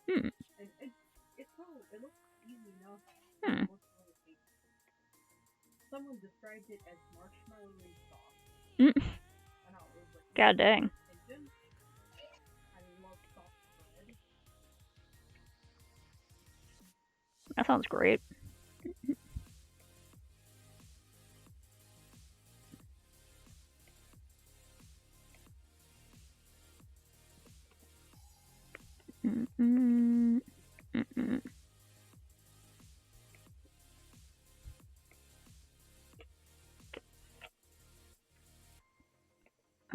Hmm. Hmm. Mm. God dang. That sounds great. Mm-mm. Mm-mm.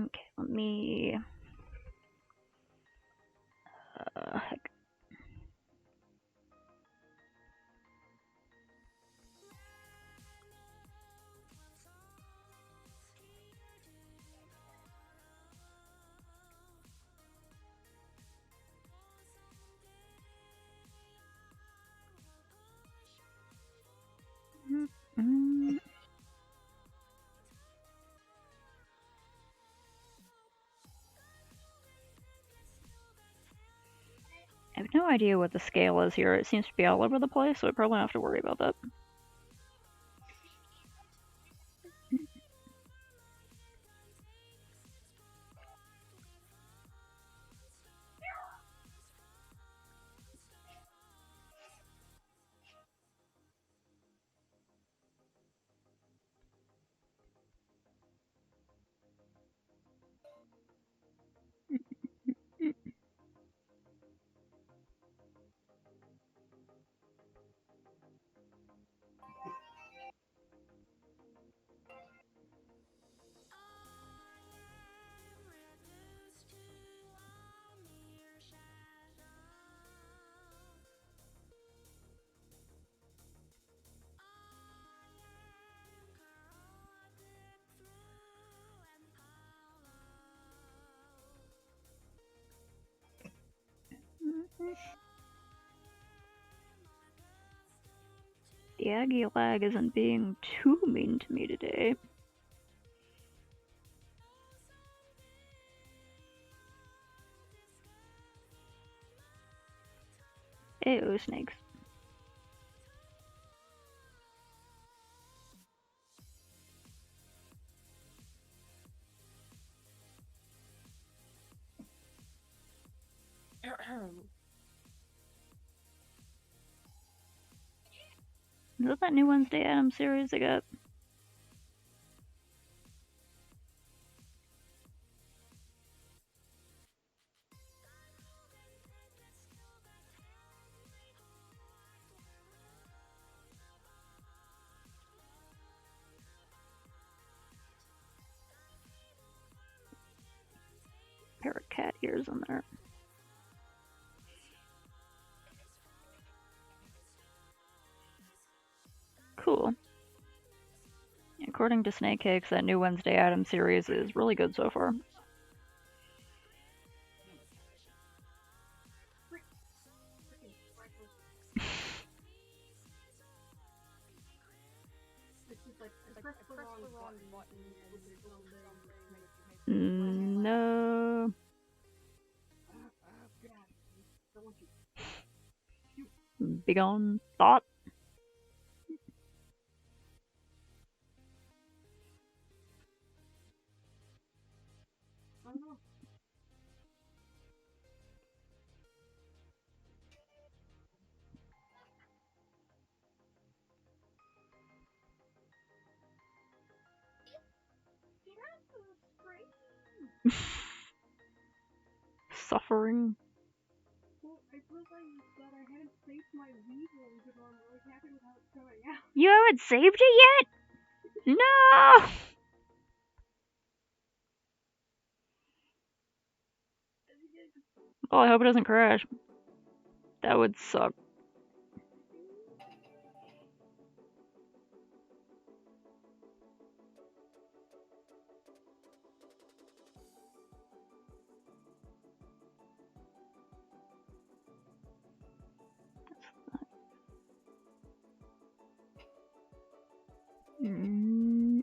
Okay, let me. Heck. Mm-mm. I have no idea what the scale is here. It seems to be all over the place, so I probably don't have to worry about that. The Aggie lag isn't being too mean to me today. Ew, snakes. Is that new Wednesday Addams series I got? Pair of cat ears in there. Cool. According to Snakecakes, that new Wednesday Addams series is really good so far. No. Begone thought. Suffering. You haven't saved it yet? No! Oh, I hope it doesn't crash. That would suck. Mm.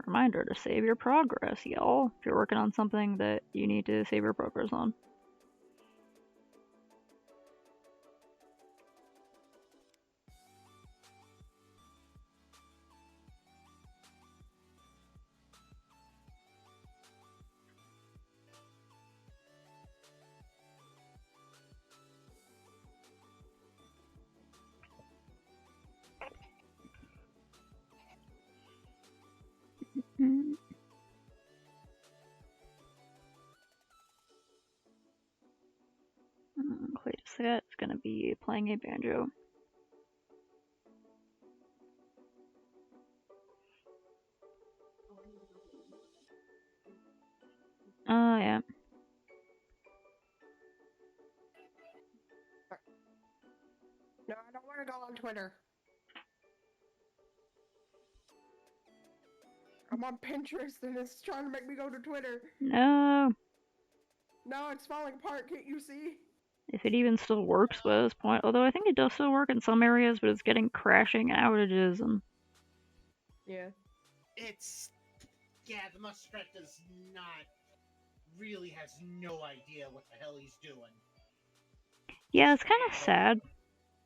Reminder to save your progress, y'all. If you're working on something that you need to save your progress on. Cletus Scott is gonna be playing a banjo. Oh, yeah. No, I don't want to go on Twitter. I'm on Pinterest and it's trying to make me go to Twitter. No. No, it's falling apart. Can't you see? If it even still works by this point. Although I think it does still work in some areas, but it's getting crashing outages and. Yeah. Yeah, the Muskrat does not really has no idea what the hell he's doing. Yeah, it's kind of sad.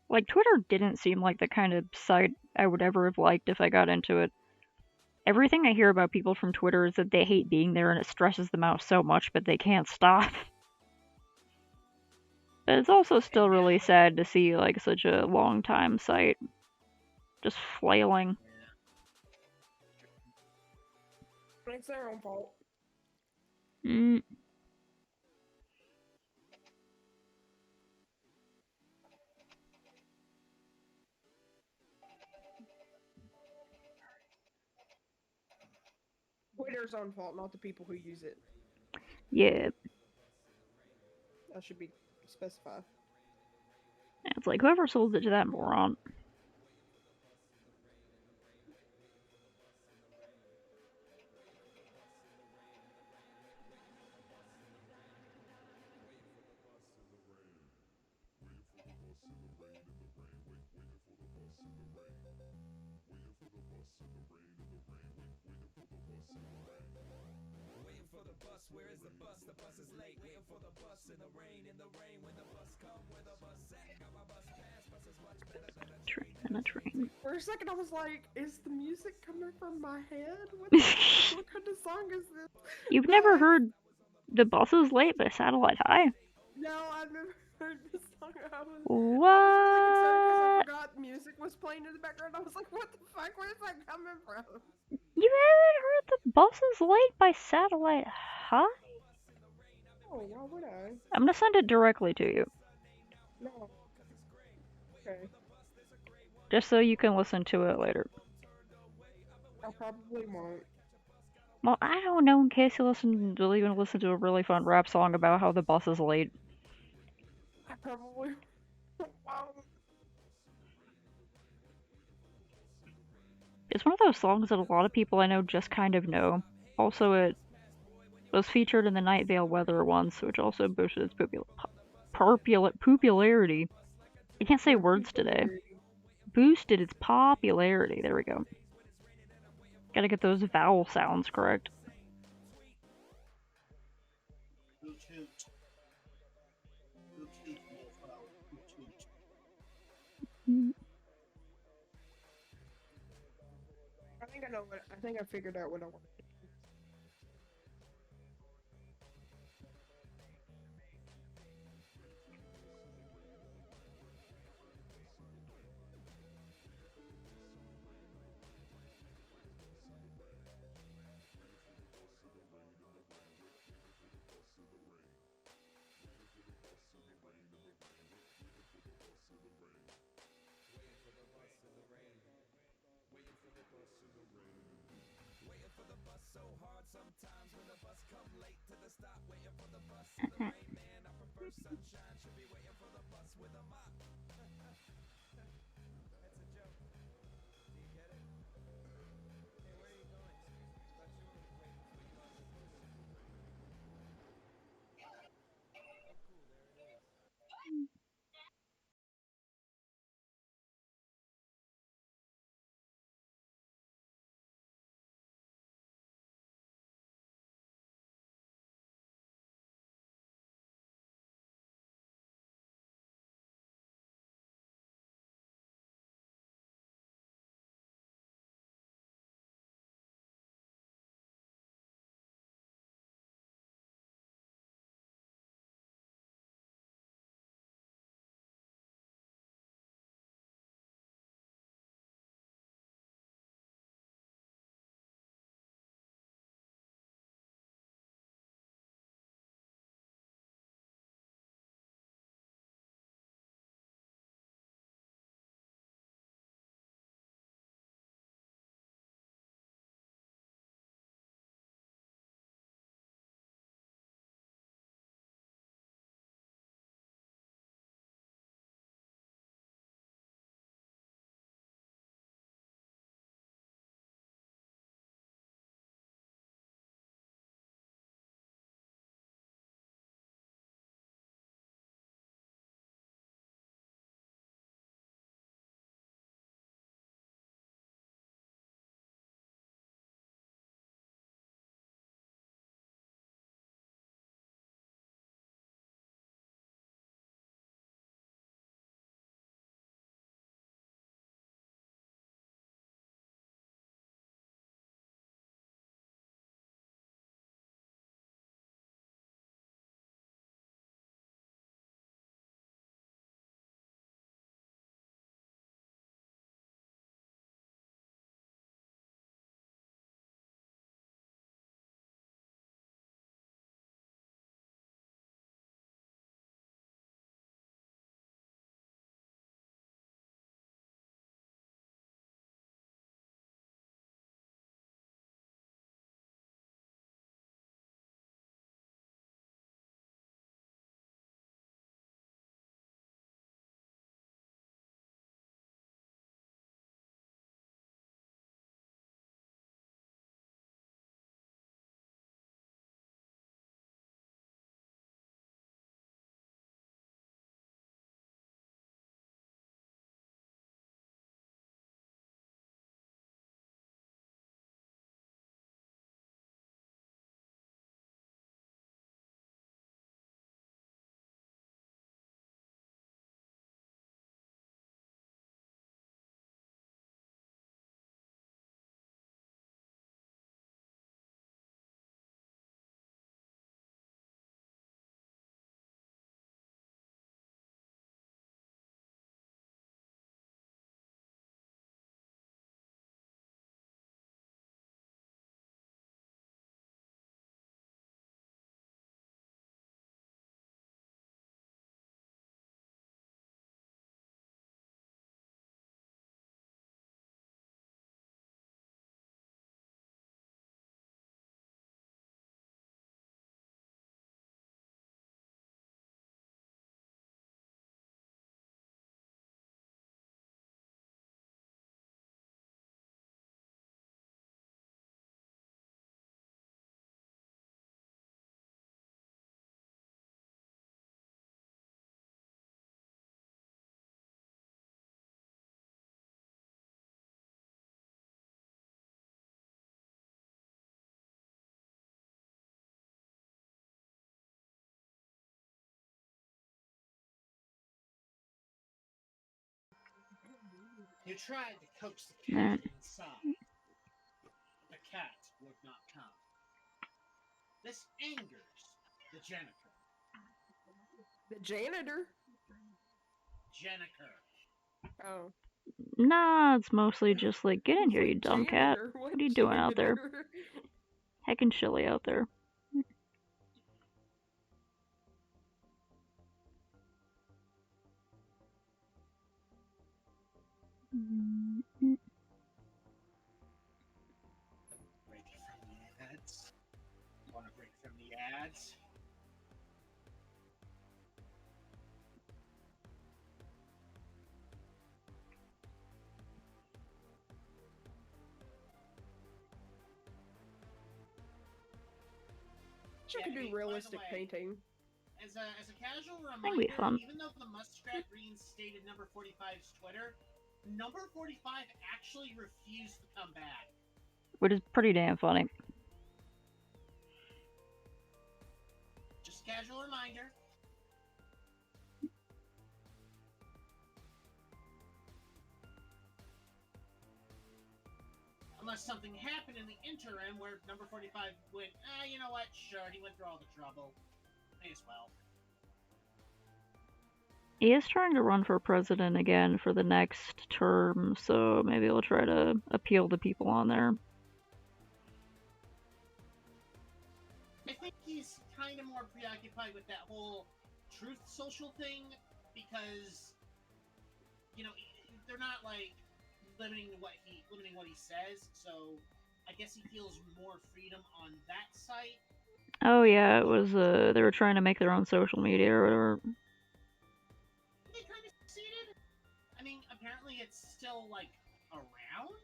Like, Twitter didn't seem like the kind of site I would ever have liked if I got into it. Everything I hear about people from Twitter is that they hate being there and it stresses them out so much, but they can't stop. But it's also still really sad to see, like, such a long time site just flailing. It's their own fault. Mm. Twitter's own fault, not the people who use it. Yeah. That should be specified. It's like, whoever sold it to that moron. Where is the bus? The bus is late. Waiting for the bus in the rain. When the bus come, where the bus at? Got my bus pass. Bus is much better than a Train and a train. For a second, I was like, "Is the music coming from my head? What kind of song is this?" You've never heard "The Bus is Late" by Satellite High? No, I've never heard this song. I was What? really concerned because I forgot music was playing in the background. I was like, "What the fuck? Where's that coming from?" You haven't heard "The Bus is Late" by Satellite High? Oh, why would I? I'm gonna send it directly to you. No. Okay. Just so you can listen to it later. I probably won't. Well, I don't know, in case you listen to a really fun rap song about how the bus is late. I probably won't. It's one of those songs that a lot of people I know just kind of know. Also, it was featured in the Night Vale Weather once, which also boosted its popularity. I can't say words today. Boosted its popularity. There we go. Gotta get those vowel sounds correct. Hoot hoot. Hoot hoot, mofo. Hoot hoot. I think I know what. I think I figured out what I want. You tried to coax the Nah. cat inside. The cat would not come. This angers the janitor. The janitor? Janitor. Oh. Nah, it's mostly just like, get in It's here, you like dumb cat. janitor. What are you doing out there? janitor? Heckin' chilly out there. Break from the ads. Want to break from the ads? You Yeah, could I mean, do by the realistic way, painting. As a casual That'd be reminder, fun. even though the Muskrat reinstated number 45's Twitter, number 45 actually refused to come back. Which is pretty damn funny. Just casual reminder. Unless something happened in the interim where number 45 went, you know what, sure, he went through all the trouble. May as well. He is trying to run for president again for the next term, so maybe he'll try to appeal to people on there. I think he's kind of more preoccupied with that whole Truth Social thing because, you know, they're not like limiting what he says. So I guess he feels more freedom on that site. Oh yeah, it was they were trying to make their own social media or whatever. They kind of succeeded. I mean, apparently it's still like around.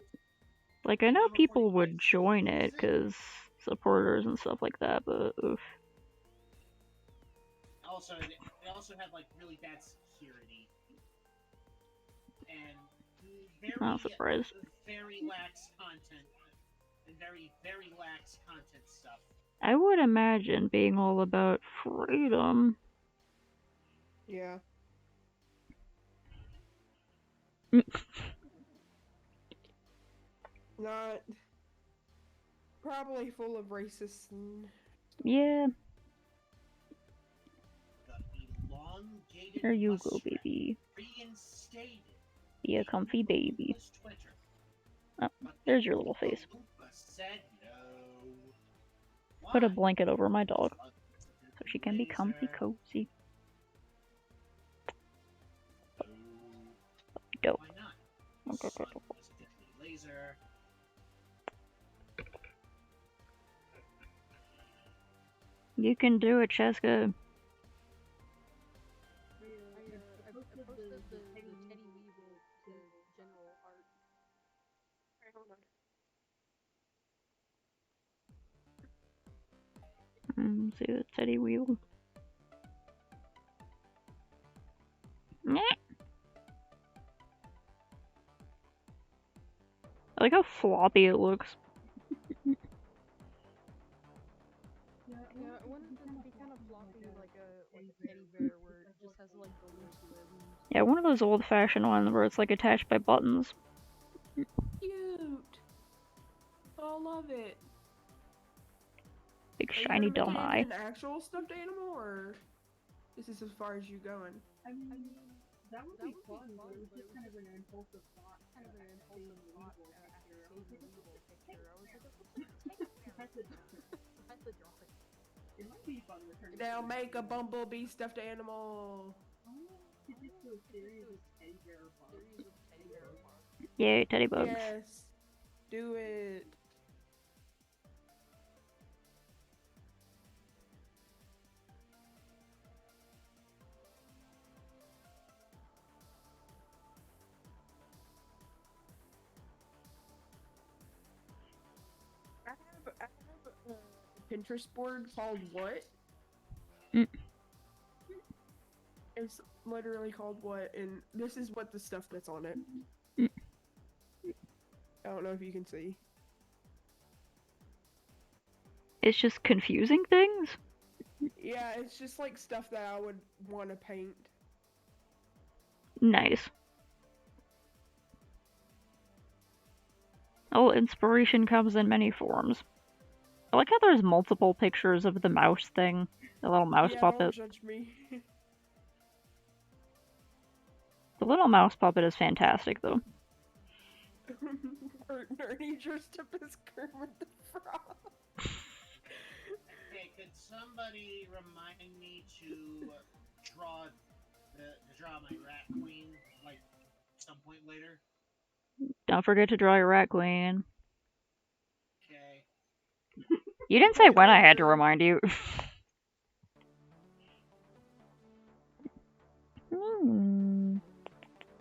Like, I know Number people 45 would still join uses it because supporters and stuff like that, but oof. Also, they also have like really bad security and Not surprised. very lax content and very lax content stuff. I would imagine being all about freedom. Yeah. Not probably full of racists and Yeah, The elongated there you go, muskrat baby. reinstated Be a comfy baby. Oompa's Twitter. Oh, But there's your little the face. Oompa said no. Put a Why? blanket over my dog Because so she can be comfy laser. cozy. No. Dope. Why not? Okay, Sun okay, was a deadly laser. You can do it, Cheska. I posted the Teddy Weevil to general art. Alright, hold on. See the Teddy Wheel. Nyeh. I like how floppy it looks. Yeah, I wanted them to be kind of floppy like a teddy bear where it just has like the loose limbs. Yeah, one of those old-fashioned ones where it's like attached by buttons. Cute. I love it. Big Are you shiny gonna dumb make it eye. into an actual stuffed animal, or this is as far as you going? I mean, that would be fun, fun, but it was but just kind of an impulsive thought. Kind of an impulsive thought after seeing the Weevil picture. I was like, That's a that's a drawing. It might be fun returning. Now make a bumblebee stuffed animal. To just do a series of teddy bear bugs. Series of teddy bear bugs. Yay, teddy bugs. Yes. Do it. I have a Pinterest board called What? Mm. It's literally called What, and this is what the stuff that's on it. Mm. I don't know if you can see. It's just confusing things? Yeah, it's just like stuff that I would want to paint. Nice. Oh, inspiration comes in many forms. I like how there's multiple pictures of the mouse thing, the little mouse Yeah, puppet. don't judge me. The little mouse puppet is fantastic, though. Ernie dressed up as Kermit the Frog. Hey, could somebody remind me to draw my rat queen like some point later? Don't forget to draw your rat queen. Okay. You didn't say Wait, when I wait, had to really? remind you. Hmm.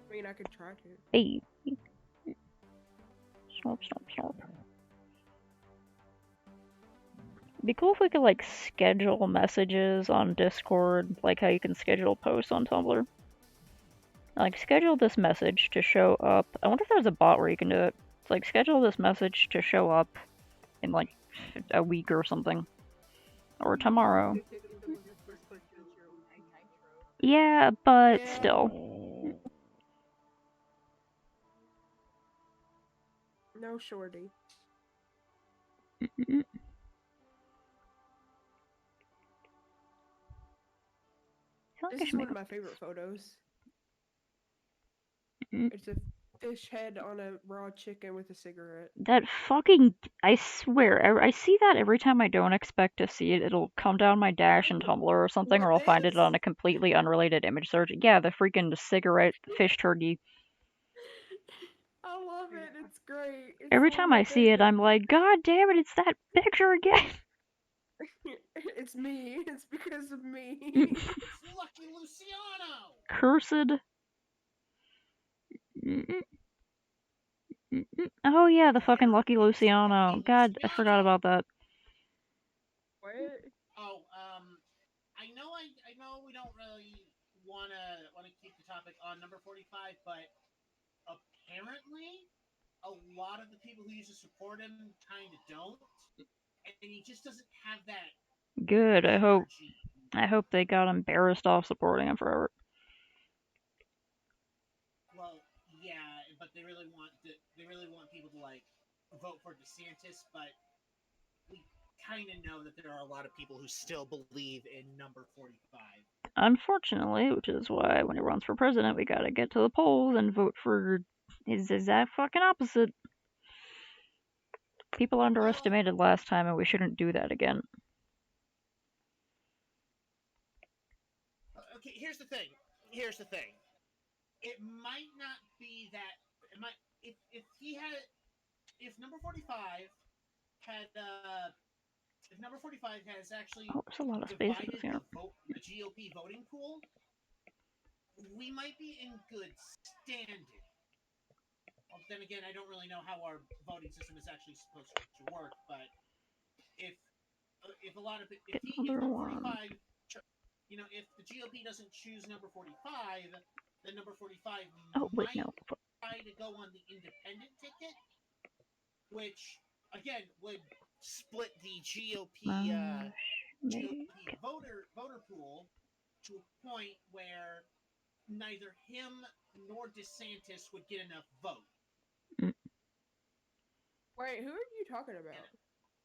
I mean, I could try to. Hey. Stop. It'd be cool if we could, like, schedule messages on Discord, like how you can schedule posts on Tumblr. Like, schedule this message to show up. I wonder if there's a bot where you can do it. It's like, schedule this message to show up in, like, a week or something. Or tomorrow. If there was a Discord feature, it would be Nitro. Yeah, but Yeah. still. No shorty. Mm-mm. I feel like I This is should one make of my favorite photos. Mm. It's a fish head on a raw chicken with a cigarette. that fucking. I swear, I see that every time I don't expect to see it. It'll come down my dash in Tumblr or something, or What I'll find it this? on a completely unrelated image search. Yeah, the freaking cigarette fish turkey. I love it. It's great. It's Every one of time my I see it, favorite. I'm like, God damn it, it's that picture again. It's me. It's because of me. It's Lucky Luciano! Cursed. Mm-mm. Oh yeah, the fucking Lucky Luciano. Lucky God, I forgot Luciano! about that. What? Oh, I know we don't really wanna keep the topic on number 45, but apparently a lot of the people who used to support him kind of don't, and he just doesn't have that Good. energy. I hope they got embarrassed off supporting him forever. Well, yeah, but they really want people to like vote for DeSantis, but we kind of know that there are a lot of people who still believe in number 45. Unfortunately, which is why when he runs for president, we gotta get to the polls and vote for his exact fucking opposite. People underestimated last time, and we shouldn't do that again. Okay, here's the thing. It might not be that. It might if number 45 had if number 45 has actually Oh, there's a lot of spaces divided here. the GOP voting pool, we might be in good standing. Well, then again, I don't really know how our voting system is actually supposed to work, but if a lot of if number 45, if the GOP doesn't choose number 45, then number 45 Oh, wait, might no. try to go on the independent ticket, which again would split the GOP voter pool to a point where neither him nor DeSantis would get enough vote. Wait, who are you talking about?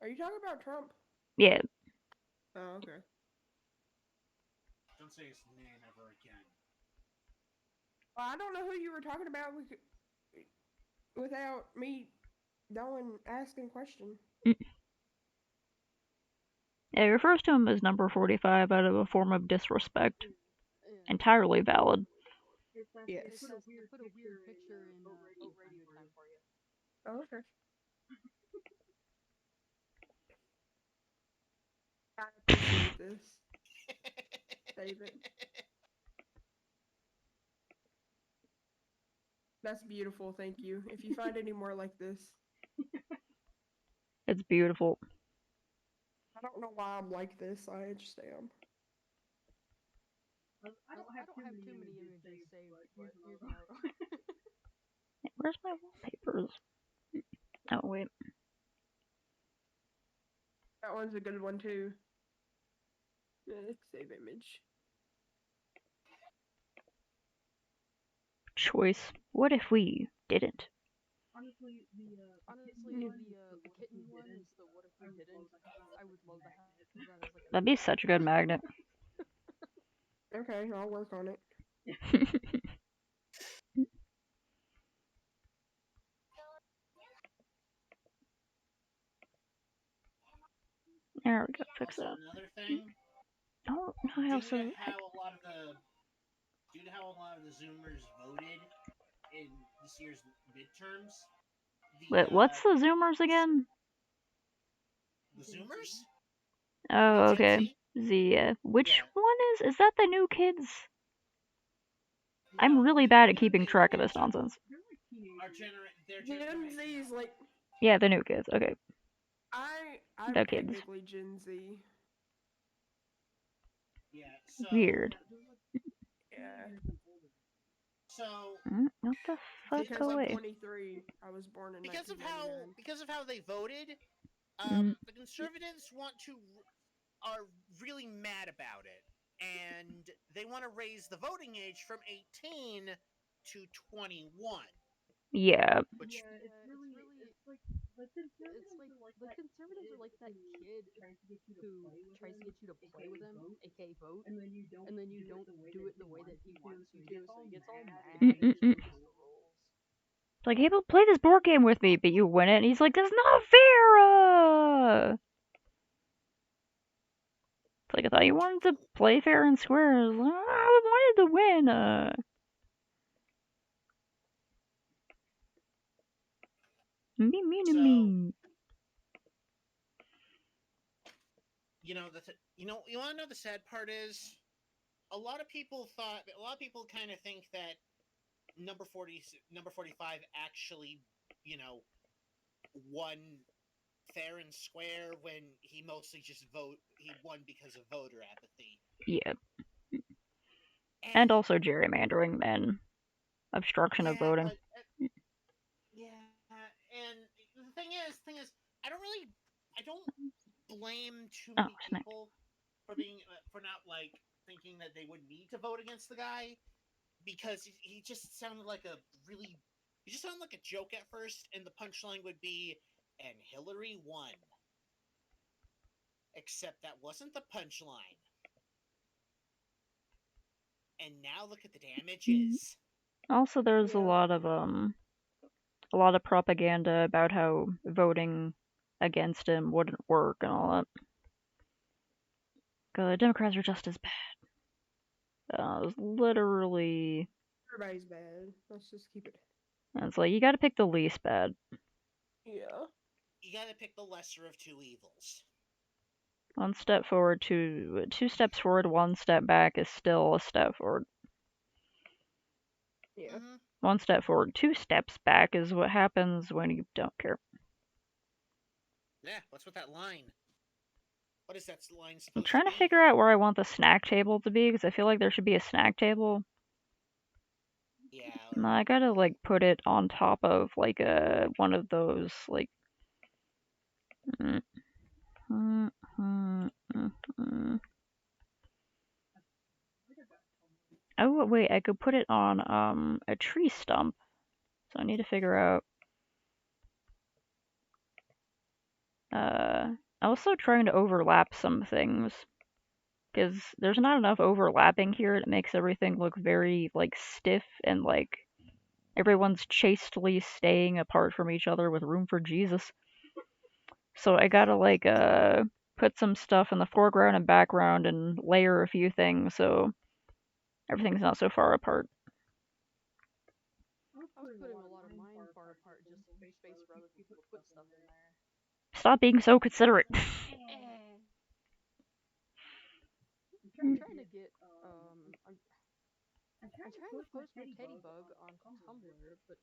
Are you talking about Trump? Yeah. Oh, okay. Don't say his name ever again. Well, I don't know who you were talking about without me knowing, asking questions. It refers to him as number 45 out of a form of disrespect. Entirely valid. Yes. They put a weird picture in Vote Radio time for you. Oh, okay. I appreciate this. Save it. That's beautiful, thank you. If you find any more like this. It's beautiful. I don't know why I'm like this, I just am. I don't have too many images saved, but here's another one. Where's my wallpapers? Oh, wait. That one's a good one, too. Save image. Choice. What if we didn't? Honestly, the kitten one is the what if we didn't. I would love to have that as like a That'd be such a good magnet. Okay, I'll work on it. There we go. Fix Also, that. another thing, Oh, I due also. to how a lot of the Zoomers voted in this year's midterms, Wait, what's the Zoomers again? the Zoomers? Oh, Gen okay. Z? Which Yeah. one is? Is that the new kids? I'm No, really bad at keeping track of this nonsense. Their Gen generation. Z's like Yeah, the new kids. Okay. I'm The kids. technically Gen Z. Yeah, so Weird. Yeah. So What the fuck Because I'm away? 23, I was born in because of 1999. how they voted, Mm. the conservatives are really mad about it, and they want to raise the voting age from 18 to 21. Yeah. Which it's like the conservatives are like that kid who tries to get you to play with him, aka vote, and then you don't do it the way that he wants you to, so he gets all mad and changes the rules. It's like, hey, play this board game with me, but you win it, and he's like, that's not fair! It's like, I thought you wanted to play fair and square. I wanted to win, Me. you want to know the sad part is a lot of people kind of think that number 45 actually won fair and square when he mostly just won because of voter apathy. Yeah. And also gerrymandering and obstruction of voting. But, and the thing is, I don't blame too many people for not like thinking that they would need to vote against the guy, because he just sounded like a joke at first, and the punchline would be, and Hillary won. Except that wasn't the punchline. And now look at the damages. Also, there's a lot of propaganda about how voting against him wouldn't work and all that. The Democrats are just as bad. It was literally. Everybody's bad. Let's just keep it. And it's like, you gotta pick the least bad. Yeah. You gotta pick the lesser of two evils. 1 step forward, 2 steps forward, 1 step back is still a step forward. Yeah. 1 step forward, 2 steps back is what happens when you don't care. Yeah, what's with that line? What is that line supposed I'm trying to to be? figure out where I want the snack table to be, because I feel like there should be a snack table. Yeah. No, I gotta, like, put it on top of, like, one of those, like... Oh, wait, I could put it on, a tree stump. So I need to figure out... also trying to overlap some things. Because there's not enough overlapping here. It makes everything look very, like, stiff and, like, everyone's chastely staying apart from each other with room for Jesus. So I gotta, like, put some stuff in the foreground and background and layer a few things so everything's not so far apart. I was putting a lot of mine far apart just to leave space for other people to put stuff in there. Stop being so considerate. I'm trying to get I'm trying to post my teddy bug on Tumblr, but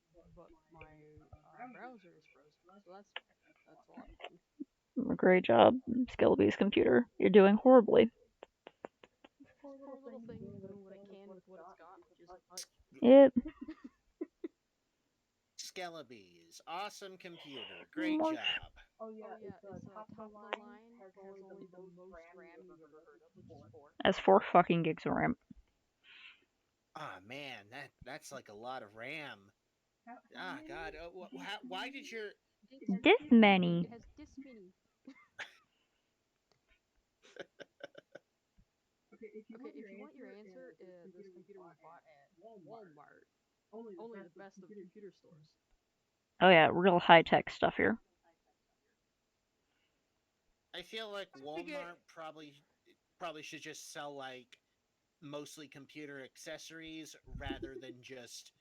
my browser is frozen, so that's a lot of fun. Great job, Skeleby's computer. You're doing horribly. Poor little thing doing what it can with what it's got, which isn't much. Yep. Skeleby's awesome computer. Great March. job. Oh yeah, it's top of the line, has only the most RAM you've ever heard of, which is 4. That's 4 fucking gigs of RAM. Ah, man, that's like a lot of RAM. Ah, God. Why did your This many. It has this many. Okay, if you Okay, want if your you want your answer, this computer was bought at Walmart. Only the best of computer stores. Oh yeah, real high tech stuff here. I feel like think it- Walmart probably should just sell like mostly computer accessories rather than just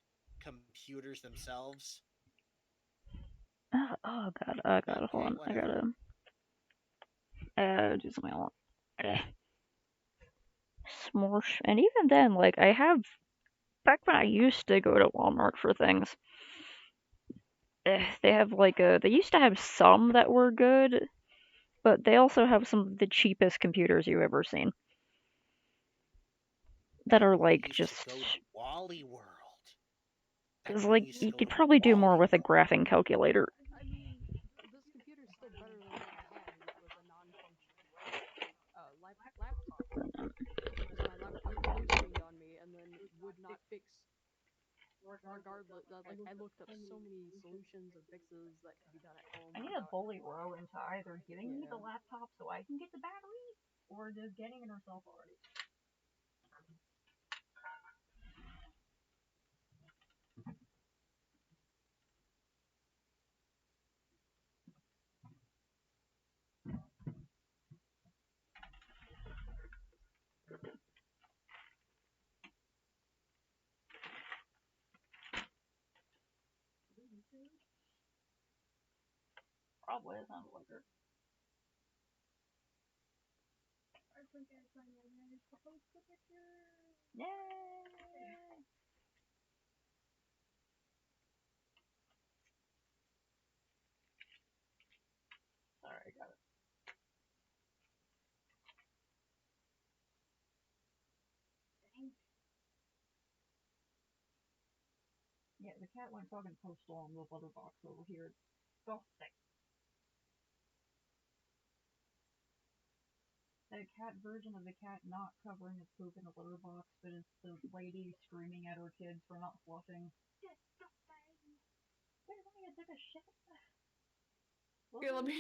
computers themselves. Oh god, But hold hey, on. I whatever. gotta do something else. Smorsh. And even then, like, I have. Back when I used to go to Walmart for things, they have like they used to have some that were good, but they also have some of the cheapest computers you've ever seen. That Back are when you like used just. to go to Wally World. Back Cause when like used to you go could to probably do more Wally with a World. graphing calculator. I mean, this computer's still better than what I had, which was a non-functioning laptop. Because my laptop blue screened on me and then would not fix. Regardless, like I looked up so many solutions and fixes that could be done at home. I need to bully Ro into either giving me the Yeah. laptop so I can get the battery, or just getting it herself already. Probably, it sounds like her. Yay! Sorry, I got it. Yeah, the cat went fucking postal on the litter box over here. Disgusting. The cat version of the cat not covering its poop in the litter box, but it's the lady screaming at her kids for not flushing. Disgusting. Wait, let me take a shit. Okay, let me.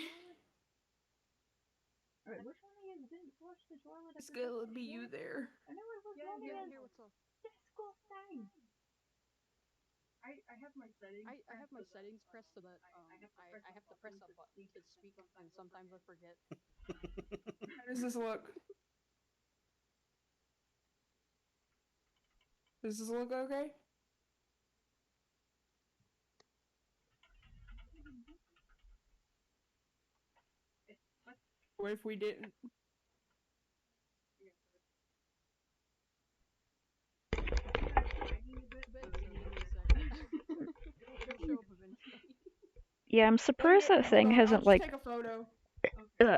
Alright, which one of you didn't flush the toilet? It's gonna be you there. I know it was Yeah, one here, of here, what's up? Disgusting. I have my settings. I have my settings pressed so that I have to press a button to speak, and sometimes I forget. How does this look? Does this look okay? What if we didn't? It'll show up eventually. Yeah, I'm surprised that Hold thing on, I'll hasn't just like. take a photo.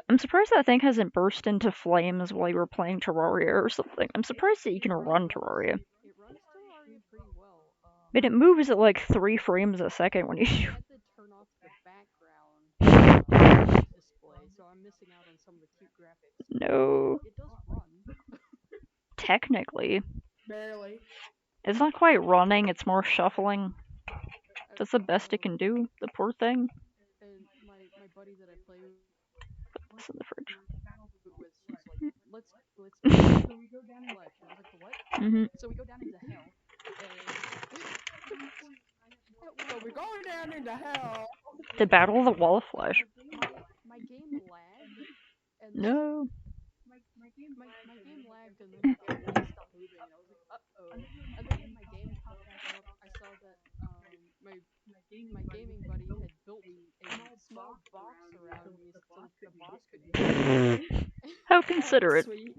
I'm surprised that thing hasn't burst into flames while you were playing Terraria or something. I'm surprised that you can run Terraria. It runs Terraria pretty well. But it moves at like 3 frames a second when you. I had to turn off the background display, so I'm missing out on some of the cute graphics. No. It does run. Technically. Barely. It's not quite running, it's more shuffling. That's the best it can do, the poor thing. And my buddy that I play with, Put this in the fridge. she's like, let's so we go down into flesh. And I was like, the what? Mm-hmm. So we go down into hell. So we're going down into hell. To battle the wall of flesh. My game lagged. And No. my game lagged and then my game stopped moving and I was like, uh-oh. And then when my game popped back up, I saw that my gaming buddy had built a small box around me so the boss could How considerate. Sweet.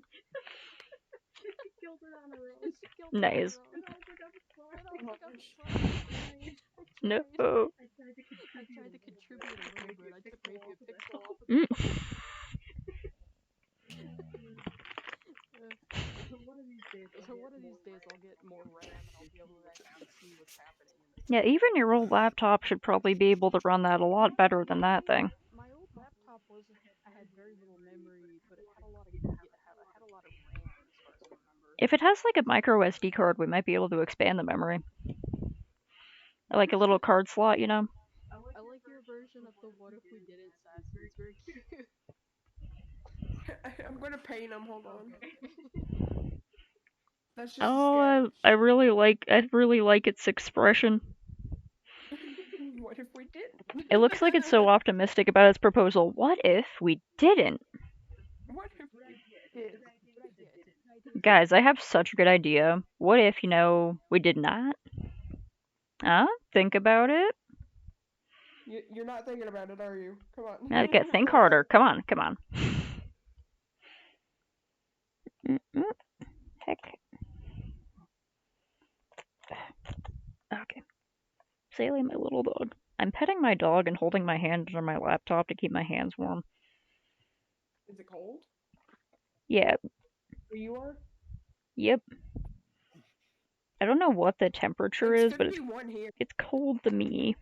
She killed it on her own. She killed Nice. it on her own. And I was like, I'm sorry. I tried. No. I tried to I tried to contribute a little bit. I took maybe a pixel off of Mm. So one of these days I'll get more RAM and I'll be able to actually see what's happening. Yeah, even your old laptop should probably be able to run that a lot better than that thing. My old laptop I had very little memory, but it had a lot of RAM, as far as I remember. If it has like a micro SD card, we might be able to expand the memory. Like a little card slot, you know? I like your version of the what if we did it sassy. It's very cute. I'm gonna paint them. Hold on. That's just a Oh, sketch. I really like its expression. What if we didn't? It looks like it's so optimistic about its proposal. What if we didn't? What if we did? Good idea. It's a good idea. Guys, I have such a good idea. What if, we did not? Huh? Think about it. You're not thinking about it, are you? Come on. Okay, think harder. Come on, come on. Heck. Okay. Saley, my little dog. I'm petting my dog and holding my hand under my laptop to keep my hands warm. Is it cold? Yeah, Where you are? yep. I don't know what the temperature is, but gonna be one here. it's cold to me.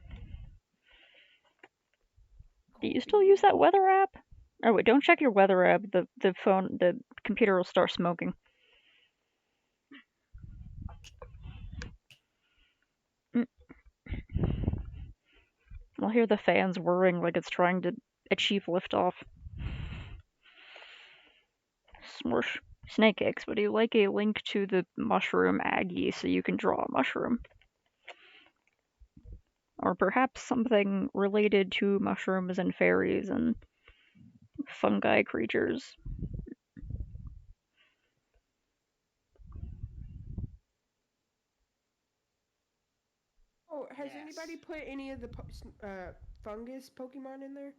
Do you still use that weather app? Oh wait, don't check your weather app. The computer will start smoking. I'll hear the fans whirring like it's trying to achieve liftoff. Smorsh. Snake eggs, would you like a link to the mushroom Aggie so you can draw a mushroom? Or perhaps something related to mushrooms and fairies and fungi creatures. Oh, has Yes. anybody put any of the fungus Pokemon in there?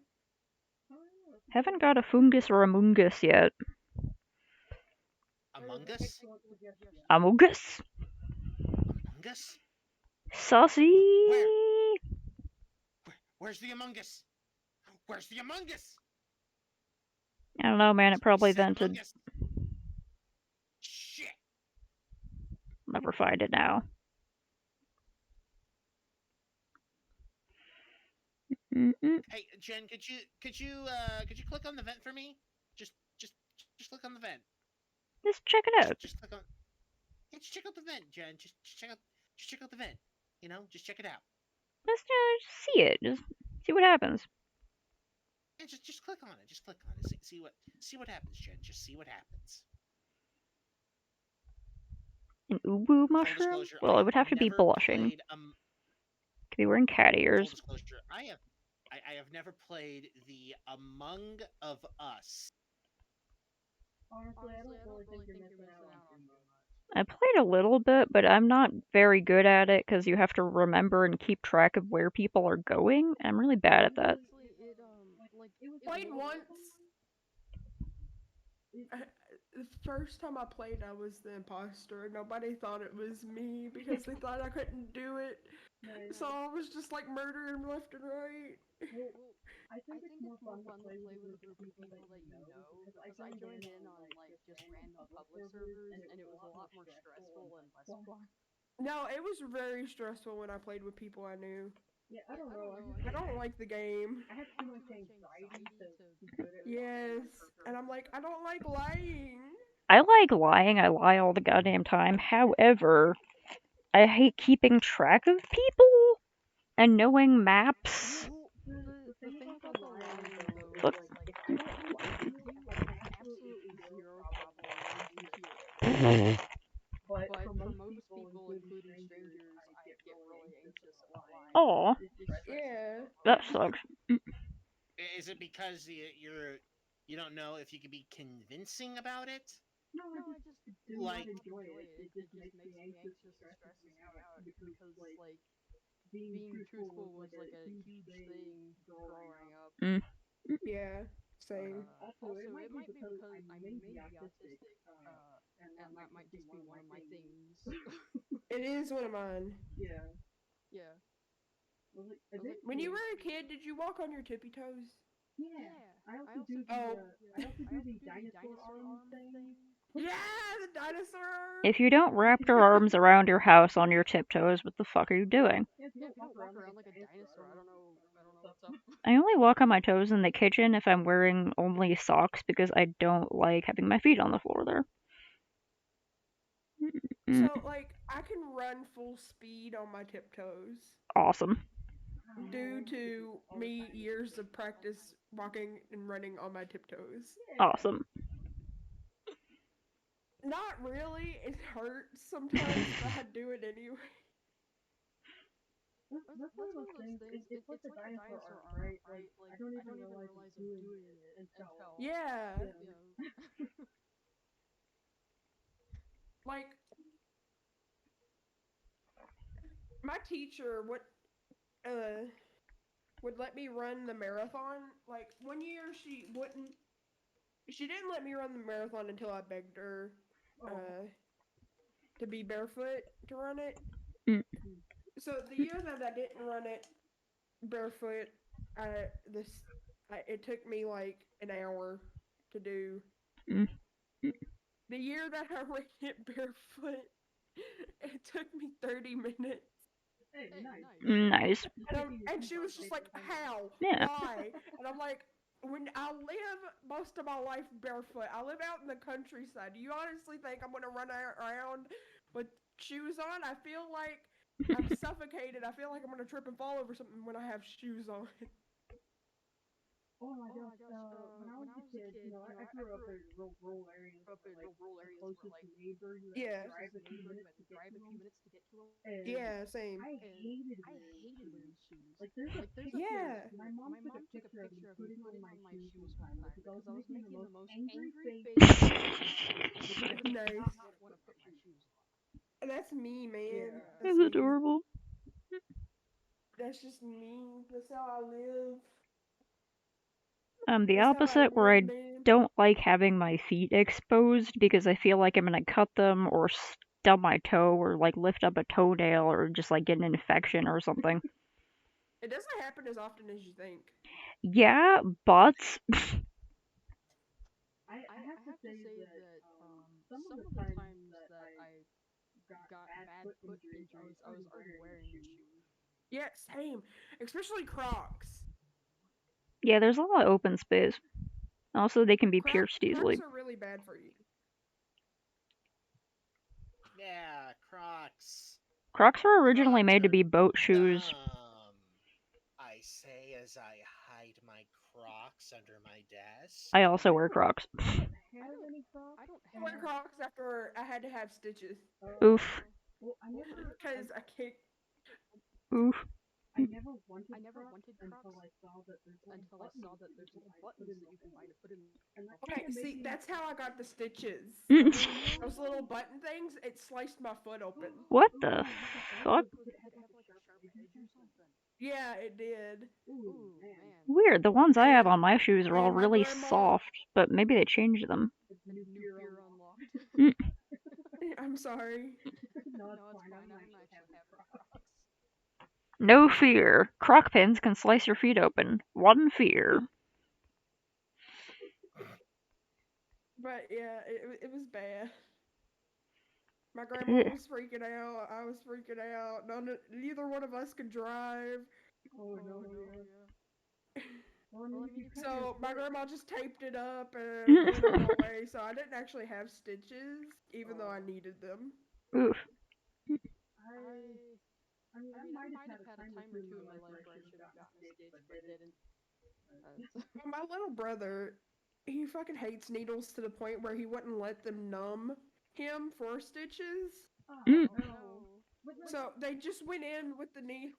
Haven't got a fungus or a mungus yet. Among Us? Amogus! Among Us? Saucy! Where's the Among Us? Where's the Among Us? I don't know, man. It probably Said vented. Among Us. Shit. Never find it now. Hey, Jen, could you click on the vent for me? Just click on the vent. Just check it out. Just click on. Yeah, just check out the vent, Jen. Just check out the vent. You know, just check it out. Just see it. Just see what happens. Yeah, just click on it. Just click on it. See what happens, Jen. Just see what happens. An ubu Full mushroom? disclosure, Well, I it would have to be never blushing. played, Could be wearing cat Full ears. disclosure, I have never played the Among of Us. Honestly, I don't really think you're missing out on too much. I played a little bit, but I'm not very good at it because you have to remember and keep track of where people are going. I'm really bad at that. Honestly, it was Played once. The first time I played, I was the imposter. Nobody thought it was me because they thought I couldn't do it. So I was just like murdering left and right. Well, I I think think it's more fun to play with a group of people that you know. Because I joined in on like just random public servers, and it was a lot more stressful and less fun. No, it was very stressful when I played with people I knew. Yeah, I don't know. I don't like the game. I have too much anxiety to be good at it. Yes, and I'm like, I don't like lying. I like lying. I lie all the goddamn time. However, I hate keeping track of people and knowing maps. Well, the thing about the lying though Look. is like if I don't like you, I have absolutely zero problem lying to you. But for most people, including strangers, I get really anxious about lying. Aw, Yeah. that sucks. Is it because you don't know if you can be convincing about it? No, No, I just do like- not enjoy it. It just makes me anxious and stresses me out because like being truthful was like a huge thing growing up. Yeah. Same. Also, it might be because I'm maybe autistic, and that might just be one of my things. It is one of mine. Yeah. Yeah. When you were a kid, did you walk on your tippy toes? Yeah. I also do the dinosaur arm thing. Yeah, the dinosaur. If you don't wrap your arms around your house on your tiptoes, what the fuck are you doing? Yeah, if you Yeah, don't if you walk don't walk around like a dinosaur, I don't know what's up. I only walk on my toes in the kitchen if I'm wearing only socks because I don't like having my feet on the floor there. So, like, I can run full speed on my tiptoes Awesome. due to me years of practice walking and running on my tiptoes. Awesome. Not really. It hurts sometimes, but I do it anyway. That's one of those things. It's like a dinosaur arm, right? Like I don't even realize I'm doing it until Yeah. yeah. Like my teacher would let me run the marathon. Like one year she didn't let me run the marathon until I begged her to be barefoot to run it. Mm. So the year that I didn't run it barefoot, it took me like an hour to do. Mm. The year that I ran it barefoot, it took me 30 minutes. Hey, nice. Nice. And she was just like, how? Yeah. Why? And I'm like, when I live most of my life barefoot, I live out in the countryside. Do you honestly think I'm going to run around with shoes on? I feel like I'm suffocated. I feel like I'm going to trip and fall over something when I have shoes on. Oh my gosh, when I was a kid, I grew up in rural areas, the closest neighbor, you had to drive a few minutes to get to them. And Yeah, same. I hated wearing shoes. Like there's a Yeah. picture, my mom took a picture of me putting on my shoes one time because I was making the most angry face because I did Nice. not want to put my shoes on. That's me, man. Yeah. That's That's me. adorable. That's just me. That's how I live. The That's how opposite, where I live, man. don't like having my feet exposed because I feel like I'm gonna cut them or stub my toe or like lift up a toenail or just like get an infection or something. It doesn't happen as often as you think. Yeah, but I have to say that some of the times that I got bad foot injuries, I was already wearing shoes. Yeah, same. Especially Crocs. yeah, there's a lot of open space. Also, they can be pierced easily. Crocs are really bad for you. Yeah, Crocs. Crocs were originally made to Crocs be are boat shoes. dumb. I say as I hide my Crocs under my desk. I also wear Crocs. Have any Crocs? I don't I have wear Crocs after I had to have stitches. Oof. Well, I never Because Oof. wanted Crocs until I saw that there's little buttons that you can buy buttons that you can buy to put in. and that okay, kinda see, made me- that's how I got the stitches. Mm. Those little button things, it sliced my foot open. What the fuck? It had to have like a sharp edge or something. Yeah, it did. Ooh, man. Weird. The ones I have on my shoes are all And my really grandma- soft, but maybe they changed them. New fear unlocked. I'm sorry. No, No, it's it's fine. fine. I'm I'm actually actually having having Crocs. Crocs. No fear. Croc pins can slice your feet open. One fear. But yeah, it was bad. My grandma was freaking out. I was freaking out. Neither one of us could drive. Oh no, yeah. Well, I mean, if you cut your So my foot- grandma just taped it up and went on her way. So I didn't actually have stitches, even though I needed them. Oof. I mean, I might have had a time or two in my life where I should have gotten a stitch, but didn't. My little brother, he fucking hates needles to the point where he wouldn't let them numb him for stitches. Mm. No. So they just went in with the needle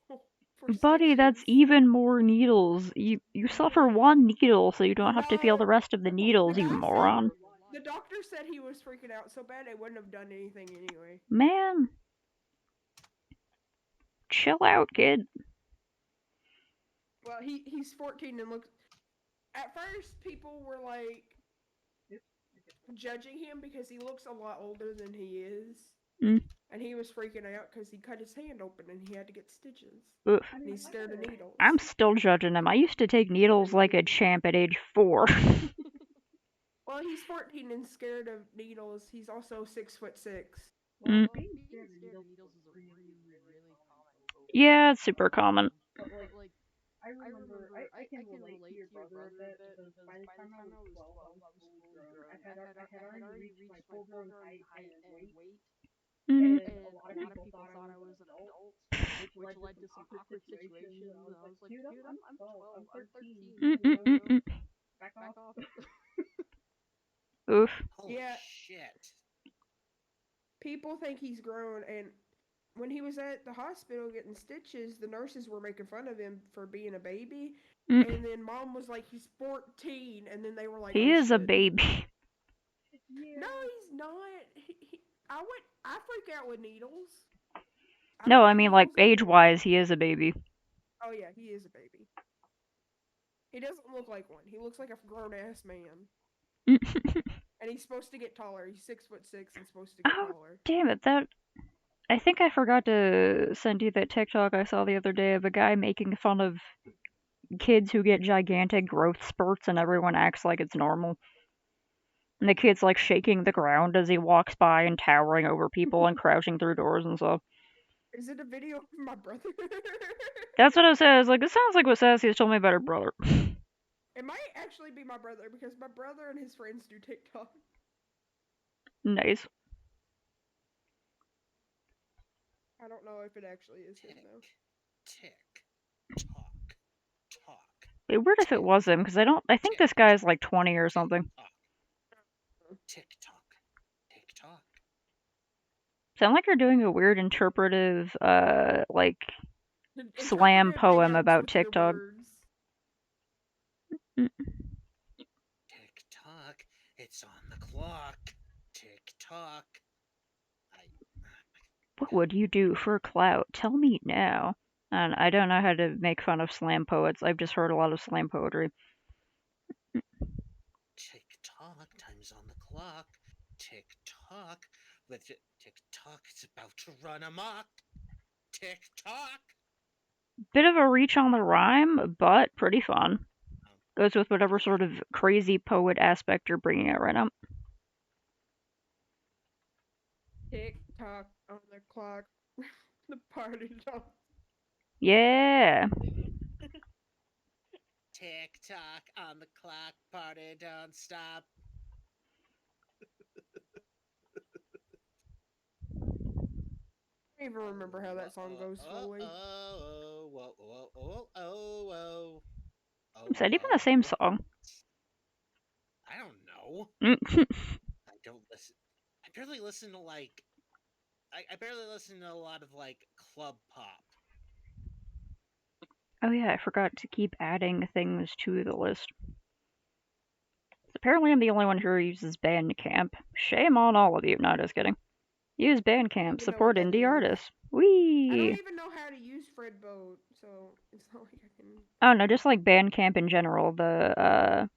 for Buddy, that's stitches. even more needles. You suffer one needle, so you don't have to feel No, the rest of the needles, the you guy said- moron. The doctor said he was freaking out so bad they wouldn't have done anything anyway. Man. Chill out, kid. Well, he's 14 and looks. At first, people were like judging him because he looks a lot older than he is. Mm. And he was freaking out because he cut his hand open and he had to get stitches. Oof. And he's scared of needles. I'm still judging him. I used to take needles like a champ at age 4. Well, he's 14 and scared of needles. He's also 6'6". Mm. Being Being scared of scared of needles needles is a really, really common. Yeah, it's super common. But Like, I remember, I can relate to your brother a bit because by the time I was 12, I was fully grown. I had already reached my full-grown height and weight. Mhm. and a lot of people thought I was an adult, which led to some awkward situations. And I was like, dude, I'm 12, I'm 13, Mm, you mm, know, mm, mm. back off. Oof. Holy Yeah. shit. People think he's grown, and when he was at the hospital getting stitches, the nurses were making fun of him for being a baby. Mm. And then mom was like, he's 14. And then they were like, He oh is a shit. baby. No, he's not. I freak out with needles. No, don't I get mean like needles in me. age-wise, he is a baby. Oh yeah, he is a baby. He doesn't look like one. He looks like a grown ass man. And he's supposed to get taller. He's 6'6" and supposed to get Oh, taller. damn it! I think I forgot to send you that TikTok I saw the other day of a guy making fun of kids who get gigantic growth spurts and everyone acts like it's normal. And the kid's like shaking the ground as he walks by and towering over people and crouching through doors and stuff. Is it a video of my brother? That's what I said. I was like, this sounds like what Sassy has told me about her brother. It might actually be my brother because my brother and his friends do TikTok. Nice. I don't know if it actually is him though. Tick. Talk. It'd be weird if it was him, because I think this guy's like 20 or something. Tick tock. Sound like you're doing a weird interpretive, like, slam Interpretive poem dance about with your TikTok. words. Mm. Tick tock. It's on the clock. Tick tock. What would you do for clout? Tell me now. And I don't know how to make fun of slam poets. I've just heard a lot of slam poetry. Tick tock. Time's on the clock. Tick tock. Tick tock. It's about to run amok. Tick tock. Bit of a reach on the rhyme, but pretty fun. Goes with whatever sort of crazy poet aspect you're bringing out right now. Tick tock on the clock. The party don't. Yeah. Tick tock on the clock. Party don't stop. I don't even remember how that song goes fully. Is that even the same song? I don't know. I don't listen. I barely listen to like. I barely listen to a lot of like club pop. Oh yeah, I forgot to keep adding things to the list. Apparently I'm the only one who uses Bandcamp. Shame on all of you. No, just kidding. Use Bandcamp. Support indie artists. I Whee! don't even know how to use Fredboat, so it's not like I can. Oh no, just like Bandcamp in general. The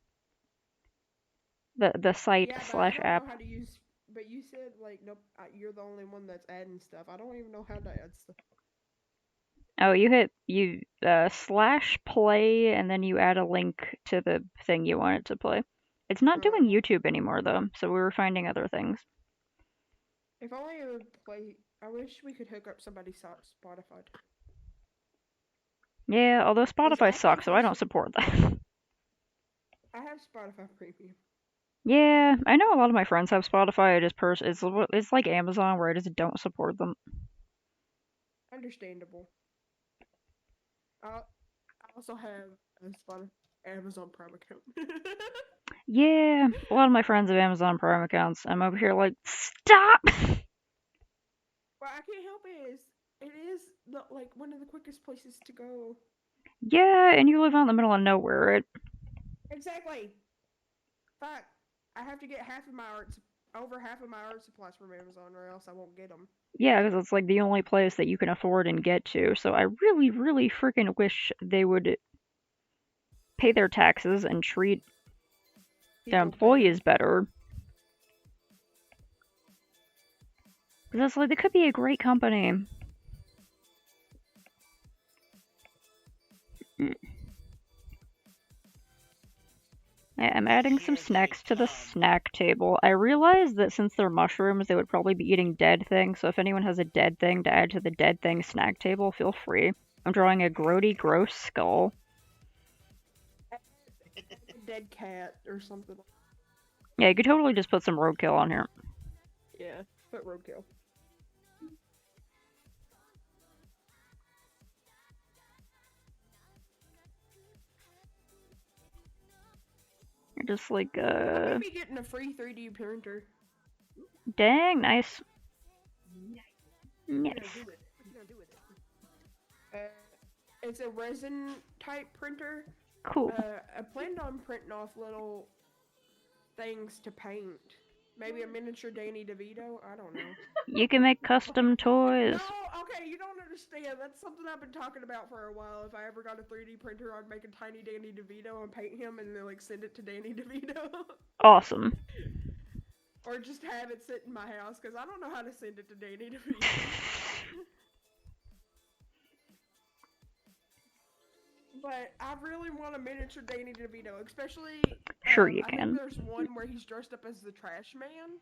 site Yeah, but slash I don't app. know how to use. But you said like nope, you're the only one that's adding stuff. I don't even know how to add stuff. Oh, you slash play and then you add a link to the thing you want it to play. It's not doing YouTube anymore though, so we were finding other things. If only it would play. I wish we could hook up somebody's Spotify. Yeah, although I Spotify think sucks, so we I don't should- support that. I have Spotify Premium. Yeah, I know a lot of my friends have Spotify. I just it's like Amazon where I just don't support them. Understandable. I also have a Spotify Amazon Prime account. Yeah, a lot of my friends have Amazon Prime accounts. I'm over here like, stop! Well, I can't help it. It is like one of the quickest places to go. Yeah, and you live out in the middle of nowhere, right? Exactly. Fuck. I have to get over half of my art supplies from Amazon, or else I won't get them. Yeah, because it's like the only place that you can afford and get to. So I really, really freaking wish they would pay their taxes and treat their employees better. Because it's like, they could be a great company. I'm adding some snacks to the snack table. I realized that since they're mushrooms, they would probably be eating dead things, so if anyone has a dead thing to add to the dead thing snack table, feel free. I'm drawing a grody gross skull. Dead cat or something. Yeah, you could totally just put some roadkill on here. Yeah, put roadkill. Just like, I may be getting a free 3D printer. dang, nice. What you Nice. gonna do with it? What you gonna do with it? It's a resin type printer. Cool. I planned on printing off little things to paint. Maybe a miniature Danny DeVito? I don't know. You can make custom toys. No, okay, you don't understand. That's something I've been talking about for a while. If I ever got a 3D printer, I'd make a tiny Danny DeVito and paint him and then like send it to Danny DeVito. Awesome. Or just have it sit in my house, because I don't know how to send it to Danny DeVito. But I really want a miniature Danny DeVito, especially. Sure you I can. think there's one where he's dressed up as the trash man.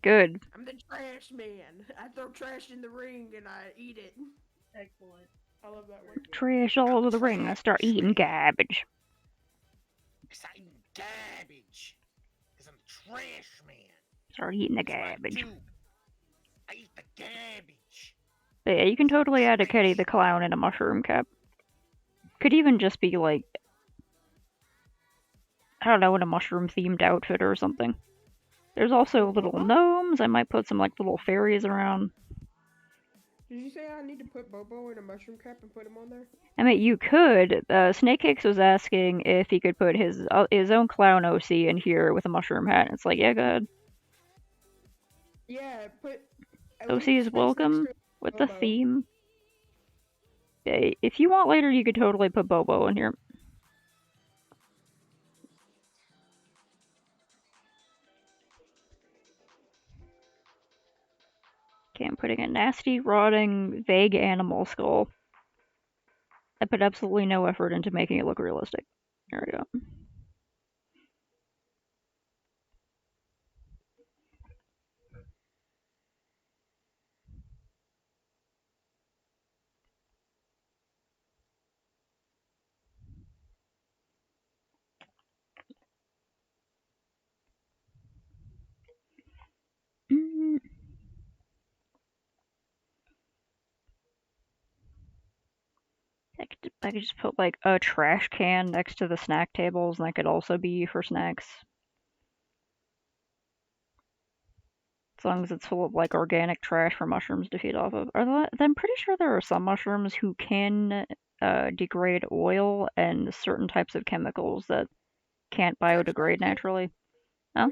Good. I'm the trash man. I throw trash in the ring and I eat it. Excellent. I love that one. Trash all over the ring. I start eating garbage. Cause I eat garbage. Cause I'm the trash man. Start eating the That's what I garbage. do. I eat the garbage. But yeah, you can totally add a Kitty the Clown in a mushroom cap. Could even just be like, I don't know, in a mushroom themed outfit or something. There's also little gnomes. I might put some like little fairies around. Did you say I need to put Bobo in a mushroom cap and put him on there? I mean, you could. Snake Hicks was asking if he could put his own clown OC in here with a mushroom hat. And it's like, yeah, go ahead. Yeah, put. OC is welcome with the Bobo. theme. Yeah, if you want later, you could totally put Bobo in here. Okay, I'm putting a nasty, rotting, vague animal skull. I put absolutely no effort into making it look realistic. There we go. I could just put like a trash can next to the snack tables, and that could also be for snacks. As long as it's full of like organic trash for mushrooms to feed off of. I'm pretty sure there are some mushrooms who can degrade oil and certain types of chemicals that can't biodegrade naturally. Oh?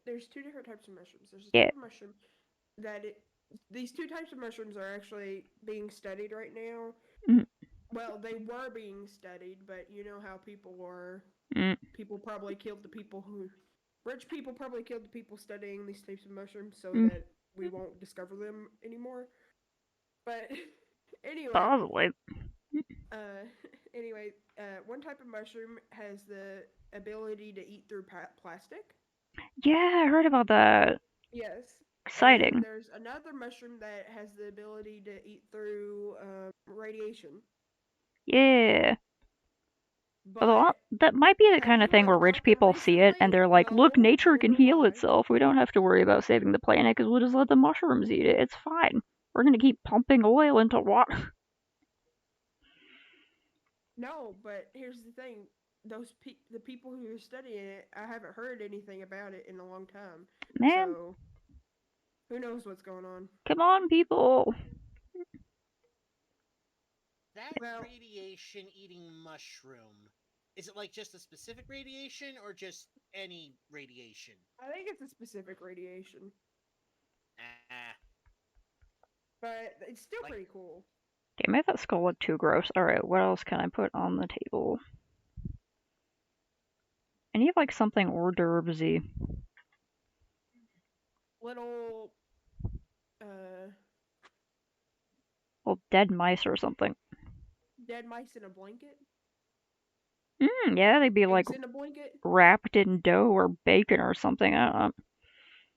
There's two different types of mushrooms. There's a Yeah. type of mushroom that these two types of mushrooms are actually being studied right now. Mhm. Well, they were being studied, but you know how people were. People probably killed the people who. Rich people probably killed the people studying these types of mushrooms so that we won't discover them anymore. But anyway. Probably. Anyway, one type of mushroom has the ability to eat through plastic. Yeah, I heard about that. Yes. Exciting. And there's another mushroom that has the ability to eat through radiation. Yeah. But that might be the kind of thing where rich people see it and they're like, look, nature can heal itself. We don't have to worry about saving the planet because we'll just let the mushrooms eat it. It's fine. We're going to keep pumping oil into water. No, but here's the thing. The people who are studying it, I haven't heard anything about it in a long time. Man. So, who knows what's going on? Come on, people. That radiation eating mushroom, is it like just a specific radiation or just any radiation? I think it's a specific radiation. Ah. But it's still pretty cool. Okay, made that skull look too gross. Alright, what else can I put on the table? I need like something hors d'oeuvre-y. Little, Well, dead mice or something. dead mice in a blanket? Yeah, they'd be like Eggs in a blanket? wrapped in dough or bacon or something. I don't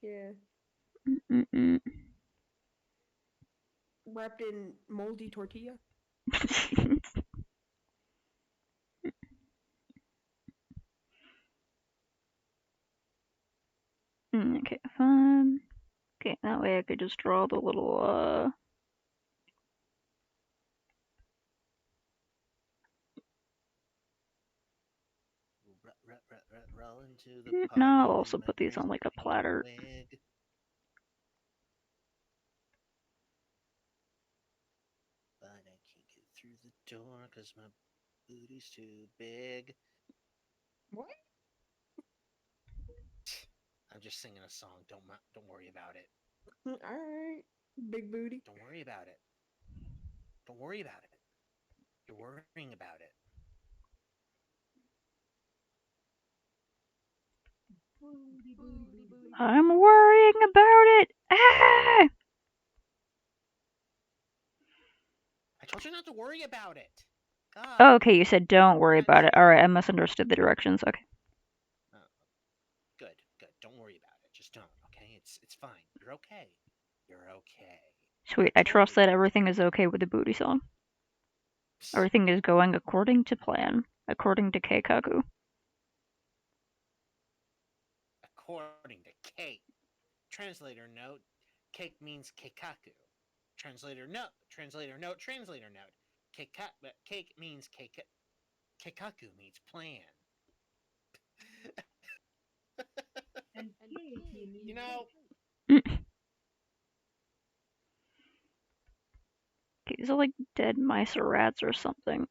know. Yeah. Wrapped in moldy tortilla? Okay, fine. Okay, that way I could just draw the little, Roll into the No, I'll party also in my put these on crazy like a pink platter. wig. But I can't get through the door because my booty's too big. What? I'm just singing a song. Don't worry about it. Alright. Big booty. Don't worry about it. Don't worry about it. You're worrying about it. Booty, booty, booty. I'm worrying about it. Ah! I told you not to worry about it. God. Oh, okay, you said don't worry about it. Alright, I misunderstood the directions. Okay. Good. Don't worry about it. Just don't, okay? It's fine. You're okay. You're okay. Sweet, I trust that everything is okay with the booty song. Everything is going according to plan, according to Keikaku. According to Kate. Translator note, cake means keikaku. Translator note. Cake means keikaku means plan. And You know, These are like dead mice or rats or something.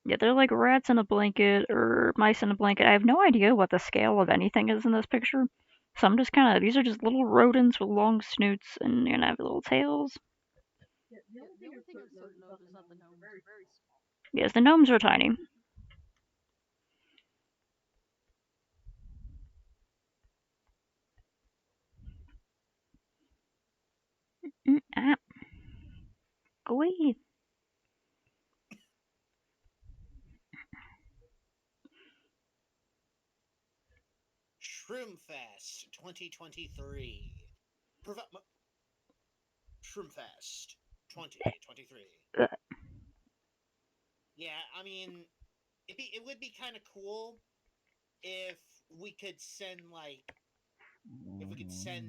Yeah, they're like rats in a blanket or mice in a blanket. I have no idea what the scale of anything is in this picture. So I'm just kind of, these are just little rodents with long snoots and have little tails. yeah, the only thing of certain note is that the gnomes are very small. Yes, the gnomes are tiny. Ah. Go away. Shroomfest 2023. Shroomfest 2023. Yeah, I mean, it would be kind of cool if we could send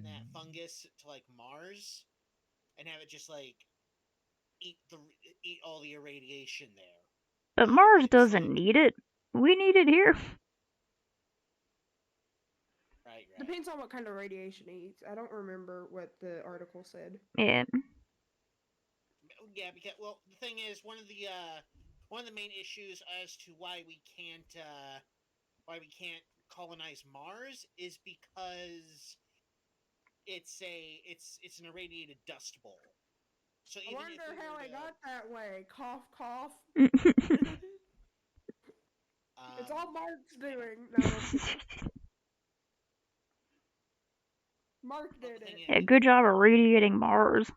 that fungus to like Mars and have it just like eat all the irradiation there. But Mars doesn't need it. We need it here. Right. Depends on what kind of radiation he eats. I don't remember what the article said. Yeah. Yeah, because the thing is, one of the main issues as to why we can't colonize Mars is because it's an irradiated dust bowl. So I wonder how it got that way. Cough, cough. It's all Mark's doing. No, Mark did it. Yeah, good job of radiating Mars.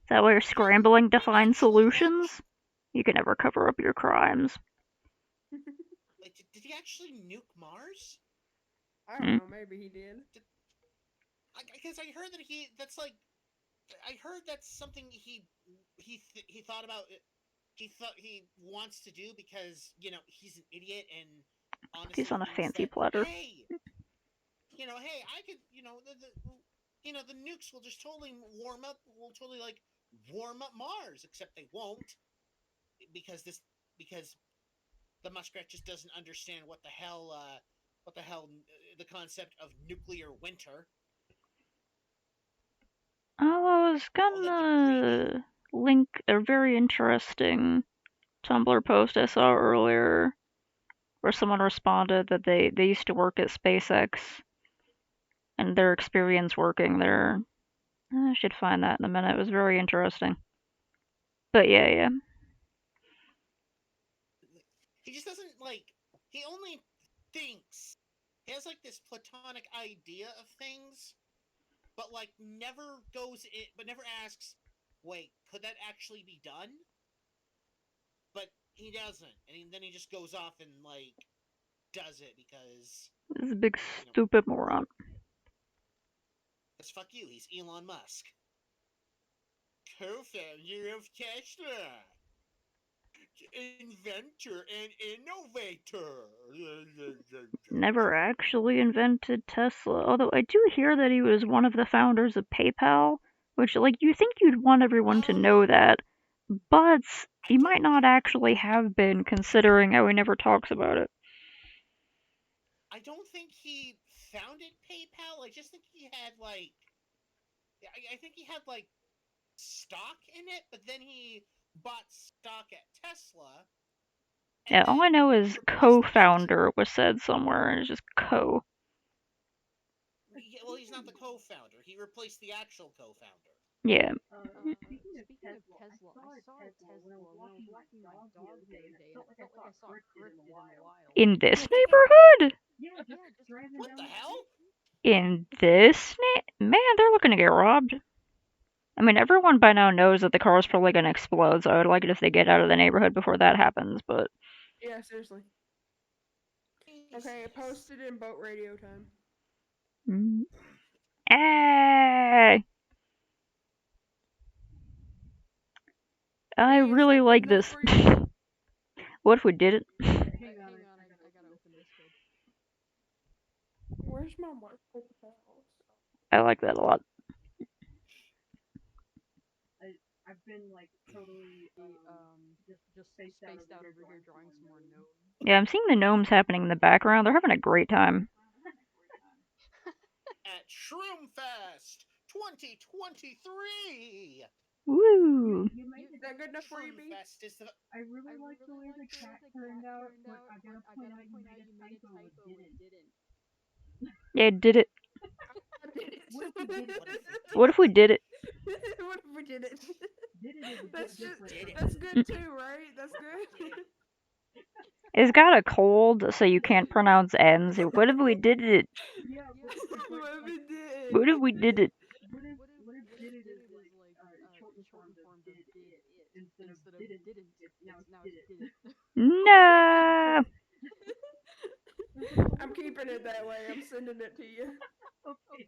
That way you're scrambling to find solutions. You can never cover up your crimes. Like, did he actually nuke Mars? I don't know. Maybe he did. Because I heard that I heard that's something he thought about. He wants to do because he's an idiot and honestly He's on a fancy that, platter. Hey, I could the nukes will just totally warm up Mars, except they won't because the muskrat just doesn't understand what the hell the concept of nuclear winter. Oh, I was gonna link a very interesting Tumblr post I saw earlier where someone responded that they used to work at SpaceX and their experience working there. I should find that in a minute. It was very interesting. But yeah. He just doesn't he only thinks. He has this platonic idea of things, but never goes in, but never asks, wait, could that actually be done? But he doesn't, and then he just goes off and does it because he's a big stupid moron. Because fuck you, he's Elon Musk, co-founder of Tesla, inventor and innovator. Never actually invented Tesla, although I do hear that he was one of the founders of PayPal, which you think you'd want everyone to know that, but he might not actually have been, considering how he never talks about it. I don't think he founded PayPal. I just think he had like, I think he had like stock in it, but then he bought stock at Tesla. Yeah, all I know is co-founder was said somewhere, and it's just co. Yeah, well, he's not the co-founder. He replaced the actual co-founder. Yeah. Speaking of Tesla, I saw a Tesla when I was walking my dog the other day, and it felt like I saw a cryptid in the wild. In this neighborhood? Yeah, just driving What down the hell? In this man, they're looking to get robbed. I mean, everyone by now knows that the car's probably gonna explode, so I would like it if they get out of the neighborhood before that happens, but... Yeah, seriously. Okay, posted in boat radio time. Hey! I Hey, is really that like good enough this. for you? What if we did it? hang on, I gotta open Discord. Where's my marker bells? I like that a lot. I've been like totally just spaced out over here drawing some more gnomes. Yeah, I'm seeing the gnomes happening in the background. They're having a great time. At Shroomfest 2023. Woo! Is that good enough for you, B? Shroomfest is the I really like the way the cat turned out, but I gotta point out you made a typo and didn't. Yeah, it did it. What if we did it? What if we did it? What if we did it? Did it is a That's bit just, different. that's good too, right? That's good. It's got a cold, so you can't pronounce N's. What if we did it? Yeah, What if we did? What if we did it? what if did it is like shortened form of did it instead of didn't. Now it's did it. No! I'm keeping it that way. I'm sending it to you. Okay.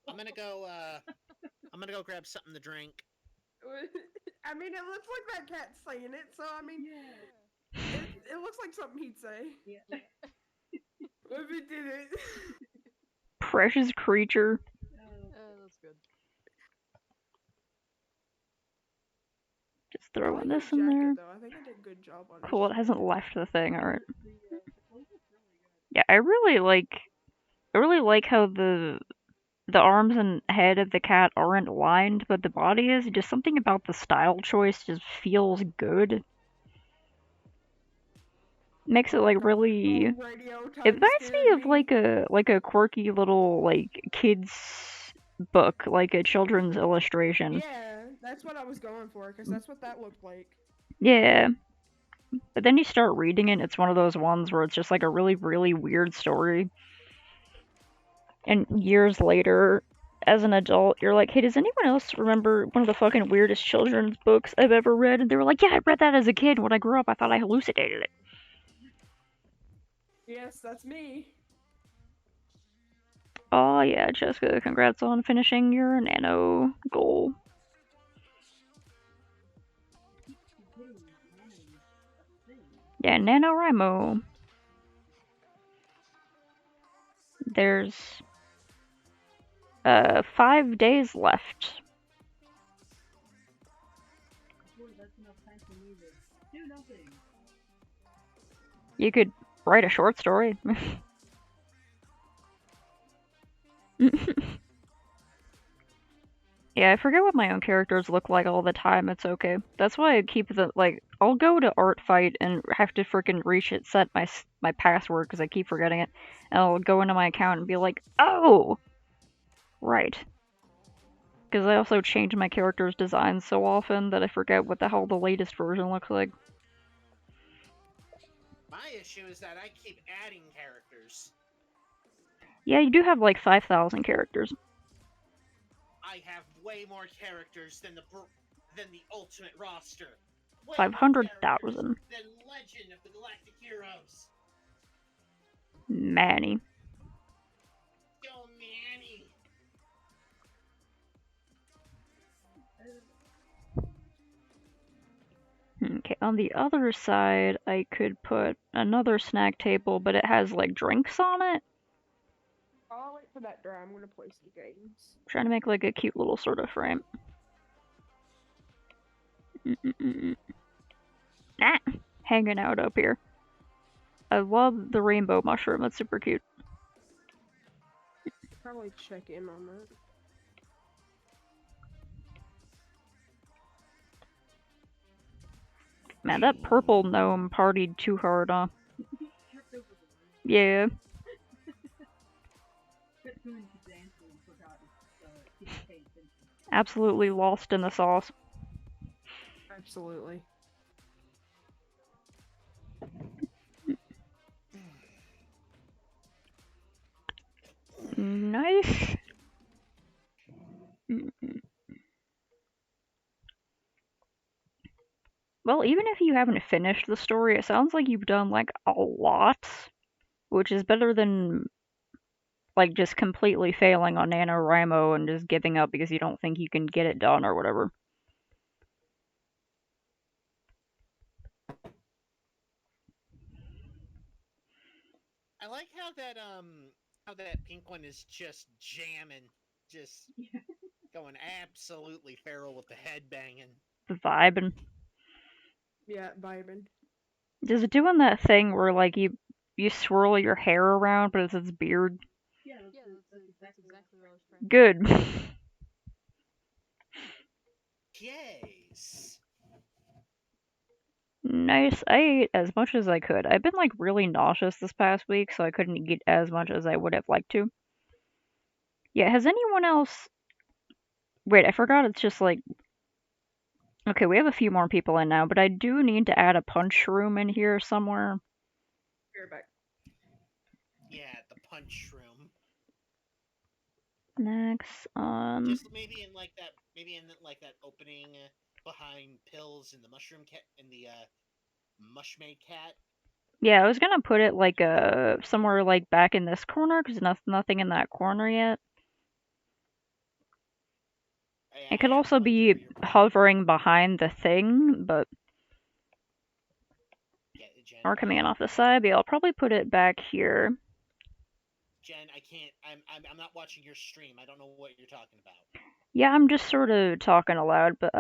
I'm gonna go grab something to drink. I mean, it looks like that cat's saying it, so I mean, it looks like something he'd say. Yeah. What if he did it? Precious creature. That's good. Just I throwing like this his in there. jacket, though. I think I did a good job on Cool, it his hasn't jacket. left the thing, alright. Yeah, I really like how the arms and head of the cat aren't lined, but the body is. Just something about the style choice just feels good. Makes it like really. Radio It time reminds me scared of like a quirky little like kids book, like a children's illustration. Yeah, that's what I was going for, because that's what that looked like. Yeah. But then you start reading it, and it's one of those ones where it's just like a really, really weird story. And years later, as an adult, you're like, hey, does anyone else remember one of the fucking weirdest children's books I've ever read? And they were like, yeah, I read that as a kid. When I grew up, I thought I hallucinated it. Yes, that's me. Oh, yeah, Jessica, congrats on finishing your nano goal. Yeah, NaNoWriMo. There's 5 days left. You could write a short story. Yeah, I forget what my own characters look like all the time. It's okay. That's why I keep the I'll go to Art Fight and have to freaking set my password because I keep forgetting it. And I'll go into my account and be like, oh, right. Because I also change my character's designs so often that I forget what the hell the latest version looks like. My issue is that I keep adding characters. Yeah, you do have like 5,000 characters. I have way more characters than the ultimate roster. Way more 500,000. characters than Legend of the Galactic Heroes. Manny. Yo, Manny. Okay, on the other side, I could put another snack table, but it has like drinks on it. I'll wait for that dry. I'm gonna play some games. I'm trying to make like a cute little sort of frame. Ah, hanging out up here. I love the rainbow mushroom. That's super cute. Probably check in on that. Man, that purple gnome partied too hard, huh? Yeah. Absolutely lost in the sauce. Absolutely. Nice. Well, even if you haven't finished the story, it sounds like you've done like a lot, which is better than like just completely failing on NaNoWriMo and just giving up because you don't think you can get it done or whatever. I like how that pink one is just jamming, just going absolutely feral with the head banging. Vibing. Yeah, vibing. Just doing that thing where like you swirl your hair around, but it's its beard. Yeah, that's exactly what I was trying to Good. Yes. Nice. I ate as much as I could. I've been like really nauseous this past week, so I couldn't eat as much as I would have liked to. Yeah, has anyone else... Wait, I forgot it's just like... Okay, we have a few more people in now, but I do need to add a punch room in here somewhere. Be right back. Yeah, the punch room. Next, Just maybe in like that opening behind Pills and the mushroom cat and the mushmaid cat. Yeah, I was gonna put it like somewhere like back in this corner, because nothing in that corner yet. It could I have also no idea be where you're hovering behind the thing, but... Yeah, Jen, Or coming in off the side, but I'll probably put it back here. Jen, I can't. I'm not watching your stream. I don't know what you're talking about. Yeah, I'm just sort of talking aloud, but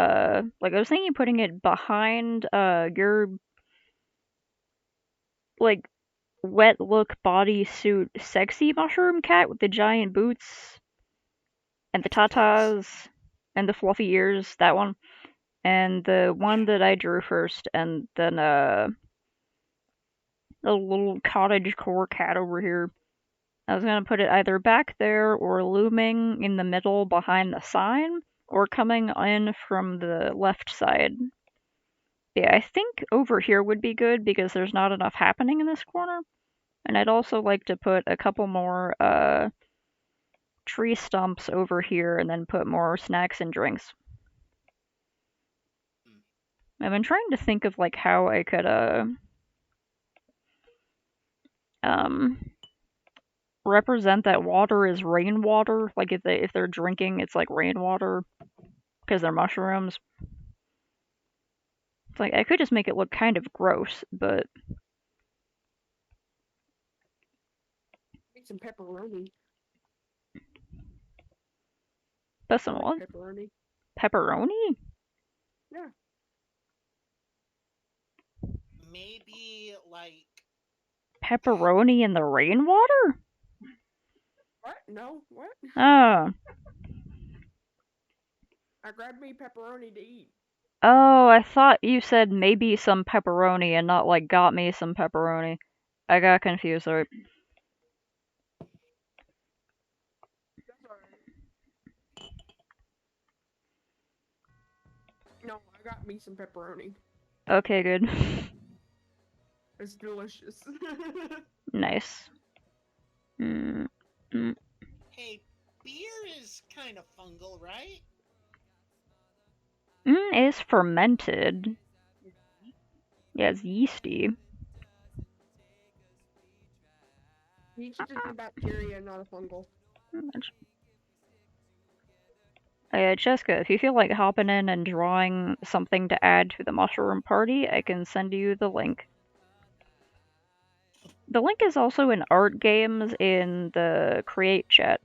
like I was thinking putting it behind your like wet look bodysuit sexy mushroom cat with the giant boots and the That's Pills. tatas and the fluffy ears, that one. And the one Yeah. that I drew first, and then the little cottage core cat over here. I was gonna put it either back there or looming in the middle behind the sign, or coming in from the left side. Yeah, I think over here would be good because there's not enough happening in this corner. And I'd also like to put a couple more tree stumps over here and then put more snacks and drinks. I've been trying to think of like how I could represent that water is rainwater. Like if they're drinking, it's like rainwater because they're mushrooms. It's like I could just make it look kind of gross, but Need some pepperoni. that's some what? Pepperoni. Pepperoni? Yeah. Maybe like Pepperoni in the rainwater? What? No. What? Oh. I grabbed me pepperoni to eat. Oh, I thought you said maybe some pepperoni and not like got me some pepperoni. I got confused, sorry. That's alright. No, I got me some pepperoni. Okay, good. It's delicious. Nice. hey, beer is kind of fungal, right? It's fermented. Yeah, it's yeasty. Yeast is a bacteria, not a fungal. Jessica, if you feel like hopping in and drawing something to add to the mushroom party, I can send you the link. The link is also in art games in the create chat.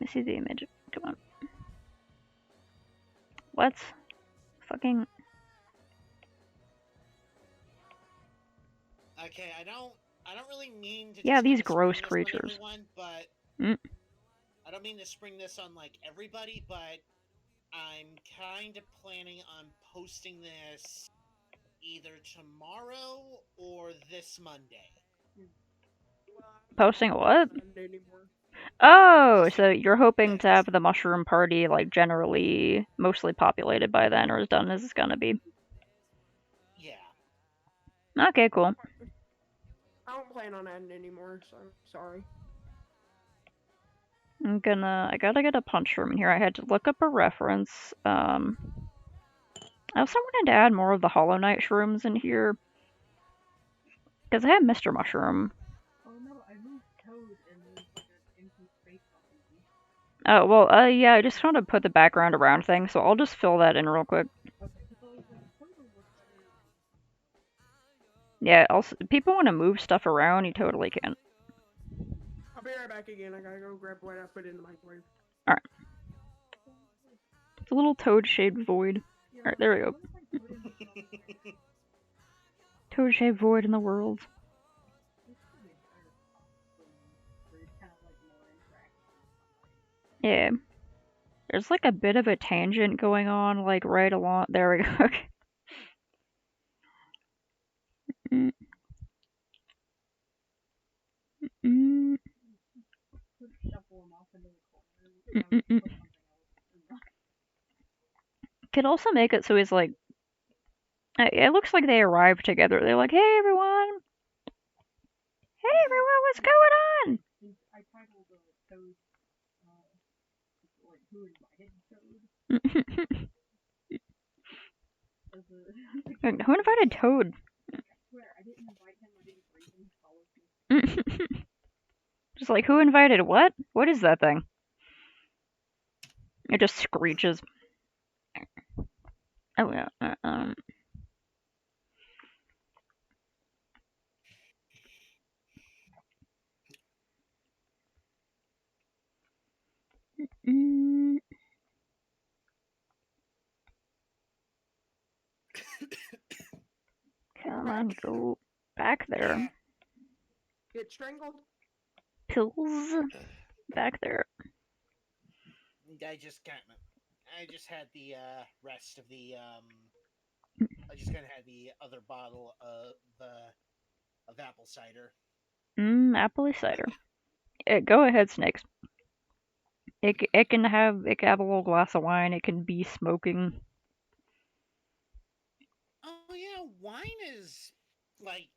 me see the image. Come on. Let's fucking. Okay, I don't really mean to. Yeah, just these kinda gross spring this on creatures. everyone, but Mm. I don't mean to spring this on like everybody, but I'm kind of planning on posting this either tomorrow or this Monday. Posting what? Anymore. Oh, so you're hoping to have the mushroom party like generally mostly populated by then, or as done as it's gonna be. Yeah. Okay, cool. I don't plan on adding anymore, so sorry. I gotta get a punch room in here. I had to look up a reference. I also wanted to add more of the Hollow Knight shrooms in here. Because I have Mr. Mushroom. Oh no, I moved Toad and there's like an empty space behind me. Oh, well, yeah, I just want to put the background around thing, so I'll just fill that in real quick. Okay, because I was like, Toad will look better. Yeah, also, people want to move stuff around, you totally can. I'll be right back again. I gotta go grab what I put in the microwave. Alright. It's a little toad-shaped void. Alright, there we go. Toad-shaped void in the world. Yeah. There's like a bit of a tangent going on, like right along. There we go. Okay. Mm. Mm. Mm-mm-mm. Could also make it so he's like. It looks like they arrived together. They're like, "Hey everyone! Hey everyone, what's going on?" I titled Toad, like, who invited Toad? Who invited Toad? I swear, I didn't invite him, I didn't bring him, he followed me. Just like, who invited what? What is that thing? It just screeches. Oh yeah. Mm. Come on, go back there. Get strangled? Pills. Back there. I just had the rest of the I just kind of had the other bottle of apple cider. Apple cider. Go ahead, Snakes. It can have a little glass of wine. It can be smoking. Oh yeah, wine is like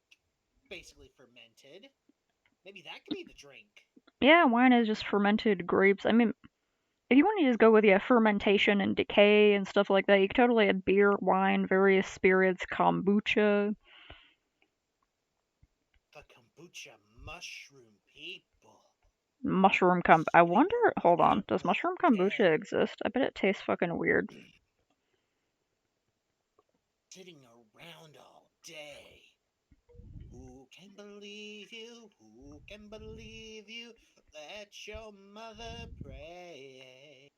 basically fermented. Maybe that could be the drink. Yeah, wine is just fermented grapes. I mean, if you want to just go with fermentation and decay and stuff like that, you could totally add beer, wine, various spirits, kombucha. The kombucha mushroom people. I wonder. Hold on. Does mushroom kombucha exist? I bet it tastes fucking weird. Sitting around all day. Who can believe you? Who can believe you? Let your mother pray.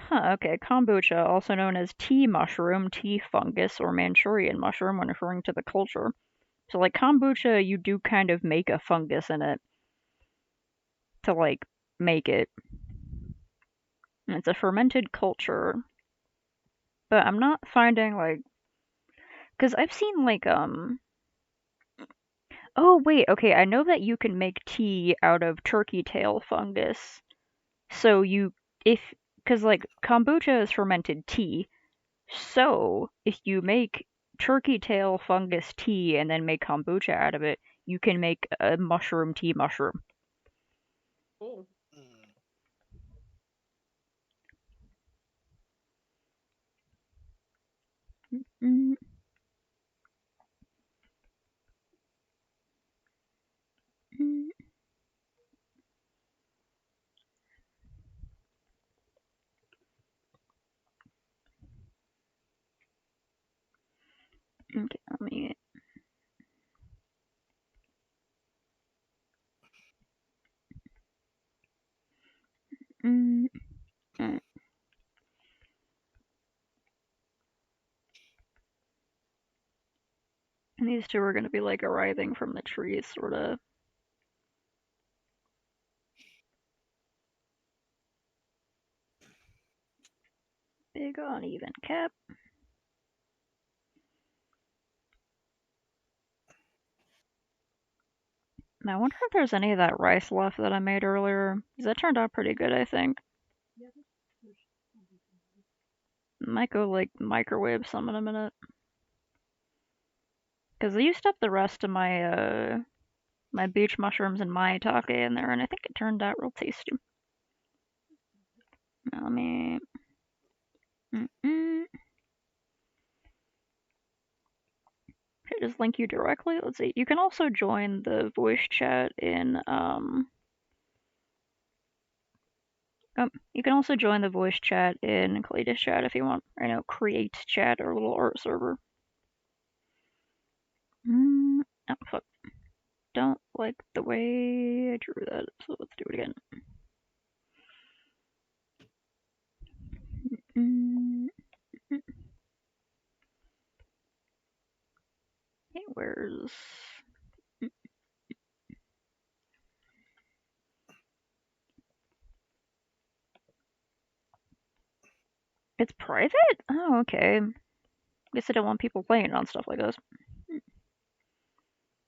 Huh, okay. Kombucha, also known as tea mushroom, tea fungus, or Manchurian mushroom when referring to the culture. So, like, kombucha, you do kind of make a fungus in it to, like, make it. And it's a fermented culture. But I'm not finding, like. Because I've seen, like, Oh, wait, okay, I know that you can make tea out of turkey tail fungus. So because like kombucha is fermented tea, so if you make turkey tail fungus tea and then make kombucha out of it, you can make a mushroom tea mushroom. Cool. Mm. Mm. Okay, let me. Mm. And these two are gonna be like arriving from the trees, sorta. Big uneven cap. Now, I wonder if there's any of that rice left that I made earlier. 'Cause that turned out pretty good, I think. Might go, like, microwave some in a minute. Because I used up the rest of my, my beach mushrooms and maitake in there, and I think it turned out real tasty. Now, let me... Okay, just link you directly. Let's see. You can also join the voice chat in, you can also join the voice chat in Claytus chat if you want. I know, create chat or a little art server. Oh, fuck. Don't like the way I drew that, so let's do it again. Hey, where's... It's private? Oh, okay. Guess I don't want people playing on stuff like this.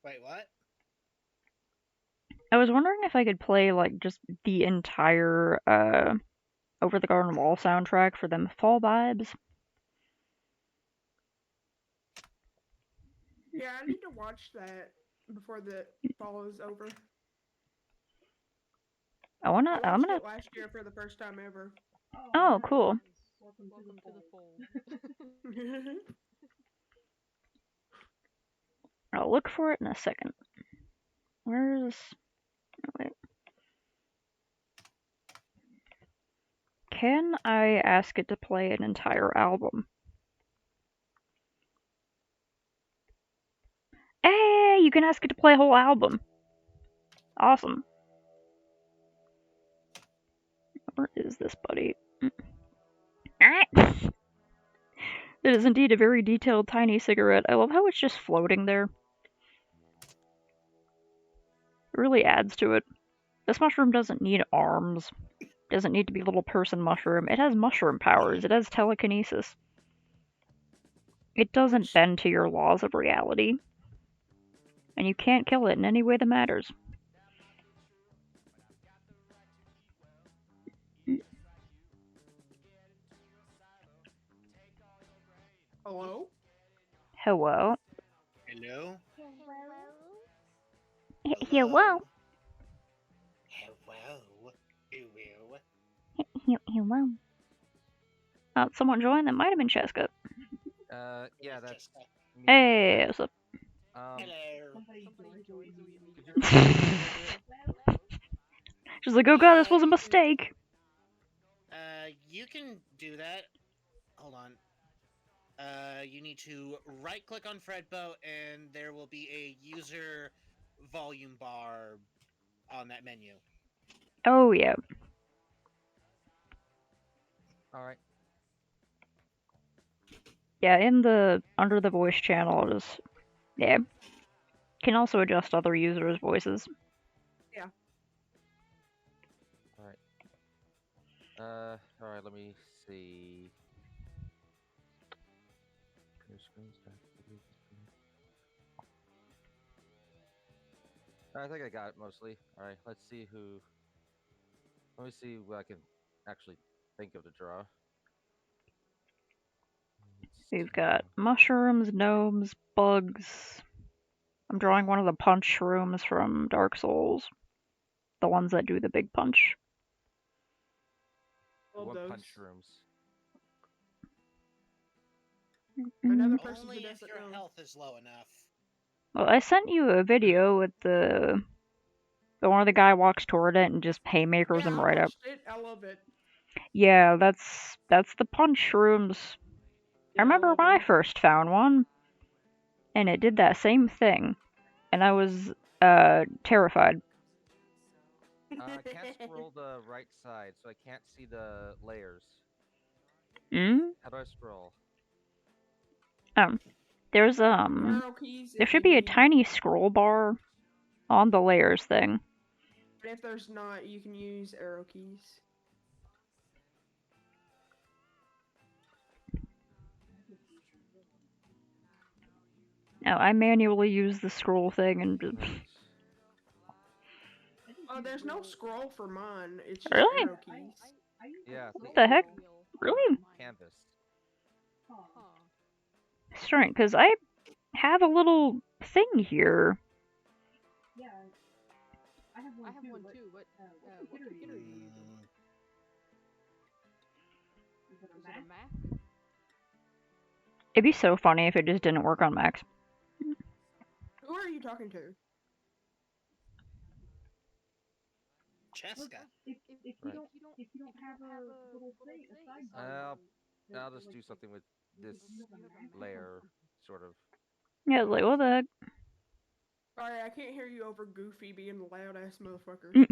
Wait, what? I was wondering if I could play, like, just the entire, Over the Garden Wall soundtrack for them fall vibes. Yeah, I need to watch that before the fall is over. I'm I watched gonna... it last year for the first time ever. Oh, cool. Welcome to the fold. I'll look for it in a second. Where's... Oh, wait. Can I ask it to play an entire album? Hey, you can ask it to play a whole album. Awesome. Where is this buddy? Alright. It is indeed a very detailed tiny cigarette. I love how it's just floating there. It really adds to it. This mushroom doesn't need arms. Doesn't need to be a little person mushroom. It has mushroom powers. It has telekinesis. It doesn't bend to your laws of reality. And you can't kill it in any way that matters. Hello? Hello? Hello? Hello? Hello? Hello? Someone joined? That might have been Cheska. Yeah, that's me. Hey, what's up? Hello. She's like, oh god, this was a mistake. You can do that. Hold on. You need to right-click on Fredboat, and there will be a user volume bar on that menu. Oh, yeah. Alright. Yeah, under the voice channel, just, yeah. Can also adjust other users' voices. Yeah. Alright, let me see. I think I got it mostly. Alright, let's see who... Let me see what I can actually think of to draw. We've got mushrooms, gnomes, bugs. I'm drawing one of the punch shrooms from Dark Souls. The ones that do the big punch. One punch rooms. Another person Only who if doesn't your know. health is low enough. Well, I sent you a video with the one where the guy walks toward it and just haymakers him right up. I love it. Yeah, that's the punch shrooms. I remember when I first found one, and it did that same thing, and I was terrified. I can't scroll the right side, so I can't see the layers. Hmm? How do I scroll? There's Arrow keys. there if should you be a need. tiny scroll bar on the layers thing. But if there's not, you can use arrow keys. No, I manually use the scroll thing and just... Oh, there's no scroll for mine. It's just Really? arrow keys. Yeah, What the heck? Wheel. Really? Canvas. Huh. Strange, because I have a little thing here. I have one too. What computer are you using? Is it a Mac? It'd be so funny if it just didn't work on Macs. Who are you talking to? Cheska. If you don't have a little thing aside I'll just do something with this layer, sort of. Yeah, like, what the heck? Sorry, I can't hear you over Goofy being a loud ass motherfucker.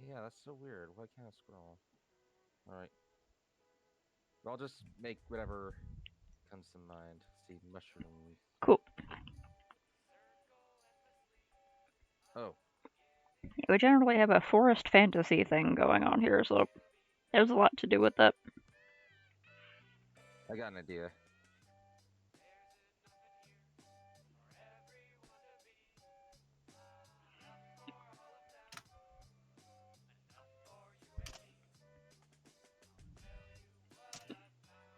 Yeah, that's so weird. Why can't I scroll? Alright. I'll just make whatever comes to mind. Let's see, mushrooms. Cool. Oh, We generally have a forest fantasy thing going on here, so there's a lot to do with that. I got an idea.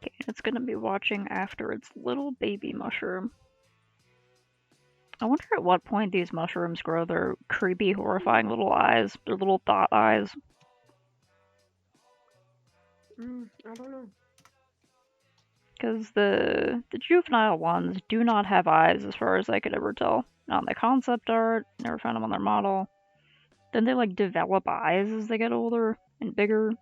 Okay, it's gonna be watching after its little baby mushroom. I wonder at what point these mushrooms grow their creepy, horrifying little eyes, their little dot eyes. I don't know. Because the juvenile ones do not have eyes as far as I could ever tell. Not in the concept art, never found them on their model. Then they like develop eyes as they get older and bigger.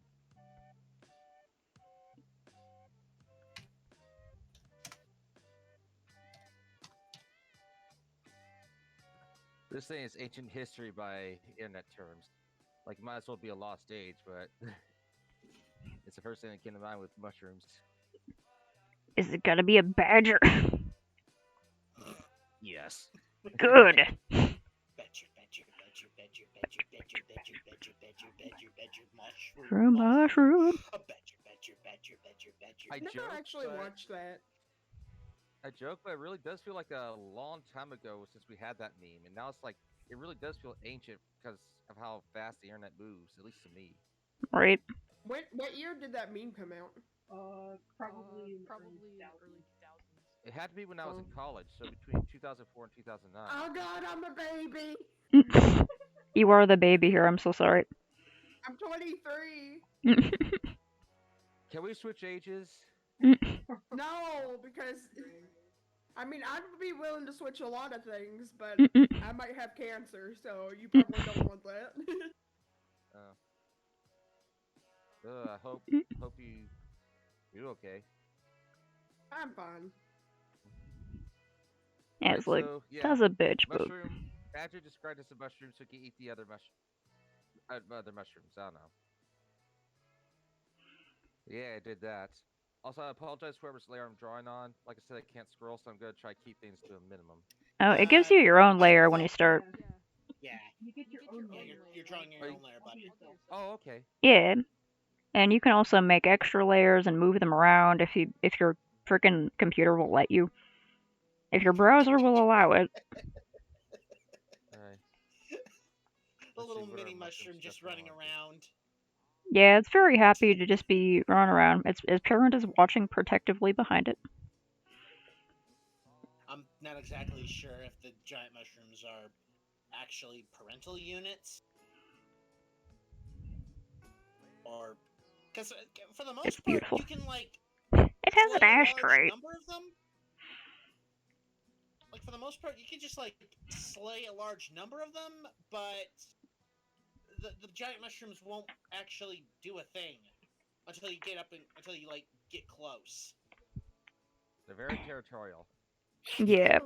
This thing is ancient history by internet terms. Like, might as well be a lost age, but it's the first thing that came to mind with mushrooms. Is it gonna be a badger? Yes. Good. Mushroom. I Never joke, actually but- watched that. I joke, but it really does feel like a long time ago since we had that meme, and now it's like it really does feel ancient because of how fast the internet moves, at least to me. Right. What year did that meme come out? probably in early 2000s. It had to be when I was in college, so between 2004 and 2009. Oh god, I'm a baby! You are the baby here, I'm so sorry. I'm 23! Can we switch ages? No, because I mean I'd be willing to switch a lot of things, but I might have cancer, so you probably don't want that. I hope you do okay. I'm fine. Yeah, it's like, So, yeah, that's a bitch, but mushroom. Badger described as a mushroom, so he can eat the other other mushrooms. I don't know. Yeah, I did that. Also, I apologize for whoever's layer I'm drawing on. Like I said, I can't scroll, so I'm gonna try to keep things to a minimum. oh, it gives you your own layer when you start. Yeah. You get your own Yeah, layer. you're drawing your own layer, buddy. Oh, okay. Yeah, and you can also make extra layers and move them around if your freaking computer will let you. If your browser will allow it. Alright. The Let's see little what mini our mushroom mushrooms just stuff running are. around. Yeah, it's very happy to just be running around. Its parent is watching protectively behind it. I'm not exactly sure if the giant mushrooms are actually parental units. Or, because for the most It's part, beautiful. you can, like, It has slay an a large ashtray. number of them. Like, for the most part, you can just, like, slay a large number of them, but the giant mushrooms won't actually do a thing until you get up and until you, like, get close. They're very territorial. Yeah.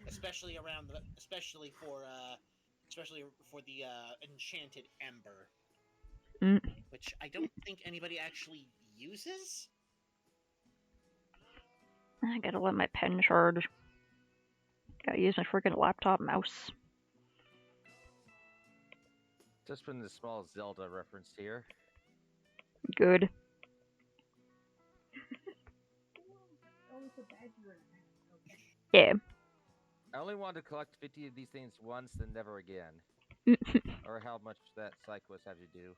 Especially around the, especially for the enchanted ember. which I don't think anybody actually uses. I gotta let my pen charge. Gotta use my freaking laptop mouse. Just putting the small Zelda reference here. Good. Yeah. I only wanted to collect 50 of these things once, then never again. Or how much that side quest had you do.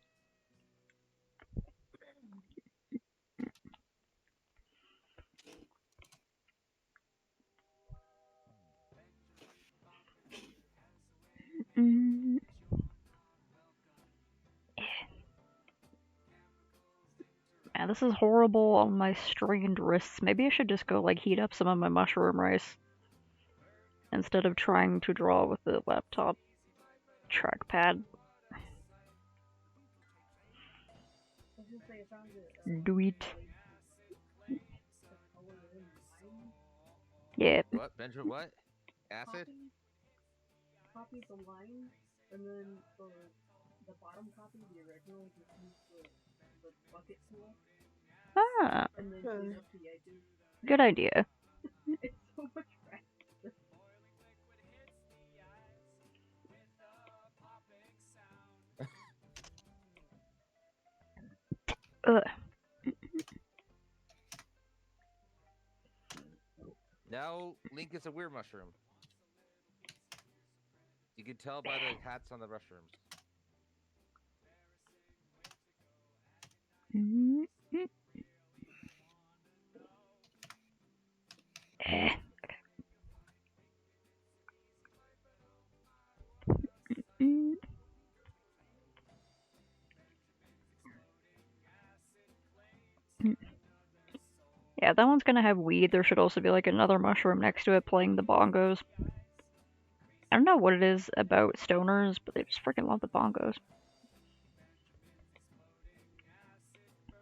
Mm. Man, this is horrible on my strained wrists. Maybe I should just go like heat up some of my mushroom rice instead of trying to draw with the laptop trackpad. Do it. Yeah. What? Benjamin, what? Acid? Copy the line, and then the bottom copy, the original, just use the bucket tool, Ah, and then clean up the edges. good idea. It's so much faster. Ugh. Now, Link is a weird mushroom. You can tell by the hats on the mushrooms. Mm. Eh. Mm. Mm. Yeah, that one's gonna have weed. There should also be like another mushroom next to it playing the bongos. I don't know what it is about stoners, but they just freaking love the bongos.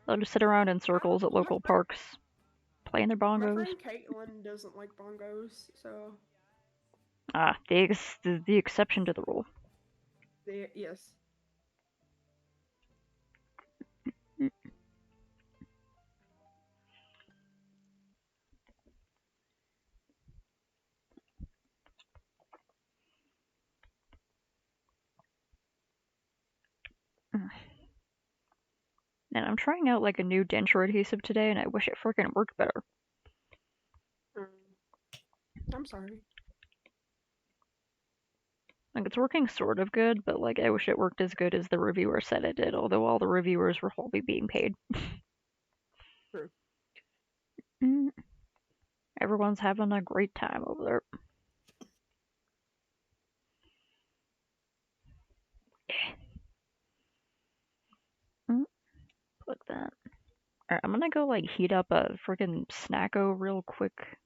They'll just sit around in circles at local parks, playing their My bongos. friend Caitlin doesn't like bongos, so Ah, the exception to the rule. yes. And I'm trying out like a new denture adhesive today, and I wish it freaking worked better. I'm sorry. Like it's working sort of good, but like I wish it worked as good as the reviewer said it did. Although all the reviewers were wholly being paid. True. Mm. Everyone's having a great time over there. Click that. Alright, I'm gonna go like heat up a freaking snacko real quick.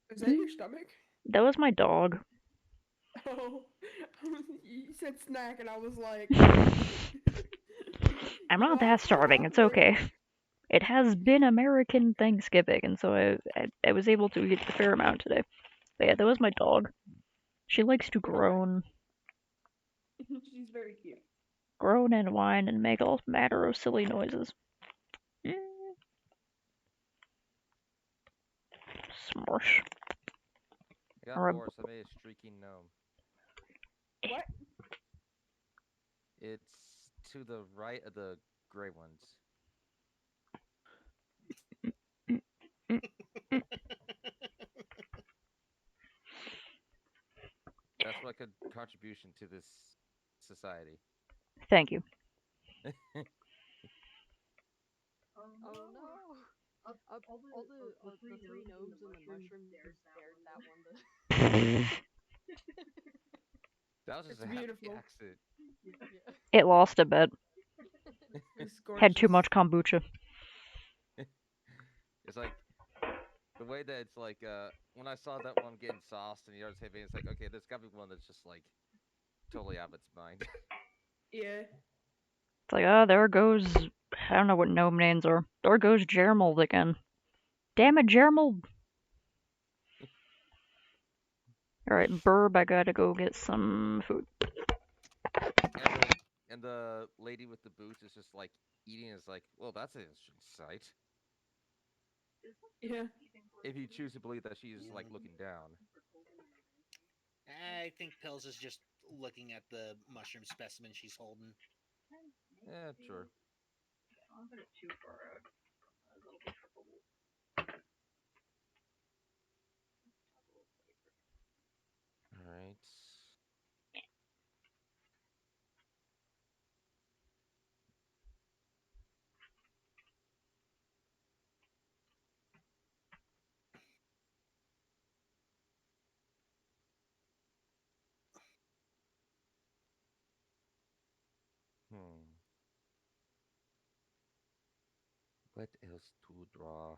Is that your stomach? That was my dog. Oh, you said snack, and I was like, I'm you not know, I'm that still starving. It's hungry. okay. It has been American Thanksgiving, and so I was able to eat a fair amount today. But yeah, that was my dog. She likes to groan, She's very cute. groan and whine, and make all manner of silly noises. Smush. I got Or a- horse, I made a streaking gnome. What? It's to the right of the gray ones. That's like a contribution to this society. Thank you. Oh no! All the three gnomes and the mushroom just dared that one to. That was just It's a happy beautiful. accident. Yeah. It lost a bit. It's Had too gorgeous. much kombucha. It's like the way that it's like when I saw that one getting sauced and the other's heavy, it's like okay, there's gotta be one that's just like totally out of its mind. Yeah. It's like, oh, there goes. I don't know what gnome names are. There goes Germold again. Damn it, Germold! Alright, Burb, I gotta go get some food. And the lady with the boots is just like eating. Is like, well, that's an interesting sight. Yeah. If you choose to believe that she's like looking down. I think Pills is just looking at the mushroom specimen she's holding. Yeah, sure. All right. Hmm. What else to draw?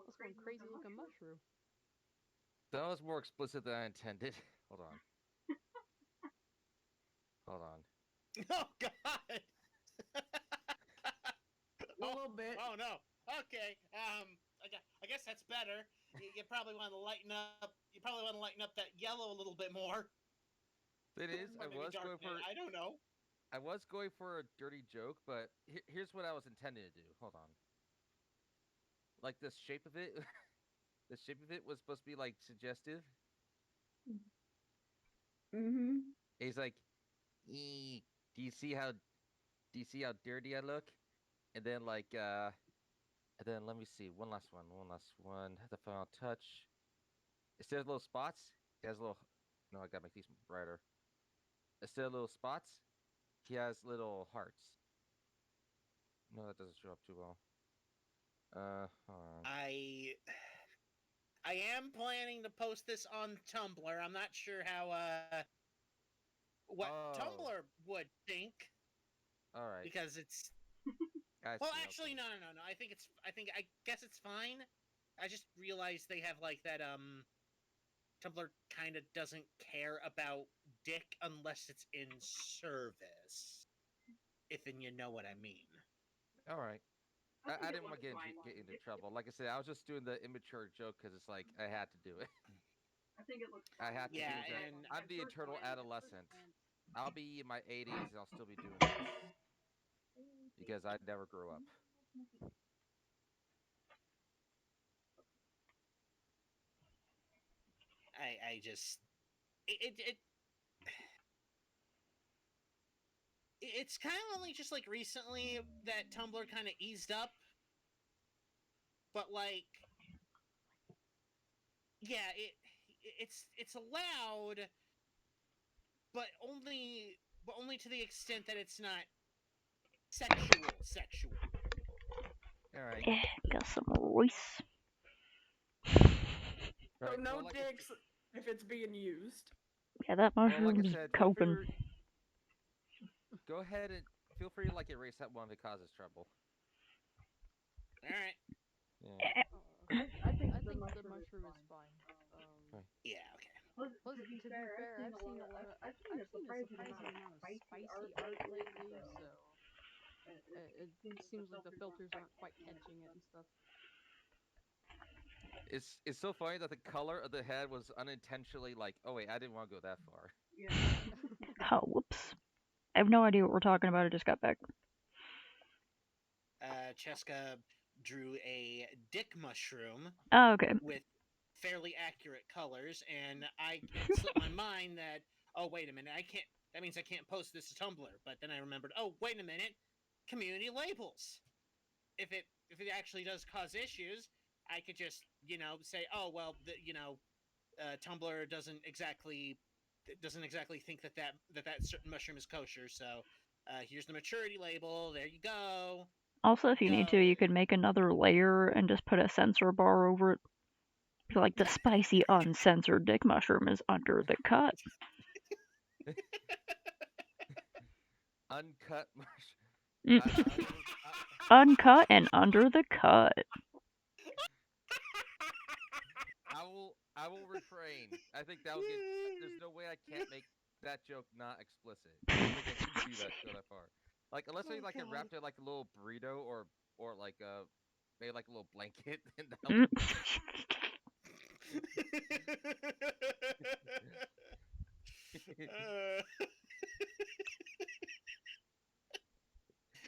That's one crazy looking mushroom. That was more explicit than I intended. Hold on. Hold on. Oh God! A little bit. Oh no. Okay. I guess that's better. You probably want to lighten up. You probably want to lighten up that yellow a little bit more. It is. Or maybe darken it. I don't know. I was going for a dirty joke, but here's what I was intending to do. Hold on. Like the shape of it, the shape of it was supposed to be like suggestive. Mm-hmm. He's like, do you see how dirty I look? And then and then let me see one last one. The final touch. Instead of little spots, he has little. No, I gotta make these brighter. Instead of little spots, he has little hearts. No, that doesn't show up too well. Hold on. I am planning to post this on Tumblr. I'm not sure how what Tumblr would think. All right. Because it's well, actually, no. I guess it's fine. I just realized they have like that Tumblr kind of doesn't care about dick unless it's in service. If and you know what I mean. All right. I didn't want to get into trouble. Like I said, I was just doing the immature joke because it's like I had to do it. I had to do that. And I'm the eternal adolescent. I'll be in my 80s and I'll still be doing this because I never grew up. I just it's kind of only just like recently that Tumblr kind of eased up, but like, yeah, it's allowed, but only to the extent that it's not sexual. All right. Yeah, got some rice. So no dicks if it's being used. Yeah, that mushroom's coping. Go ahead and feel free to like erase that one if it causes trouble. All right. Yeah. I think the mushroom is fine. Yeah. Okay. Plus, to be fair, I've seen a surprising amount of spicy art lately, so it seems like the filters aren't quite catching it and stuff. It's so funny that the color of the head was unintentionally like, oh wait, I didn't want to go that far. Oh, whoops. I have no idea what we're talking about. I just got back. Cheska drew a dick mushroom Oh, okay. with fairly accurate colors, and it slipped my mind that, oh, wait a minute, that means I can't post this to Tumblr. But then I remembered, oh, wait a minute, community labels. If it actually does cause issues, I could just say, oh well, Tumblr doesn't exactly think that certain mushroom is kosher. So here's the maturity label. There you go. Also, if you need to, you could make another layer and just put a censor bar over it. Like the spicy uncensored dick mushroom is under the cut. Uncut mush. Uncut and under the cut. I will refrain. I think that'll get. There's no way I can't make that joke not explicit. I don't think I can do that go that far. Like unless I like God. wrapped it like a little burrito or like made like a little blanket and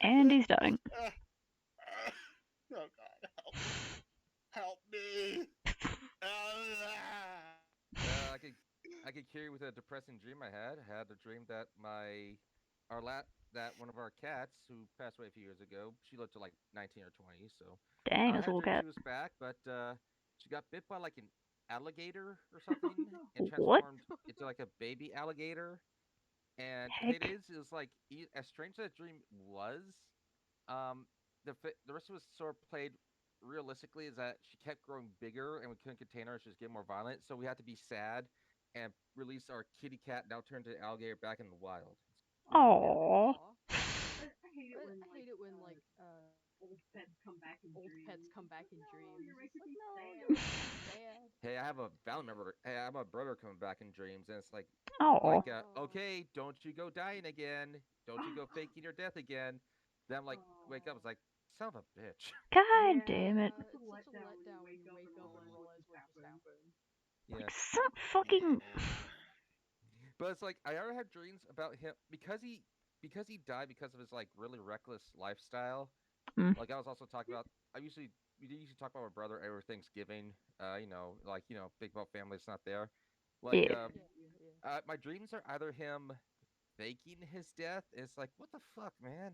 And he's dying. Oh God, help me! I could carry with a depressing dream I had. I had a dream that that one of our cats who passed away a few years ago, she lived to like 19 or 20, so Dang, I this had a little dream cat. she was back, but she got bit by like an alligator or something and What? transformed into like a baby alligator. And Heck. it is like as strange as that dream was, the rest of us sort of played realistically is that she kept growing bigger and we couldn't contain her. She was getting more violent, so we had to be sad and release our kitty cat, now turned into alligator, back in the wild. Aww. I hate it when like old pets come back in dreams. It's like, no, sad. Hey, I have a family member. Hey, I have a brother coming back in dreams, and it's like, Aww. okay, don't you go dying again? Don't you go faking your death again? Then I'm like, wake up, it's like, son of a bitch. God damn it. It's such a letdown when you wake up and realize what just happened. Yeah. Some fucking. But it's like I already had dreams about him because he died because of his like really reckless lifestyle. Mm. Like I was also talking about, we usually talk about my brother every Thanksgiving. Big about family. It's not there. Like Yeah. my dreams are either him faking his death. It's like, what the fuck, man?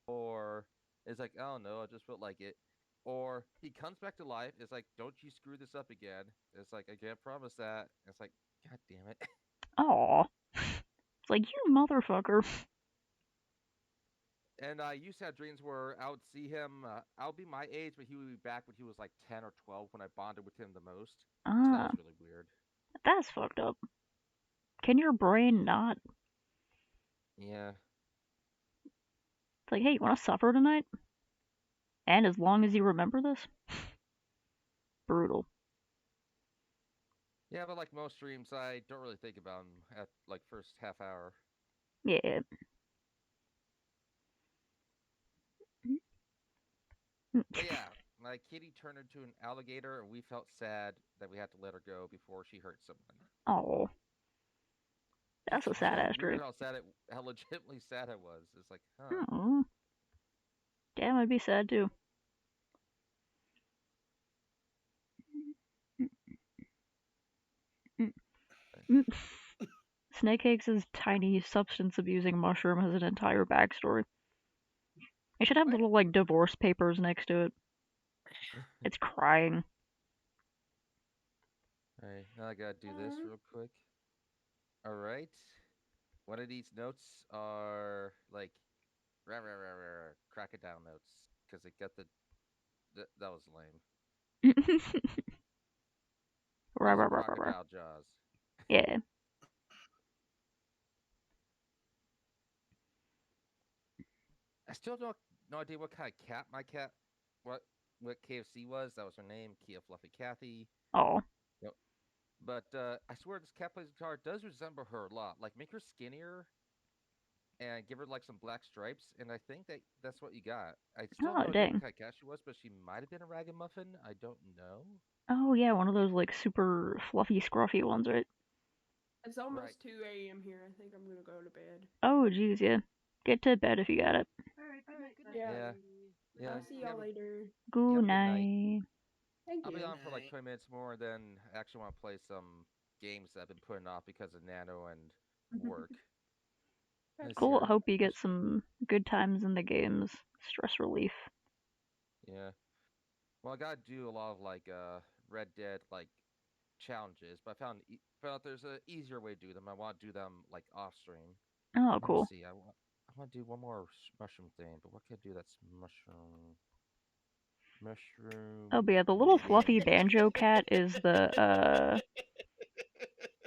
Or it's like, oh no, I just felt like it. Or he comes back to life. It's like, don't you screw this up again. It's like, I can't promise that. It's like, god damn it. Aw. It's like, you motherfucker. And I used to have dreams where I would see him. I'll be my age, but he would be back when he was like 10 or 12 when I bonded with him the most. So that was really weird. That's fucked up. Can your brain not? Yeah. It's like, hey, you want to suffer tonight? And as long as you remember this? Brutal. Yeah, but like most dreams, I don't really think about them at like first half hour. Yeah. But yeah, my kitty turned into an alligator, and we felt sad that we had to let her go before she hurt someone. Oh. That's a sad ass dream. How legitimately sad it was. It's like, huh. Oh. Damn, I'd be sad too. Snakehake's tiny substance abusing mushroom has an entire backstory. I should have little like divorce papers next to it. It's crying. Alright, now I gotta do this real quick. Alright. One of these notes are like crocodile notes. Because it got that was lame. Crocodile jaws. Yeah. I still don't no idea what kind of cat my cat what KFC was. That was her name, Kia Fluffy Cathy. Oh. Yep. But I swear this cat plays guitar does resemble her a lot. Like make her skinnier and give her like some black stripes, and I think that's what you got. I still don't know what kind of cat she was, but she might have been a ragamuffin. I don't know. Oh yeah, one of those like super fluffy, scruffy ones, right? It's almost 2 a.m. here. I think I'm gonna go to bed. Oh jeez, yeah. Get to bed if you got it. Yeah. Yeah, I'll see you y'all have a, later. you Good have a good night. night. Thank I'll be you. on for like Night. 20 minutes more, then I actually want to play some games that I've been putting off because of Nano and work. Let's see Cool. here. Hope you get some good times in the games. Stress relief. Yeah. Well, I gotta do a lot of like Red Dead like challenges, but I found out there's a easier way to do them. I want to do them like off stream. Oh, Let me cool. see. I want to do one more mushroom thing, but what can I do that's mushroom? Mushroom. Oh, but yeah, the little fluffy game. banjo cat is the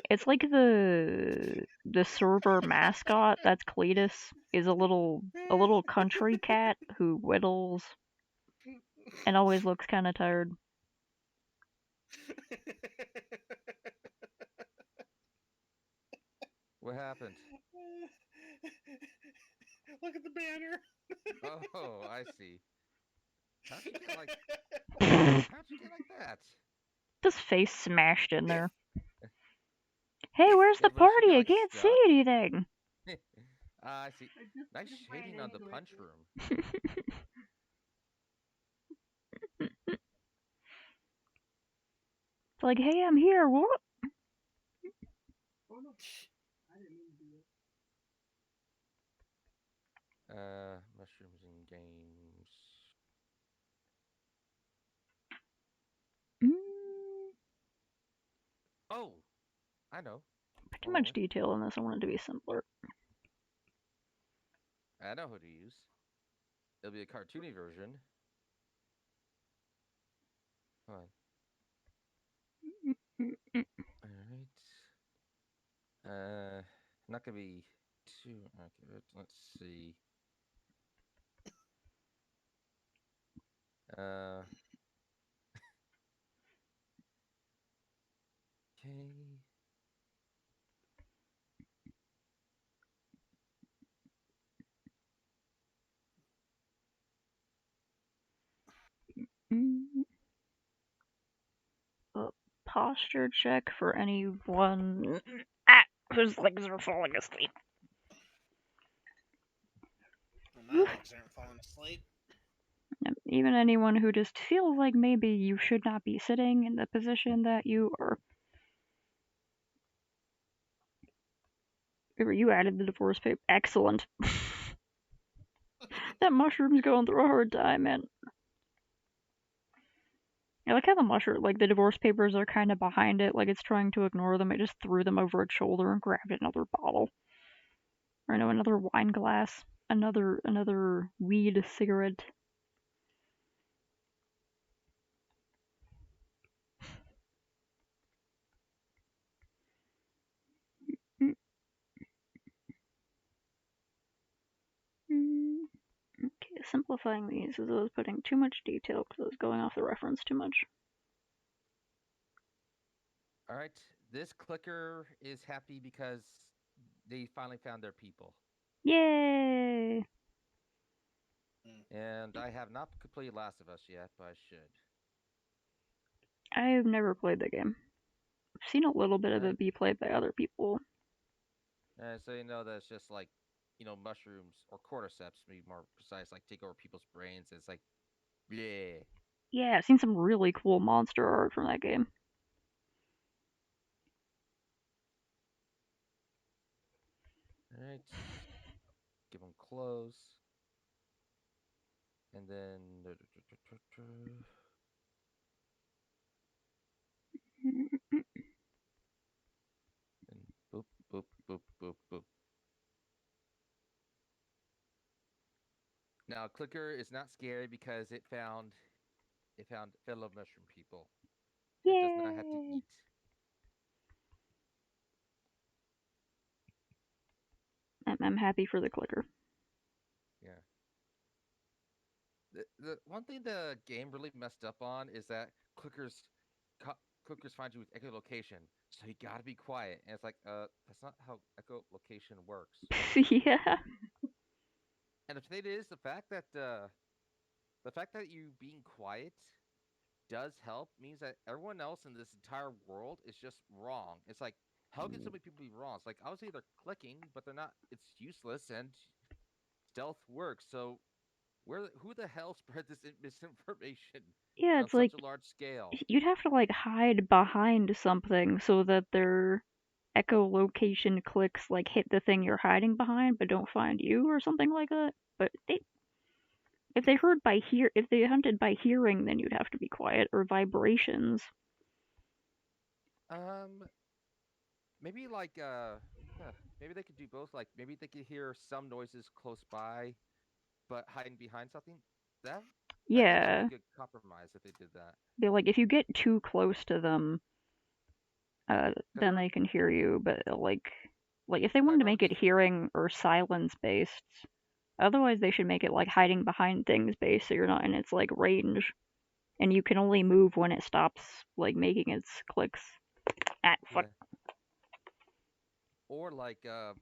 it's like the server mascot. That's Cletus. Is a little country cat who whittles and always looks kind of tired. What happened? Look at the banner. Oh, I see. How'd you get like? His How'd you get like that? face smashed in there. Hey, where's the Yeah, but should party? get I like can't see stuck. anything. I see. Nice shading on the punch room. It's like, hey, I'm here. What? Mushrooms in games. Mm, Oh, I know. too Hold much on. detail in this. I want it to be simpler. I know who to use. It'll be a cartoony version. Hold on. All right. Not gonna be too accurate. Let's see. Okay. Mm, a posture check for anyone whose legs are falling asleep. Well, my legs aren't falling asleep. Even anyone who just feels like maybe you should not be sitting in the position that you are. You added the divorce paper. Excellent. That mushroom's going through a hard time, man. I like how the divorce papers are kind of behind it, like it's trying to ignore them. It just threw them over its shoulder and grabbed another bottle. Or no, another wine glass. Another weed cigarette. Mm, mm. Okay, simplifying these as I was putting too much detail because I was going off the reference too much. All right. This clicker is happy because they finally found their people. Yay! And I have not completed Last of Us yet, but I should. I've never played the game. I've seen a little bit of it be played by other people. So you know that it's just like, mushrooms or cordyceps, to be more precise, like take over people's brains. It's like, bleh. Yeah, I've seen some really cool monster art from that game. All right. Give them close. And then. And boop, boop, boop, boop, boop. Now, clicker is not scary because it found fellow mushroom people. It does not have to Yay! eat. I'm happy for the clicker. Yeah. The one thing the game really messed up on is that clickers find you with echolocation, so you gotta be quiet. And it's like, that's not how echolocation works. Yeah. And the thing is, the fact that you being quiet does help means that everyone else in this entire world is just wrong. It's like, how can so many people be wrong? It's like, obviously they're clicking, but they're not. It's useless, and stealth works. So who the hell spread this misinformation Yeah, on it's like such a large scale? you'd have to like hide behind something so that their echolocation clicks like hit the thing you're hiding behind but don't find you or something like that. But if they heard by if they hunted by hearing, then you'd have to be quiet or vibrations. Um, maybe like maybe they could do both. Like maybe they could hear some noises close by, but hiding behind something. That that could actually be Yeah, a good compromise if they did that. they like if you get too close to them, Because then they can hear you. But like if they I wanted to remember make it this. hearing or silence based, otherwise they should make it like hiding behind things based, so you're not in its like range, and you can only move when it stops like making its clicks. At fuck. Yeah, or like uh,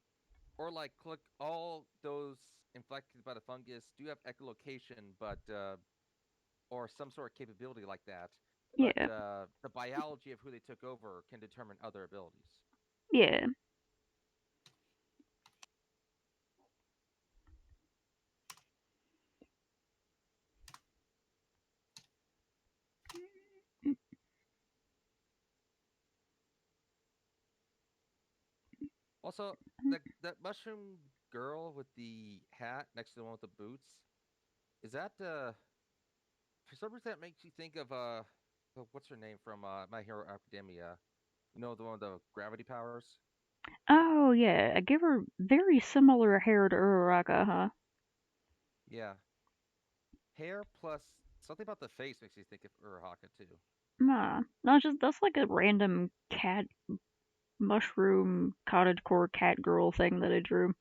or like click all those infected by the fungus do have echolocation, but or some sort of capability like that. But Yeah, the biology of who they took over can determine other abilities. yeah. Also, that mushroom girl with the hat next to the one with the boots, is that for some reason that makes you think of what's her name from My Hero Academia? You know, the one with the gravity powers? Oh yeah, I give her very similar hair to Uraraka, huh? Yeah. Hair plus something about the face makes you think of Urahaka too. Nah, no, just that's like a random cat mushroom cottagecore cat girl thing that I drew.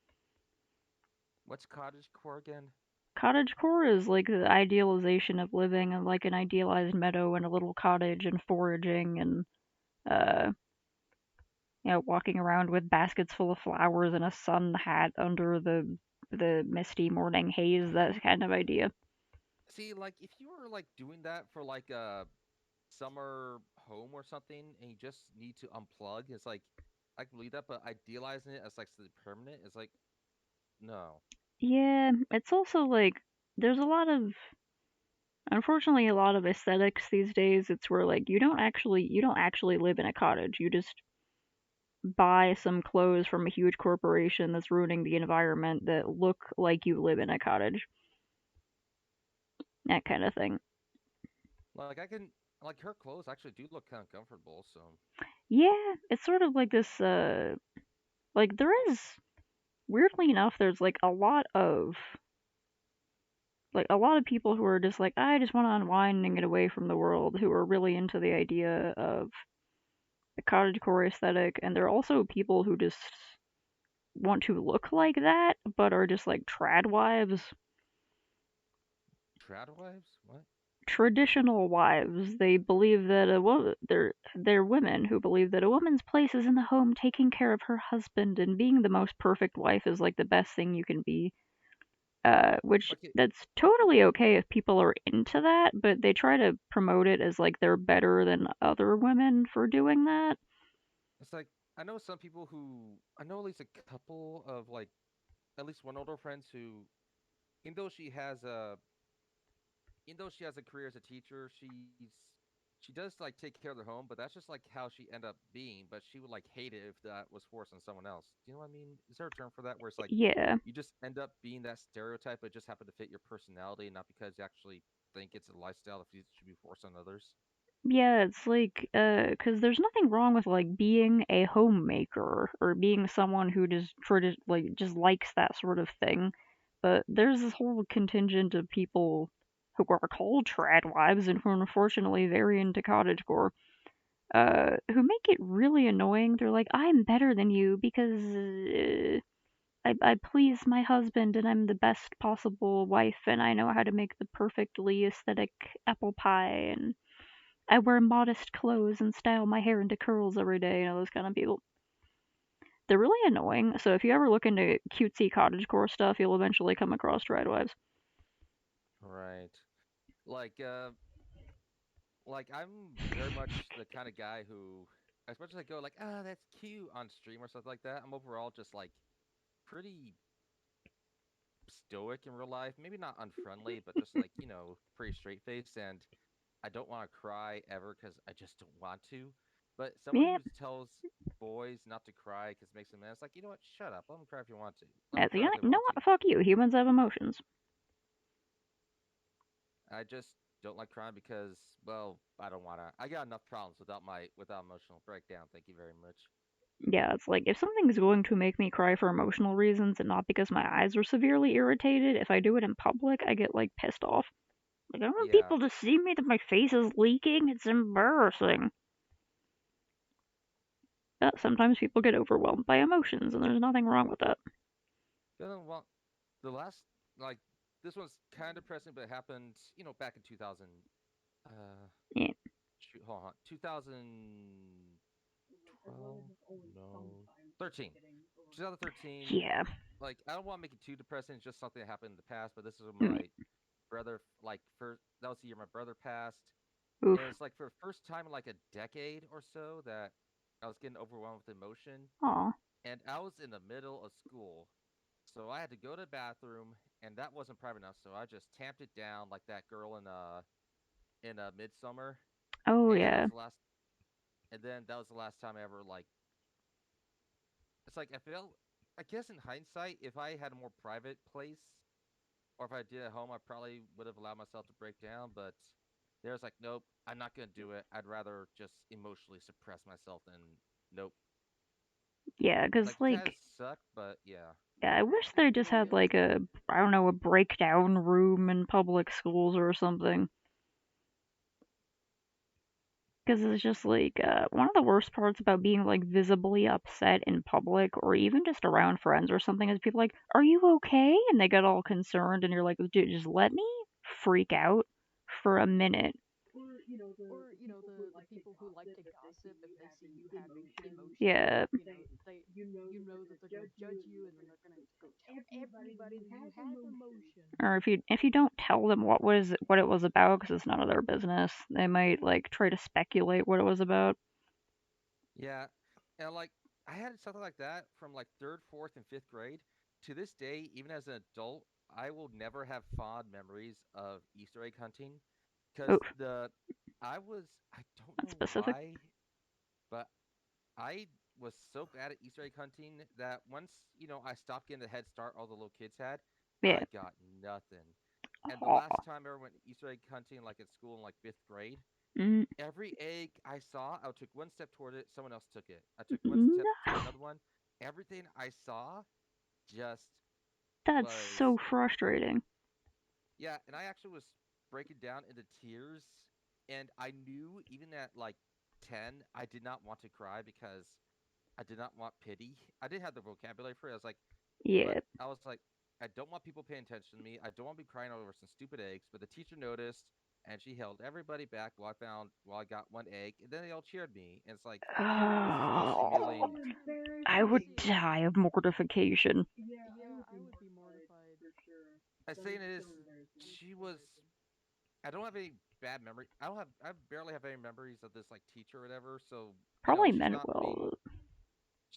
What's cottage core again? Cottagecore is like the idealization of living in like an idealized meadow and a little cottage and foraging and uh walking around with baskets full of flowers and a sun hat under the misty morning haze, that kind of idea. See, like if you were like doing that for like a summer home or something, and you just need to unplug, it's like I can believe that, but idealizing it as like the permanent is like no. Yeah, it's also like there's a lot of unfortunately a lot of aesthetics these days. It's where like you don't actually live in a cottage. You just buy some clothes from a huge corporation that's ruining the environment that look like you live in a cottage. That kind of thing. Like I can like her clothes actually do look kind of comfortable, so Yeah, it's sort of like this like there is weirdly enough there's like a lot of people who are just like I just want to unwind and get away from the world who are really into the idea of the cottagecore aesthetic, and there are also people who just want to look like that but are just like trad wives. trad wives? What? Traditional wives. They believe that they're women who believe that a woman's place is in the home taking care of her husband, and being the most perfect wife is like the best thing you can be. Which Okay, that's totally okay if people are into that, but they try to promote it as like they're better than other women for doing that. it's like I know some people who I know at least a couple of like at least one older friends who even though she has a even though she has a career as a teacher, she does like take care of the home, but that's just like how she end up being. But she would like hate it if that was forced on someone else. Do you know what I mean? Is there a term for that where it's like Yeah. you just end up being that stereotype, but just happen to fit your personality, not because you actually think it's a lifestyle that should be forced on others? Yeah, it's like, 'cause there's nothing wrong with like being a homemaker or being someone who just like just likes that sort of thing. But there's this whole contingent of people who are called trad wives and who are unfortunately very into cottagecore, who make it really annoying. They're like, I'm better than you because I please my husband and I'm the best possible wife and I know how to make the perfectly aesthetic apple pie and I wear modest clothes and style my hair into curls every day, those kind of people. They're really annoying, so if you ever look into cutesy cottagecore stuff, you'll eventually come across Triadwives. Right. Like like I'm very much the kind of guy who as much as I go like, ah, that's cute on stream or something like that, I'm overall just like pretty stoic in real life. Maybe not unfriendly, but just like, pretty straight faced. And I don't want to cry ever because I just don't want to. But someone Yep. who tells boys not to cry because it makes them mad, it's like, you know what? Shut up. Let them cry if you want to. Let them That's, cry if they you know want to. what? Fuck you. Humans have emotions. I just don't like crying because, well, I don't want to. I got enough problems without emotional breakdown. Thank you very much. Yeah, it's like if something's going to make me cry for emotional reasons and not because my eyes are severely irritated, if I do it in public, I get like pissed off. Like, I don't want Yeah. people to see me that my face is leaking. It's embarrassing. But sometimes people get overwhelmed by emotions, and there's nothing wrong with that. Well, the last, like, this one's kind of depressing, but it happened, back in 2000. Yeah. Shoot, hold on. 2012? No. 13. 2013. Yeah. Like, I don't want to make it too depressing. It's just something that happened in the past, but this is Mm. my brother, like, that was the year my brother passed. Oof. And it's like for the first time in like a decade or so that I was getting overwhelmed with emotion. Aw. And I was in the middle of school. So I had to go to the bathroom, and that wasn't private enough, so I just tamped it down like that girl in Midsummer. Oh, And yeah. that was the last time I ever like. It's like I guess in hindsight, if I had a more private place, or if I did at home, I probably would have allowed myself to break down. But there's like, nope, I'm not gonna do it. I'd rather just emotionally suppress myself than nope. Yeah, because, Like, like, it has sucked, but yeah. yeah, I wish they just had, like, I don't know, a breakdown room in public schools or something. Because it's just like, one of the worst parts about being, like, visibly upset in public or even just around friends or something is people like, are you okay? And they get all concerned, and you're like, dude, just let me freak out for a minute. Or, the people who like to gossip if they see you having emotion. Yeah. You know that they're gonna judge you and then they're gonna go tell everybody that you have emotion. Or if you don't tell them what it was about, because it's none of their business, they might like try to speculate what it was about. Yeah, and like I had something like that from like third, fourth, and fifth grade. To this day, even as an adult, I will never have fond memories of Easter egg hunting because Oof, I don't that's know specific. why, but I was so bad at Easter egg hunting that once I stopped getting the head start all the little kids had, Yeah. I got nothing. And the Aw. last time I ever went Easter egg hunting, like at school in like fifth grade, Mm, every egg I saw, I took one step toward it, someone else took it. I took one step no, toward another one. Everything I saw just that's was, so frustrating. yeah, and I actually was breaking down into tears. And I knew even at like 10, I did not want to cry because I did not want pity. I didn't have the vocabulary for it. Yeah. But I was like, I don't want people paying attention to me. I don't want to be crying over some stupid eggs. But the teacher noticed, and she held everybody back while I got one egg, and then they all cheered me. And it's like, this is the most Oh, humiliating. I would die of mortification. Yeah, I would be mortified for sure. I say it is. She was. I don't have any bad memory. I barely have any memories of this like teacher or whatever. So Probably she's meant not being. well.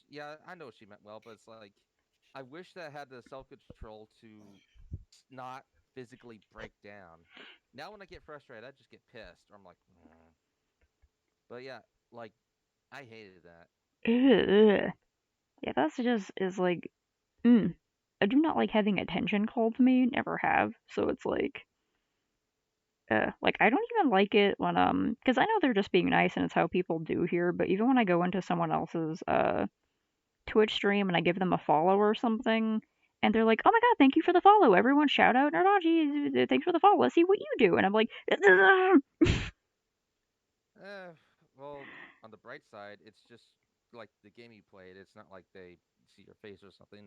Yeah, I know she meant well, but it's like, I wish that I had the self control to not physically break down. Now when I get frustrated, I just get pissed, or I'm like, "Mm." But yeah, like I hated that. Ugh. Yeah, that's just is like, I do not like having attention called to me. Never have. So it's like I don't even like it when because I know they're just being nice and it's how people do here. But even when I go into someone else's Twitch stream and I give them a follow or something, and they're like, "Oh my god, thank you for the follow! Everyone shout out Nerdaji, thanks for the follow. Let's see what you do." And I'm like, Well, on the bright side, it's just like the game you played. It's not like they see your face or something.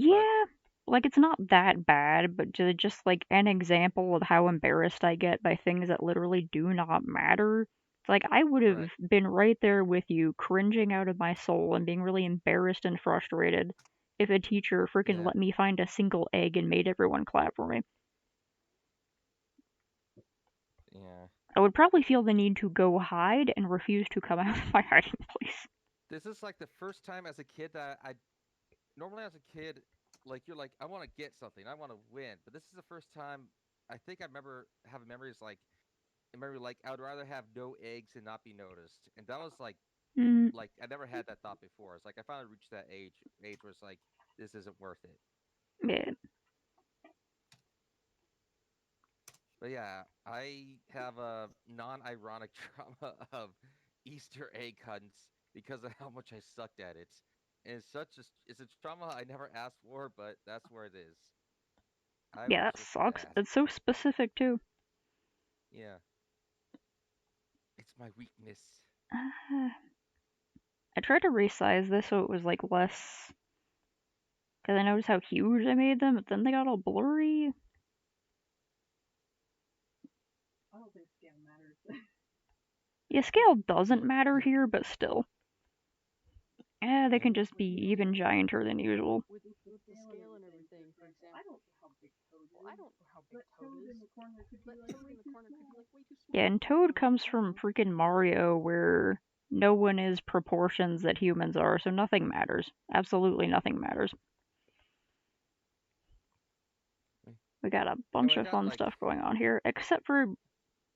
But yeah, like it's not that bad, but just like an example of how embarrassed I get by things that literally do not matter. It's like I would have right, been right there with you, cringing out of my soul and being really embarrassed and frustrated if a teacher freaking yeah, let me find a single egg and made everyone clap for me. yeah. I would probably feel the need to go hide and refuse to come out of my hiding place. This is like the first time as a kid that I normally as a kid, like you're like I want to get something, I want to win, but this is the first time I think I remember having memories like I remember like I would rather have no eggs and not be noticed, and that was Mm, like I never had that thought before. It's like I finally reached that age where it's like this isn't worth it. yeah. But yeah, I have a non-ironic trauma of Easter egg hunts because of how much I sucked at it. And it's a trauma I never asked for, but that's where it is. I Yeah, was that just sucks. bad. It's so specific too. Yeah, it's my weakness. I tried to resize this so it was like less, because I noticed how huge I made them, but then they got all blurry. I don't think scale matters. Yeah, scale doesn't matter here, but still. Yeah, they Yeah. can just be even gianter than usual. With the scale and everything, for example. I don't know how big Toad is. Well, I don't know how big But Toad Toad is. in the corner could be But like Toad way in the too corner could be small. like way too small. Yeah, and Toad comes from freaking Mario, where no one is proportions that humans are, so nothing matters. Absolutely nothing matters. We got a bunch I of got fun like stuff going on here, except for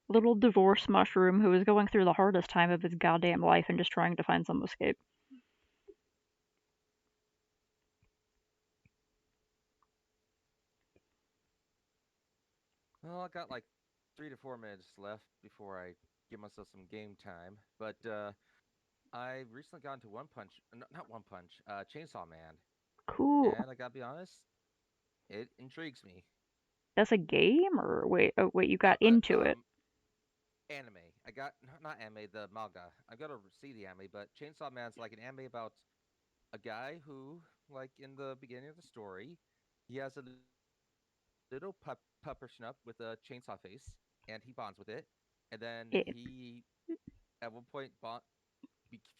little divorce mushroom who is going through the hardest time of his goddamn life and just trying to find some escape. well, I got like 3 to 4 minutes left before I give myself some game time. But I recently got into One Punch, not One Punch, Chainsaw Man, Cool. and I gotta be honest, it intrigues me. That's a game, or wait? Oh, wait, you got But into it? anime. I got not anime, the manga. I gotta see the anime, but Chainsaw Man's like an anime about a guy who, like in the beginning of the story, he has a little pupper schnupp with a chainsaw face, and he bonds with it. And then Yeah. he, at one point,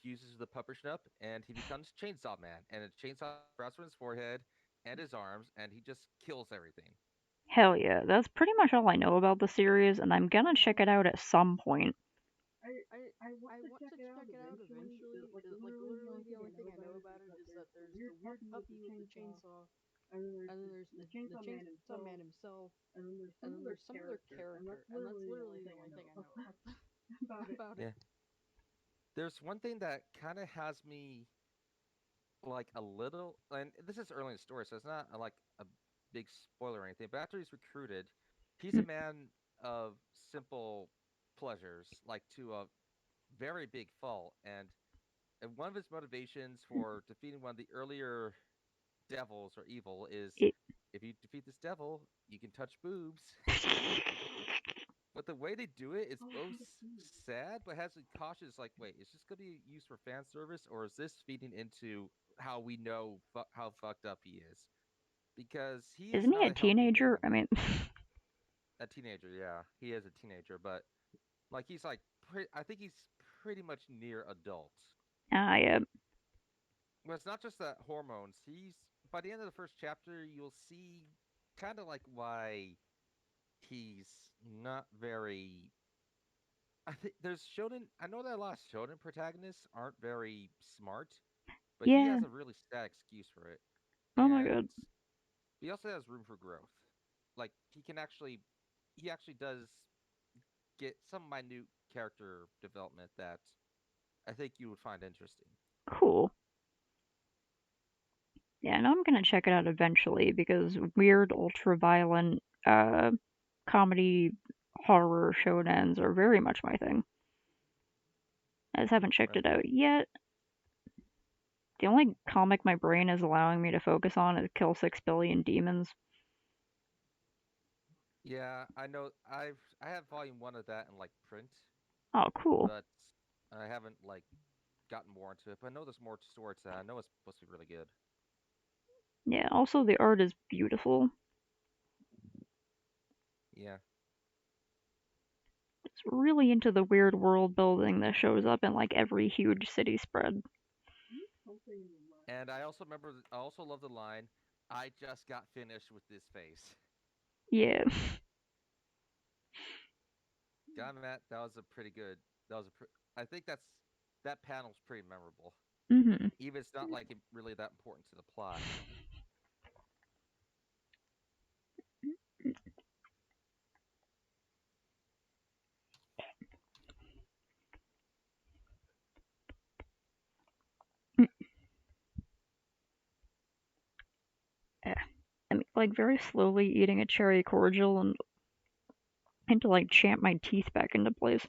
fuses with the pupper schnupp, and he becomes Chainsaw Man. And a chainsaw wraps around his forehead and his arms, and he just kills everything. Hell yeah, that's pretty much all I know about the series, and I'm gonna check it out at some point. I want to check it out eventually. Like literally the only thing I know about it is that there's the weird puppy with the chainsaw, and then there's the Chainsaw Man himself, and then there's some other character, and that's literally the only thing I know about it. Yeah. There's one thing that kind of has me like a little, and this is early in the story, so it's not like a big spoiler or anything. But after he's recruited, he's a man of simple pleasures, like to a very big fault. And one of his motivations for defeating one of the earlier devils or evil is It, if you defeat this devil, you can touch boobs. But the way they do it is both sad, but has a caution. It's like, wait, is this gonna be used for fan service, or is this feeding into how we know how fucked up he is? Because he is isn't he not a a healthy teenager? man. I mean, A teenager, yeah, he is a teenager, but like he's like, I think he's pretty much near adult. yeah. Well, it's not just that hormones. He's by the end of the first chapter, you'll see kind of like why he's not very. I think there's shonen. I know that a lot of shonen protagonists aren't very smart, but he Yeah. has a really stat excuse for it, Oh my god. and he also has room for growth. Like he actually does get some minute character development that I think you would find interesting. Cool. Yeah, and I'm gonna check it out eventually because weird, ultra-violent, comedy, horror shonens are very much my thing. I just haven't checked Right. it out yet. The only comic my brain is allowing me to focus on is Kill 6 Billion Demons. Yeah, I know. I have volume 1 of that in like print, Oh, cool. but I haven't like gotten more into it. But I know there's more story to that. I know it's supposed to be really good. Yeah, also the art is beautiful. Yeah. It's really into the weird world building that shows up in like every huge city spread. And I also remember. I also love the line. I just got finished with this face. Yeah. God, Matt, that was a pretty good. That was a. I think that panel's pretty memorable. Mhm. Even it's not like really that important to the plot. like very slowly eating a cherry cordial and to like champ my teeth back into place.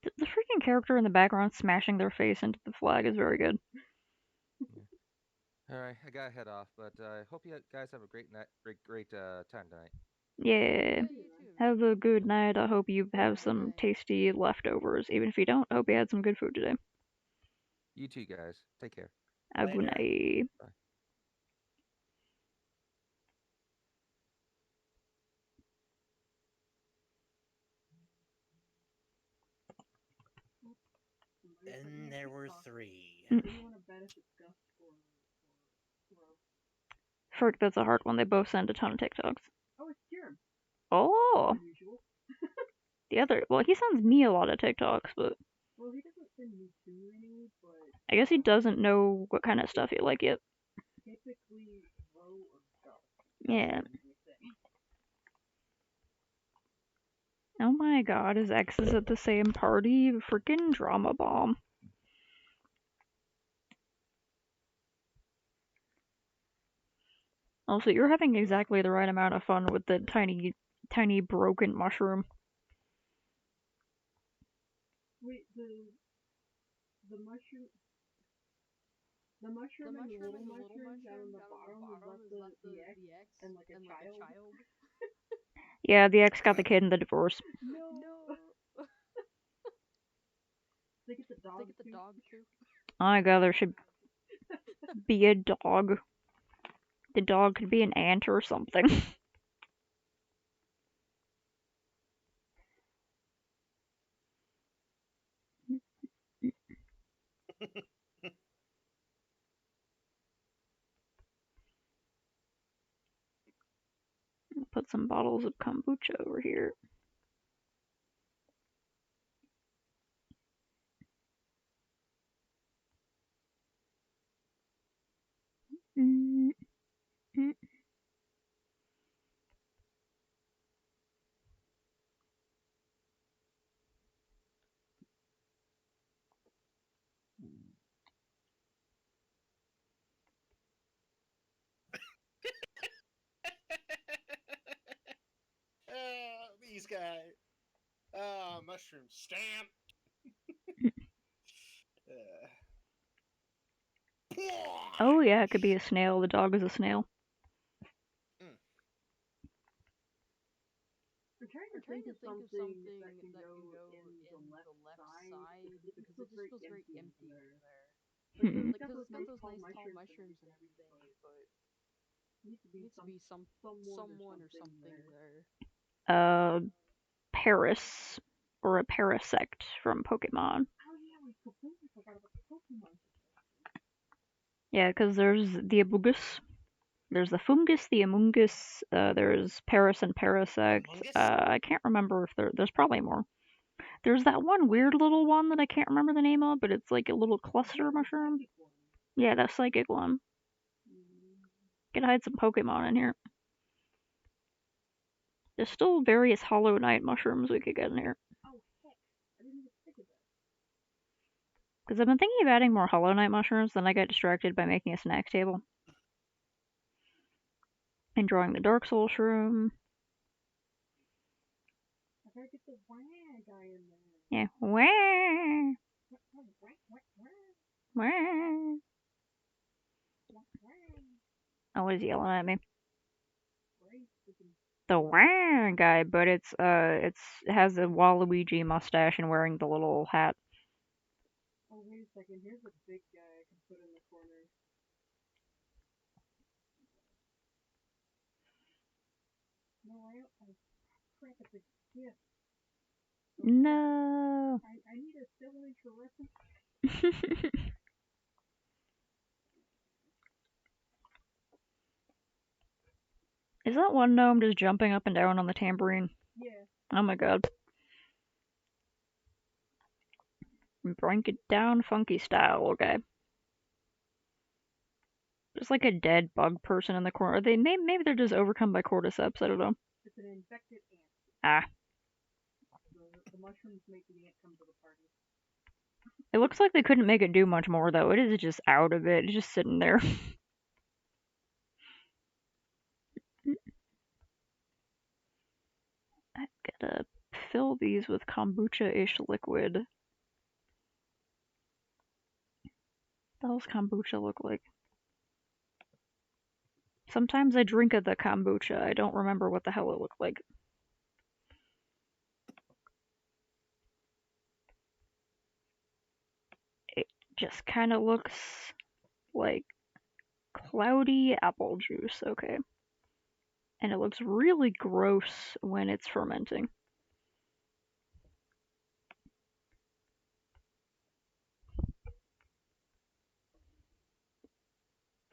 The freaking character in the background smashing their face into the flag is very good. All right, I gotta head off, but I hope you guys have a great night, great time tonight. Yeah. Yeah, you too. Have a good night. I hope you have some tasty leftovers. Even if you don't, I hope you had some good food today. You too, guys. Take care. A good Later. night. Bye. And there were 3. Frick, that's a hard one. They both send a ton of TikToks. Oh, it's Kieran. Oh, Unusual. the other. Well, he sends me a lot of TikToks, but Well, he doesn't send me too many, but I guess he doesn't know what kind of stuff you like yet. typically low or dark. Yeah. Oh my god, his ex is at the same party? Freaking drama bomb. Also, you're having exactly the right amount of fun with the tiny broken mushroom. Wait, the mushroom. The mushroom and the little mushroom down on the bottom is left the ex and like a child. Yeah, the ex got the kid in the divorce. No. They get the They dog get the too. dog too. Oh my god, there should be a dog. The dog could be an ant or something. Put some bottles of kombucha over here. Mm, mm. These guys. Mushroom stamp. Oh yeah, it could be a snail. The dog is a snail. I'm trying to think of something that can go in the left side because it just feels very empty there. Hmm. Like, cause it's got those nice tall mushrooms and everything, but Needs to be needs to be someone or something there. Paris or a Parasect from Pokemon. Oh yeah, we completely forgot about the Pokemon. Yeah, because there's the Amogus. There's the Fungus, the Amoongus. There's Paris and Parasect. Amoongus? I can't remember if there's probably more. There's that one weird little one that I can't remember the name of, but it's like a little cluster mushroom. Yeah, that psychic one. Could hide some Pokemon in here. There's still various Hollow Knight mushrooms we could get in here. Oh heck, I didn't even think of that. Because I've been thinking of adding more Hollow Knight mushrooms, then I got distracted by making a snack table. And drawing the Dark Soul shroom. I gotta get the wah guy in there. Yeah. Wah! Wah! Oh, what is he yelling at me? The wah guy, but it has a Waluigi mustache and wearing the little hat. Oh wait a second, here's a big guy I can put in the corner. No, crap, it's a gift. No. I need a 7-inch reference. Is that one gnome just jumping up and down on the tambourine? Yeah. Oh my god. Break it down funky style, okay. There's like a dead bug person in the corner. Maybe they're just overcome by cordyceps, I don't know. It's an infected ant. Ah. The mushrooms make the ant come to the party. It looks like they couldn't make it do much more, though. It is just out of it. It's just sitting there. I gotta fill these with kombucha-ish liquid. What the hell's kombucha look like? Sometimes I drink the kombucha. I don't remember what the hell it looked like. It just kind of looks like cloudy apple juice. Okay. And it looks really gross when it's fermenting.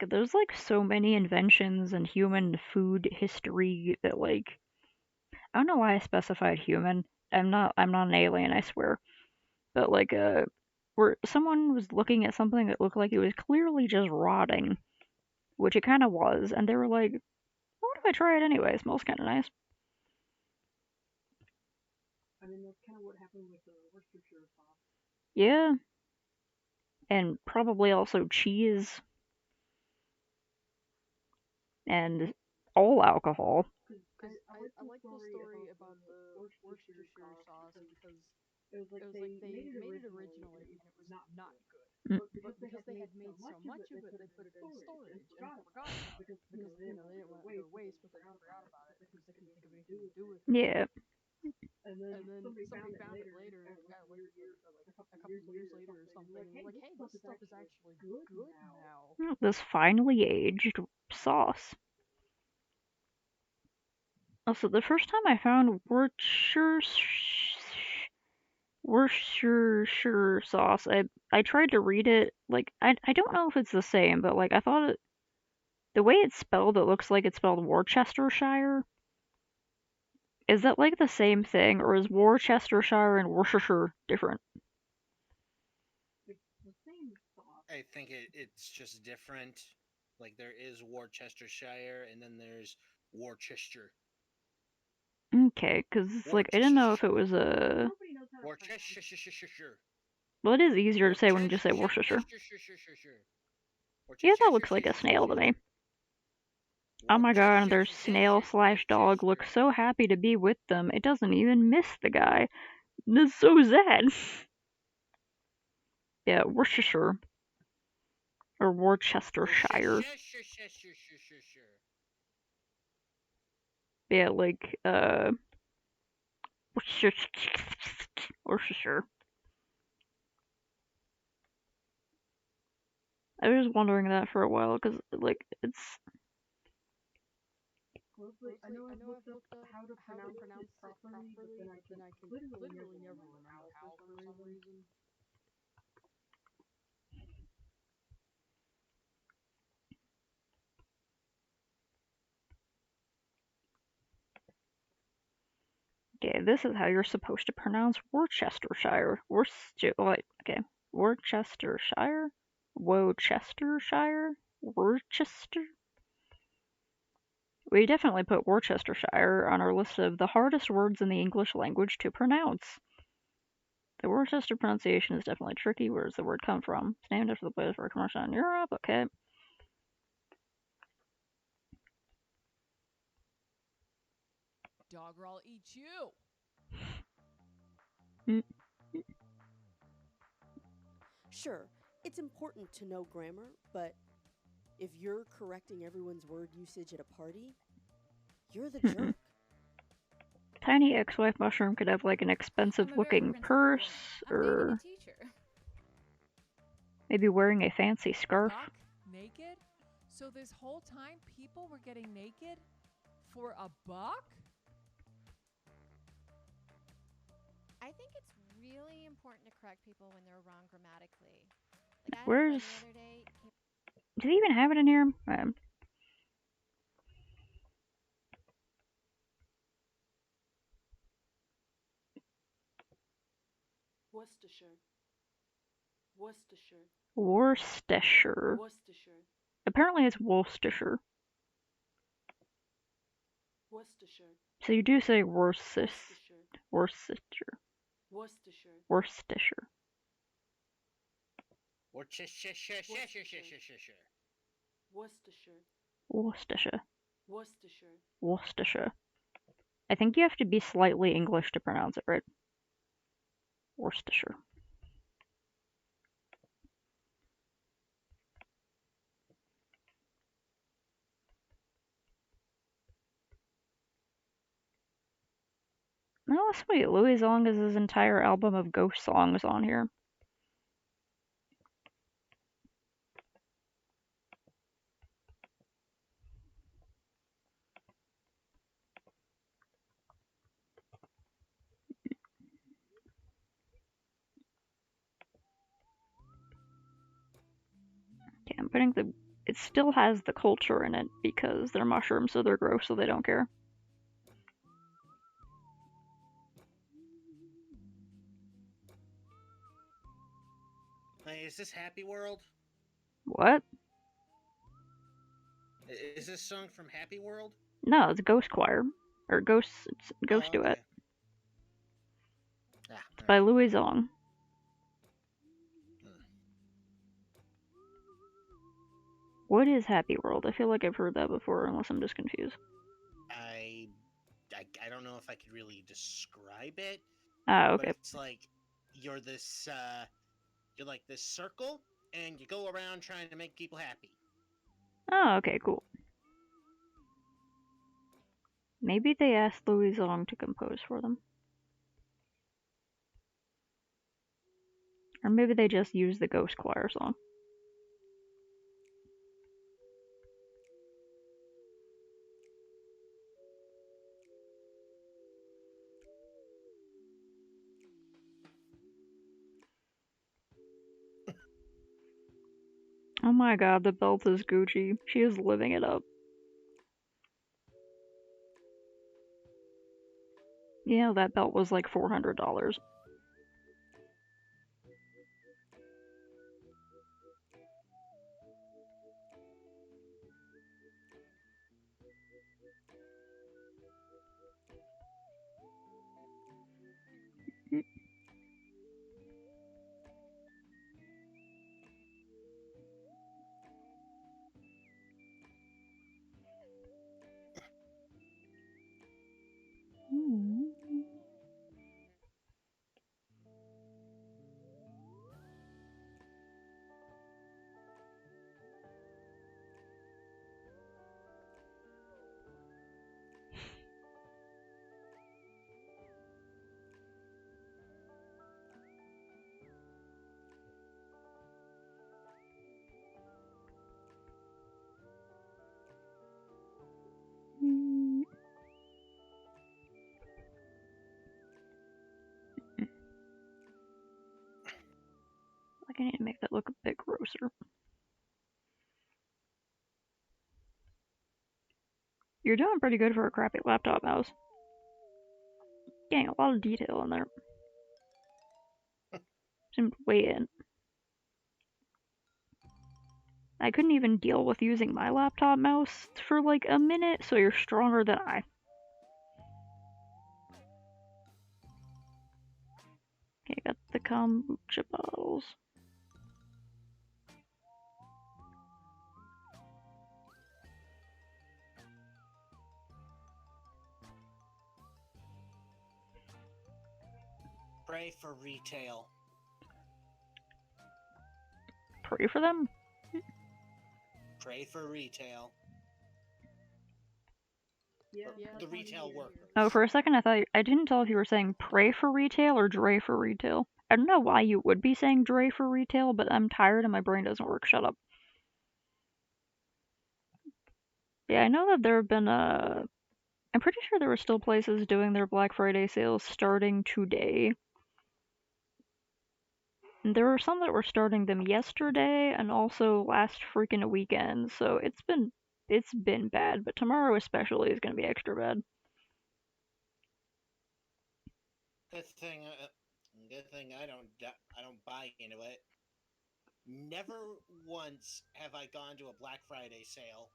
There's like so many inventions in human food history that like I don't know why I specified human. I'm not an alien, I swear. But like where someone was looking at something that looked like it was clearly just rotting, which it kind of was, and they were like, "What if I try it anyway? It smells kind of nice." I mean, that's kind of what happened with the Worcestershire sauce. Yeah. And probably also cheese and all alcohol. Because I like the story about the Worcestershire sauce because it was like they made it originally and it was not good. Mm. But because they had made so much of it, they put it in storage and forgot about it because they didn't want it to go to waste, but they forgot about it because they couldn't think of anything to do with it. Yeah. And then somebody found it later, like a couple years later or something, and they're like, hey, this stuff is actually good now. This finely aged sauce. Also, the first time I found Worcestershire sauce, I tried to read it. Like, I don't know if it's the same, but like I thought the way it's spelled, it looks like it's spelled Worcestershire. Is that like the same thing, or is Worcestershire and Worcestershire different? It's the same sauce. I think it's just different. Like there is Worcestershire, and then there's Worcester. Okay, because like I didn't know if it was a. Nobody knows how to pronounce it. Worcestershire. Well, it is easier to say when you just say Worcestershire. Yeah, that looks like a snail to me. Oh my god, and their snail/dog looks so happy to be with them, it doesn't even miss the guy. That's so sad. Yeah, Worcestershire. Or Worcestershire. Yeah, like, Worcestershire. I was wondering that for a while, because, like, it's... Mostly, I know I've looked up how to pronounce it properly, but then I can literally never remember how for some reason. Okay, this is how you're supposed to pronounce Worcestershire. Okay. Worcestershire? Worcestershire? Worcester? We definitely put Worcestershire on our list of the hardest words in the English language to pronounce. The Worcester pronunciation is definitely tricky. Where does the word come from? It's named after the place where it comes from in Europe. Okay. Dog or I'll eat you. Sure, it's important to know grammar, but if you're correcting everyone's word usage at a party, you're the jerk. Tiny ex-wife mushroom could have like an expensive looking purse, or maybe wearing a fancy scarf. Buck? Naked? So this whole time people were getting naked? For $1? I think it's really important to correct people when they're wrong grammatically. Like, I had a friend Where's... the other day, Do they even have it in here? Worcestershire. Worcestershire. Worcestershire. Worcestershire. Apparently it's Worcestershire. Worcestershire. So you do say Worcestershire. Worcestershire. Worcestershire. Worcestershire. Worcestershire. Worcestershire. Worcestershire. Worcestershire. Worcestershire. Worcestershire. I think you have to be slightly English to pronounce it right. Worcestershire. Oh, sweet. Louis Zong has his entire album of ghost songs on here. Okay, I'm putting the... It still has the culture in it because they're mushrooms, so they're gross, so they don't care. Hey, is this Happy World? What? Is this song from Happy World? No, it's Ghost Choir. Or Ghost... It's Ghost Oh, okay. Duet. Ah, It's by Louis Zong. What is Happy World? I feel like I've heard that before, unless I'm just confused. I don't know if I could really describe it. Ah, okay. But it's like you're like this circle, and you go around trying to make people happy. Oh, okay, cool. Maybe they asked Louis Zong to compose for them. Or maybe they just used the Ghost Choir song. Oh my god, the belt is Gucci. She is living it up. You know, that belt was like $400. Like, I need to make that look a bit grosser. You're doing pretty good for a crappy laptop mouse. Getting a lot of detail in there. Seemed way in. I couldn't even deal with using my laptop mouse for like a minute, so you're stronger than I. Okay, got the kombucha bottles. Pray for retail. Pray for them? Pray for retail. The retail workers. Oh, for a second I didn't tell if you were saying pray for retail or Dre for retail. I don't know why you would be saying Dre for retail, but I'm tired and my brain doesn't work. Shut up. Yeah, I know that there have been, I'm pretty sure there were still places doing their Black Friday sales starting today. And there were some that were starting them yesterday and also last freaking weekend, so it's been bad, but tomorrow especially is gonna be extra bad. Good thing I don't buy into it. Never once have I gone to a Black Friday sale.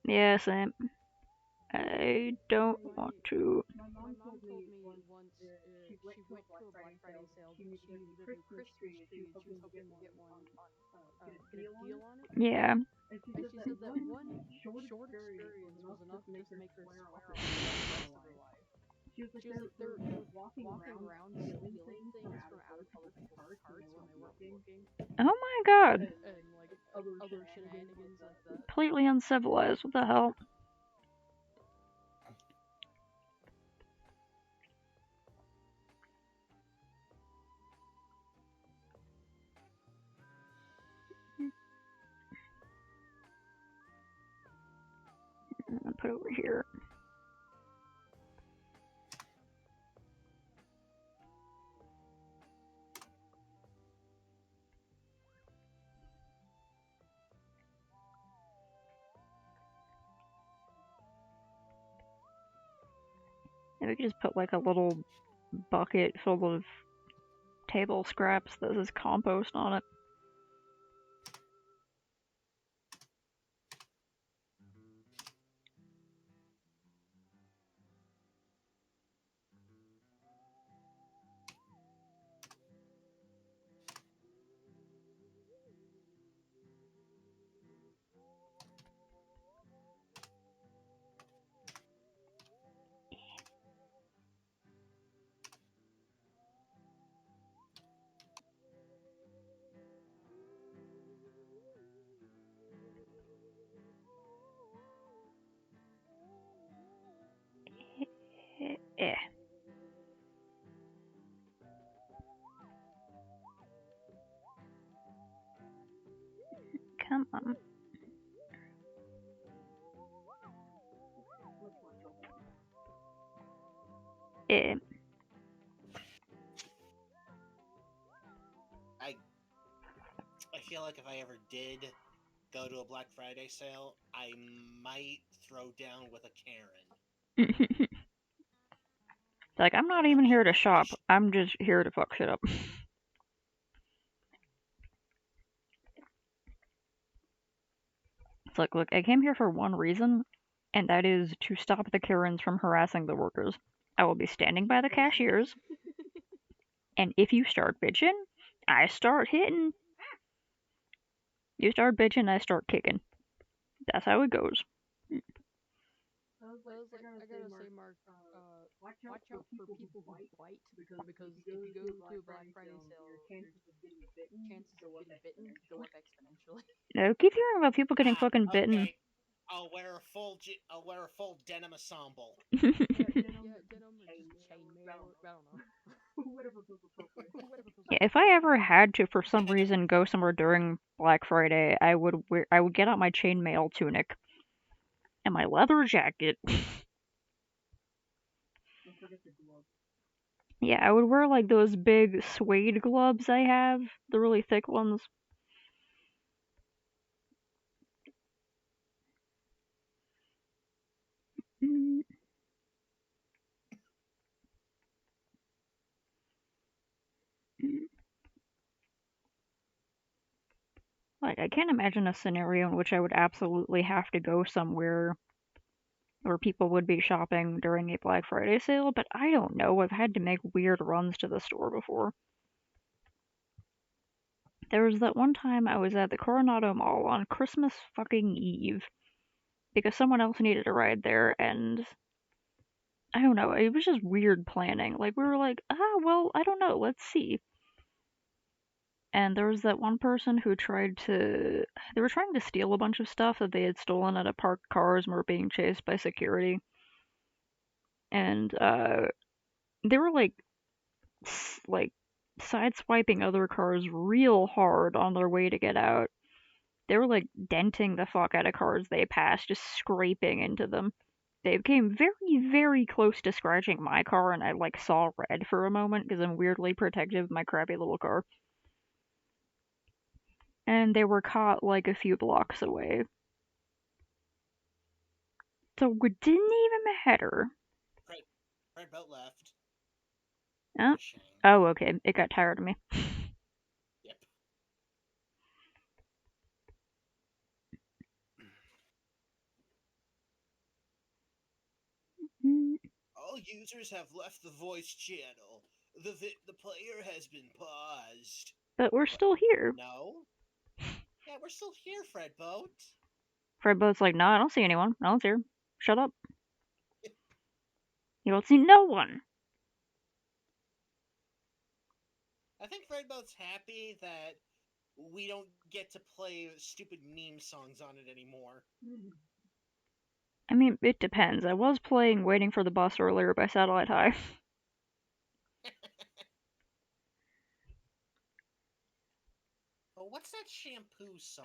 Yeah, same. I don't want to. My mom told me once she went to a Black Friday sale. She needed a new Christmas tree, and she was hoping to get one get a deal on it. Yeah. And she said that one short experience was enough just to make her swear off the rest of her life. She was like, they're walking around stealing things from out of other people's carts when they weren't looking, Oh my god. and like other shenanigans like that. Completely uncivilized. What the hell? I'm gonna put it over here. And we could just put like a little bucket full of table scraps that says compost on it. Eh. Come on. Eh. I feel like if I ever did go to a Black Friday sale, I might throw down with a Karen. Like, I'm not even here to shop. I'm just here to fuck shit up. It's like, look, I came here for one reason, and that is to stop the Karens from harassing the workers. I will be standing by the cashiers, and if you start bitching, I start hitting. You start bitching, I start kicking. That's how it goes. I gotta say, Mark, watch out for people who bite, because if you go to a Black Friday sale, your chances of getting bitten go up exponentially. No, keep hearing about people getting fucking bitten. Okay. I'll wear a full denim ensemble. Yeah, denim or just chainmail. I don't know. Whatever feels appropriate. Yeah, if I ever had to, for some reason, go somewhere during Black Friday, I would get out my chainmail tunic and my leather jacket. Yeah, I would wear like those big suede gloves I have, the really thick ones. Like, I can't imagine a scenario in which I would absolutely have to go somewhere where people would be shopping during a Black Friday sale, but I don't know. I've had to make weird runs to the store before. There was that one time I was at the Coronado Mall on Christmas fucking Eve because someone else needed a ride there, and I don't know, it was just weird planning. Like, we were like, well, I don't know, let's see. And there was that one person who they were trying to steal a bunch of stuff that they had stolen out of parked cars and were being chased by security. And, they were like sideswiping other cars real hard on their way to get out. They were like denting the fuck out of cars they passed, just scraping into them. They came very, very close to scratching my car, and I like saw red for a moment because I'm weirdly protective of my crappy little car. And they were caught like a few blocks away. So it didn't even matter. Red boat left. Oh. Oh, okay. It got tired of me. Yep. All users have left the voice channel. The player has been paused. But we're still here. No. Yeah, we're still here, Fred Boat. Fred Boat's like, no, I don't see anyone. No one's here. Shut up. You don't see no one. I think Fred Boat's happy that we don't get to play stupid meme songs on it anymore. I mean, it depends. I was playing Waiting for the Bus earlier by Satellite High. Oh, what's that shampoo song?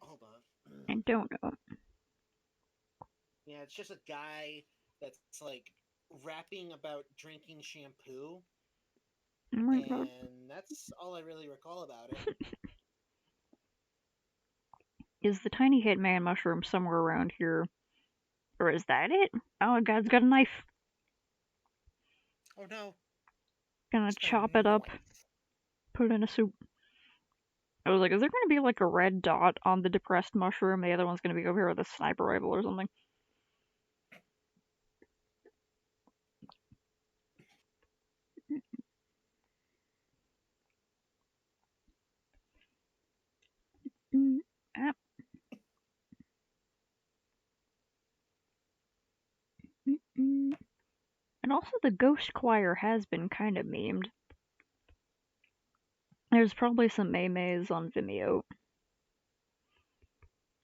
Hold on. I don't know. Yeah, it's just a guy that's like rapping about drinking shampoo. Oh my god. And that's all I really recall about it. Is the tiny hitman mushroom somewhere around here? Or is that it? Oh, God's got a knife. Oh no. Gonna chop it up. Put it in a soup. I was like, is there gonna be like a red dot on the depressed mushroom? The other one's gonna be over here with a sniper rifle or something. And also the ghost choir has been kind of memed. There's probably some memes on Vimeo.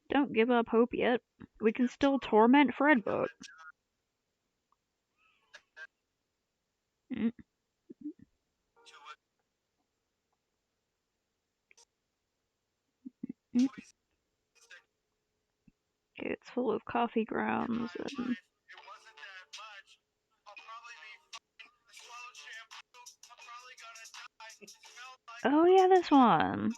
Don't give up hope yet. We can still torment Fredboat. Okay, it's full of coffee grounds and... Oh yeah, this one.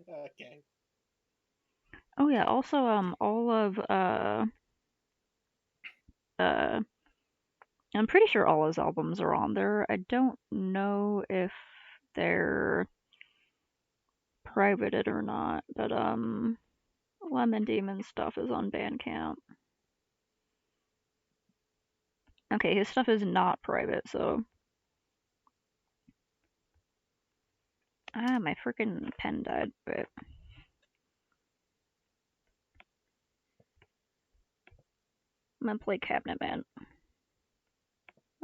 Okay. Oh yeah, also all of I'm pretty sure all his albums are on there. I don't know if they're privated or not, but Lemon Demon stuff is on Bandcamp. Okay, his stuff is not private, so... Ah, my freaking pen died, but... I'm gonna play Cabinet Man.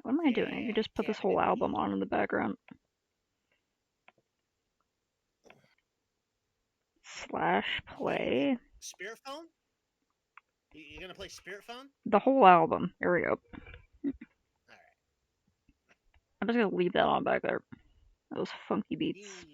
What am I doing? I could just put this whole album on in the background. Slash play. Spirit Phone? You gonna play Spirit Phone? The whole album. Here we go. I'm just gonna leave that on back there. Those funky beats.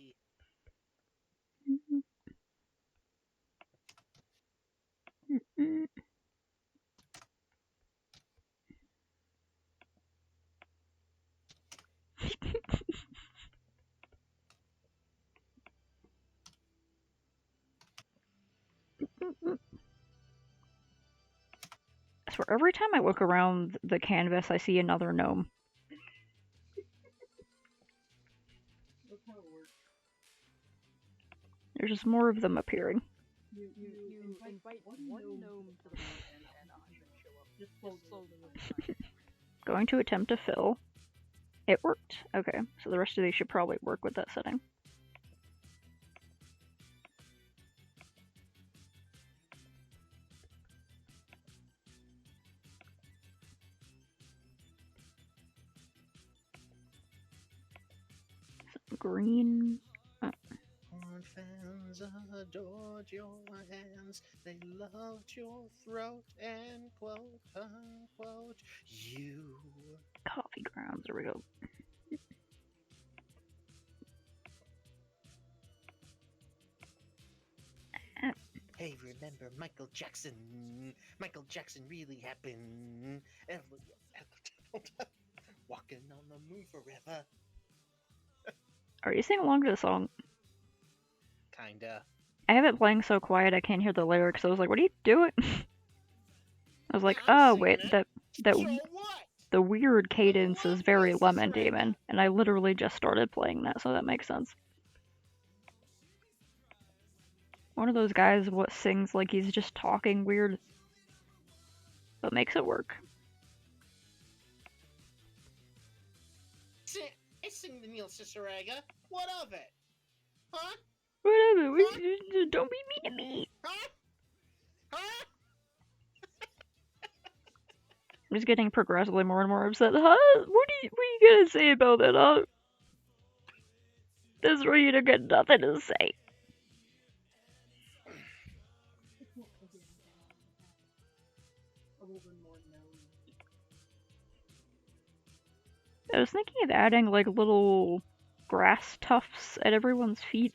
I swear, every time I look around the canvas, I see another gnome. There's just more of them appearing. You invite one gnome to the party and 100 show up. Just slowly. Going to attempt to fill. It worked. Okay, so the rest of these should probably work with that setting. Some green. Fans adored your hands, they loved your throat, and quote unquote, you. Coffee grounds, there we go. Hey, remember Michael Jackson? Michael Jackson really happened. Walking on the moon forever. Are you singing along to the song? Kinda. I have it playing so quiet I can't hear the lyrics. I was like, what are you doing? I was like, oh wait, the weird cadence is very Lemon Demon, and I literally just started playing that, so that makes sense. One of those guys what sings like he's just talking weird, but makes it work. I sing the Neil Cicierega. What of it? Huh? Whatever. Huh? Don't be mean to me. Huh? Huh? I'm just getting progressively more and more upset. Huh? What are you gonna say about that? Huh? This reader got nothing to say. I was thinking of adding like little grass tufts at everyone's feet.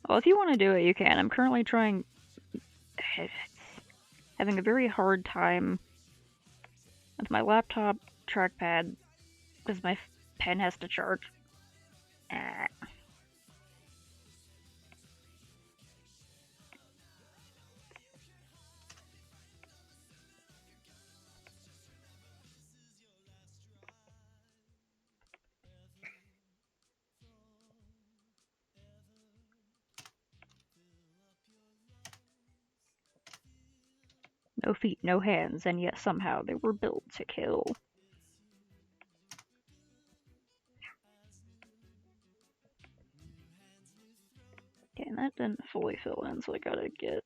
Well, if you want to do it, you can. I'm currently trying. Having a very hard time with my laptop trackpad because my pen has to charge. No feet, no hands, and yet somehow they were built to kill. Okay, and that didn't fully fill in, so I gotta get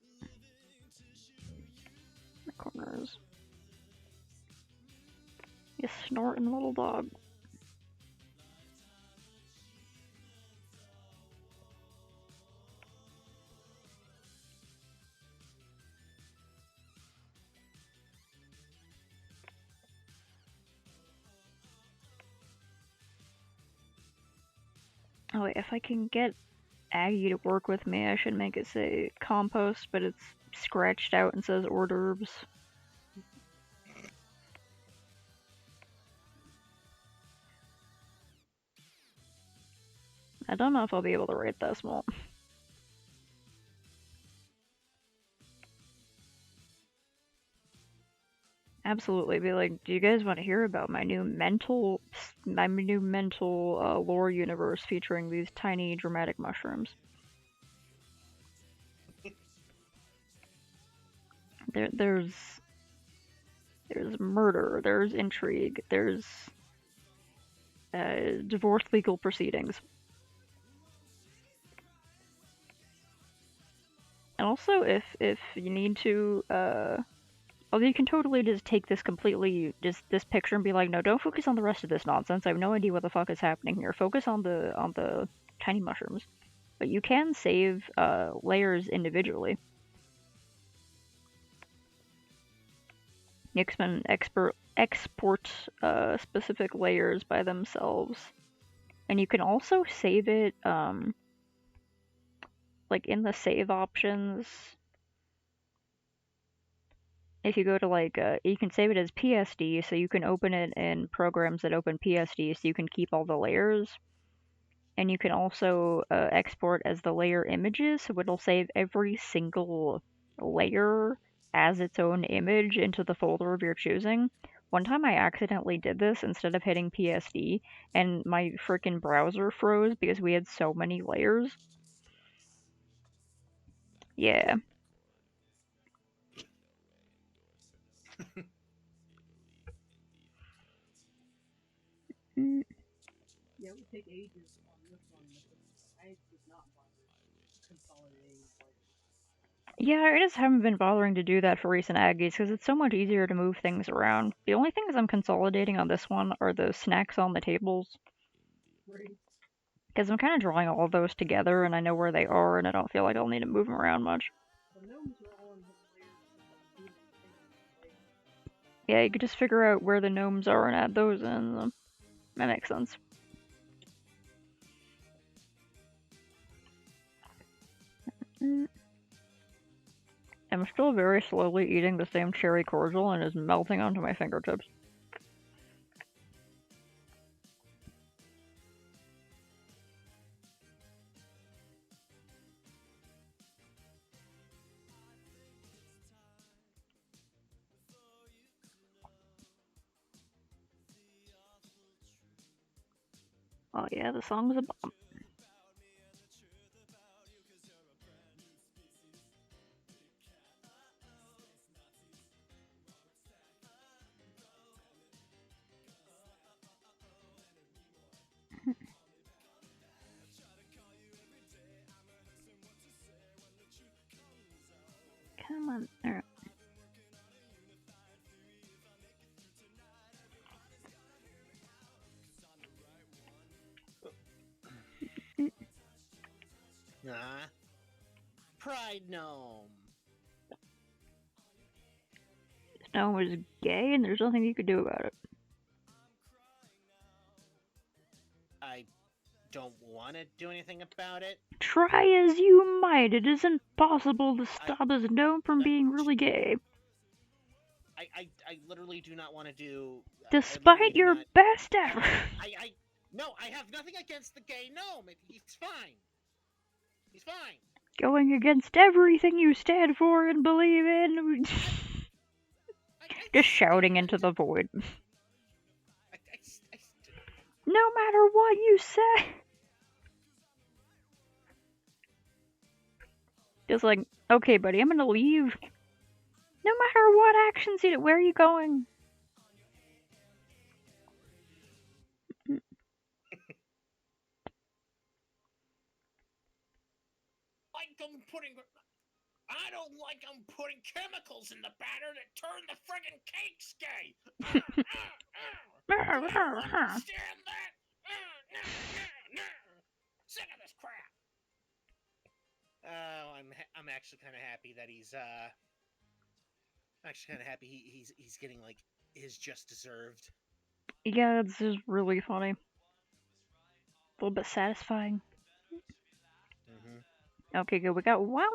the corners. You snorting little dog. Oh wait, if I can get Aggie to work with me, I should make it say compost, but it's scratched out and says hors d'oeuvres. I don't know if I'll be able to write that small. Absolutely, be like, do you guys want to hear about my new mental lore universe featuring these tiny dramatic mushrooms? There's murder, there's intrigue, there's divorce legal proceedings. And also, if you need to, although you can totally just take this completely, just this picture and be like, no, don't focus on the rest of this nonsense. I have no idea what the fuck is happening here. Focus on the tiny mushrooms. But you can save layers individually. You can export specific layers by themselves, and you can also save it like in the save options. If you go to like, you can save it as PSD, so you can open it in programs that open PSD, so you can keep all the layers. And you can also export as the layer images, so it'll save every single layer as its own image into the folder of your choosing. One time I accidentally did this instead of hitting PSD, and my freaking browser froze because we had so many layers. Yeah. Yeah, it would take ages on this one because I did not bother consolidating. Yeah, I just haven't been bothering to do that for recent Aggies because it's so much easier to move things around. The only things I'm consolidating on this one are the snacks on the tables. Because I'm kind of drawing all of those together and I know where they are and I don't feel like I'll need to move them around much. Yeah, you could just figure out where the gnomes are and add those in. That makes sense. I'm still very slowly eating the same cherry cordial and it's melting onto my fingertips. Oh yeah, the song's a bomb. Suicide Gnome. Gnome is gay, and there's nothing you could do about it. I don't want to do anything about it. Try as you might, it isn't possible to stop this gnome from being really gay. I literally do not want to do. Despite your best efforts. No, I have nothing against the gay gnome. He's fine. He's fine. Going against everything you stand for and believe in. Just shouting into the void. No matter what you say. Just like, okay, buddy, I'm gonna leave. No matter what actions you do, where are you going? I don't like them putting chemicals in the batter that turn the friggin' cakes gay. Do you understand that? Sick of this crap. Oh, I'm actually kind of happy that he's actually kind of happy he's getting like his just deserved. Yeah, this is really funny. A little bit satisfying. Okay, good. We got wow.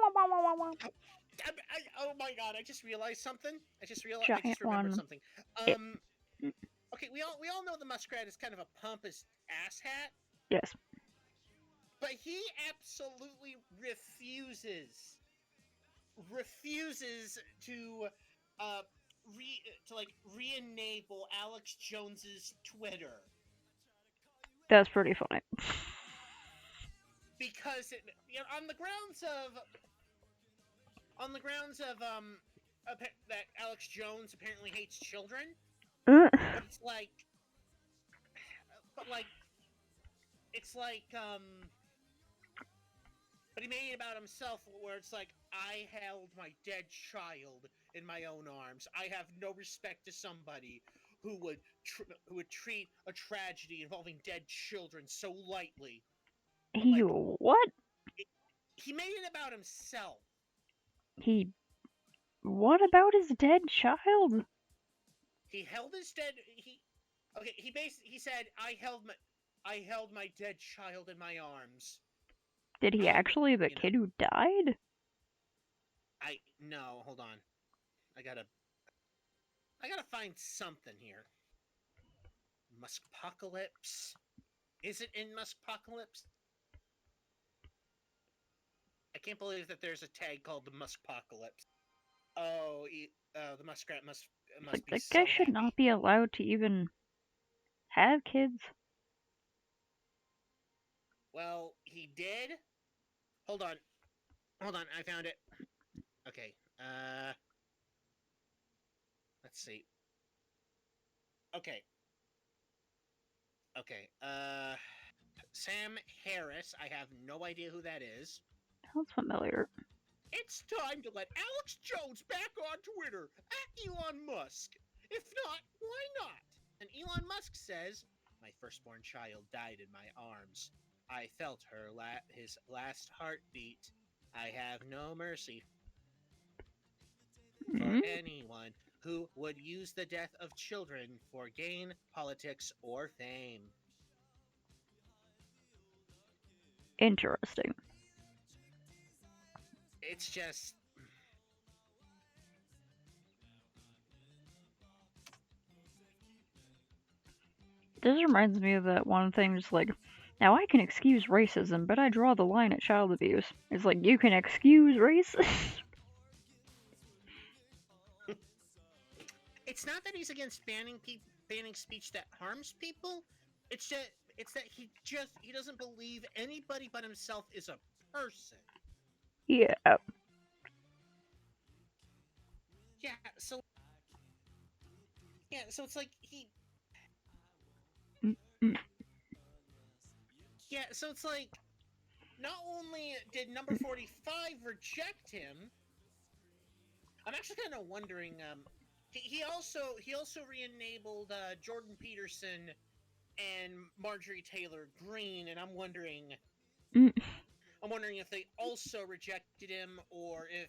Oh my god! I just realized something. I just Giant remembered one. something. Okay, we all know the muskrat is kind of a pompous asshat. Yes. But he absolutely refuses to re-enable Alex Jones's Twitter. That's pretty funny. Because on the grounds of that Alex Jones apparently hates children. But it's like but he made it about himself where it's like, I held my dead child in my own arms. I have no respect to somebody who would treat a tragedy involving dead children so lightly. He what? He made it about himself. What about his dead child? He held his dead. He said, I held my dead child in my arms. Did he actually the kid who died? No, hold on. I gotta find something here. Muskpocalypse. Is it in Muskpocalypse? I can't believe that there's a tag called the Muskpocalypse. Oh, the muskrat must Like, be that so guy should happy. not be allowed to even have kids. Well, he did. Hold on, I found it. Okay, let's see. Okay, Sam Harris. I have no idea who that is. Sounds familiar. It's time to let Alex Jones back on Twitter at Elon Musk. If not, why not? And Elon Musk says, my firstborn child died in my arms. I felt his last heartbeat. I have no mercy for anyone who would use the death of children for gain, politics, or fame. Interesting. It's just... This reminds me of that one thing, just like, now I can excuse racism, but I draw the line at child abuse. It's like, you can excuse racism? It's not that he's against banning speech that harms people. It's that he doesn't believe anybody but himself is a person. Yeah. Yeah, so it's like he... Yeah, so it's like, not only did number 45 reject him, I'm actually kind of wondering, he also re-enabled Jordan Peterson and Marjorie Taylor Greene, and I'm wondering, I'm wondering if they also rejected him or if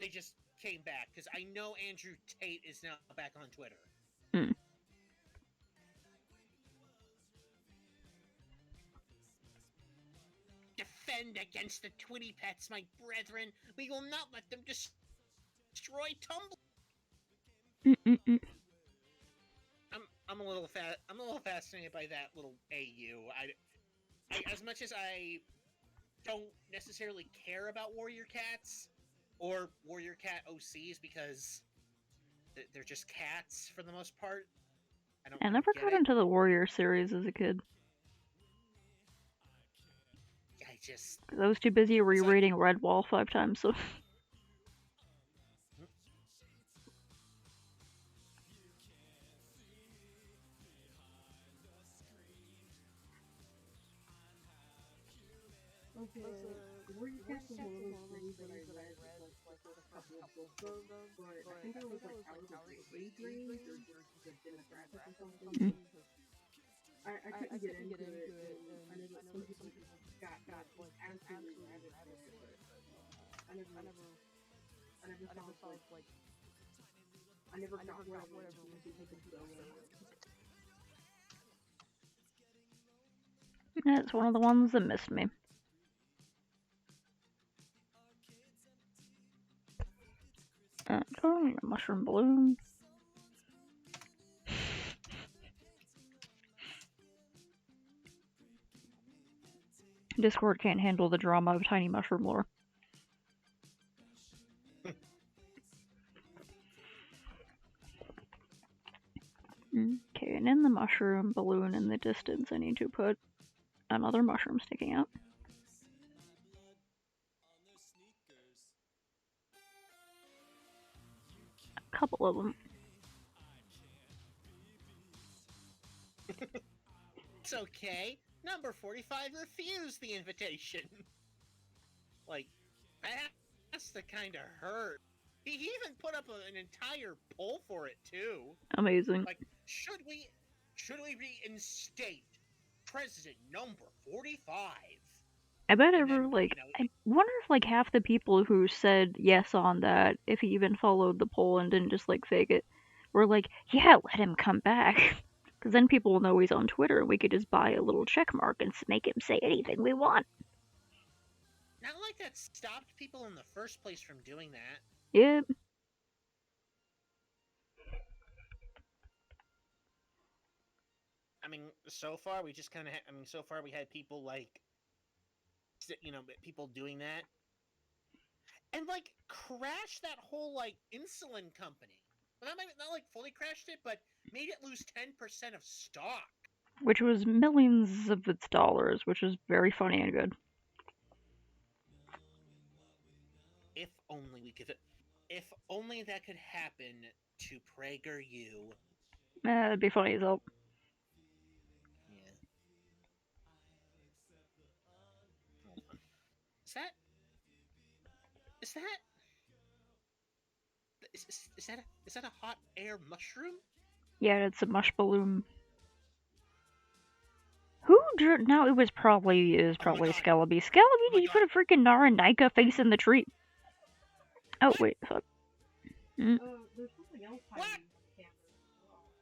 they just came back. Because I know Andrew Tate is now back on Twitter. Hmm. Defend against the Twitty Pets, my brethren. We will not let them destroy Tumblr. Mm-mm-mm. I'm a little fascinated by that little AU. I as much as I don't necessarily care about Warrior Cats or Warrior Cat OCs because they're just cats for the most part. I never got into the Warrior series as a kid. I was too busy rereading Redwall 5 times, so. Okay, Warrior Cats was one of those things that I read like a couple of books of, but I think I was like out of the age range or just the demographic or something. I couldn't get into it, and I know that some people got like absolutely rabid for it, but I never thought like I never got whatever was taken so well. It's one of the ones that missed me. Oh, mushroom balloon. Discord can't handle the drama of tiny mushroom lore. Okay, and in the mushroom balloon in the distance, I need to put another mushroom sticking out. A couple of them. It's okay. Number 45 refused the invitation. Like, that has to kind of hurt. He even put up an entire poll for it too. Amazing. Like, should we reinstate President number 45? I bet I wonder if like half the people who said yes on that, if he even followed the poll and didn't just like fake it, were like, yeah, let him come back. Because then people will know he's on Twitter and we could just buy a little check mark and make him say anything we want. Not like that stopped people in the first place from doing that. Yep. I mean, so far we just kind of. So far we had people like, people doing that, and like crash that whole like insulin company. Well, not like fully crashed it, but made it lose 10% of stock. Which was millions of its dollars, which is very funny and good. If only we could. If only that could happen to PragerU. That'd be funny as hell. Yeah. Hold on. Is that a hot air mushroom? Yeah, it's a mush balloon. Who drew? No, it was probably Skelebi. Skelebi, did you put a freaking Naranika face in the tree? Oh wait, fuck.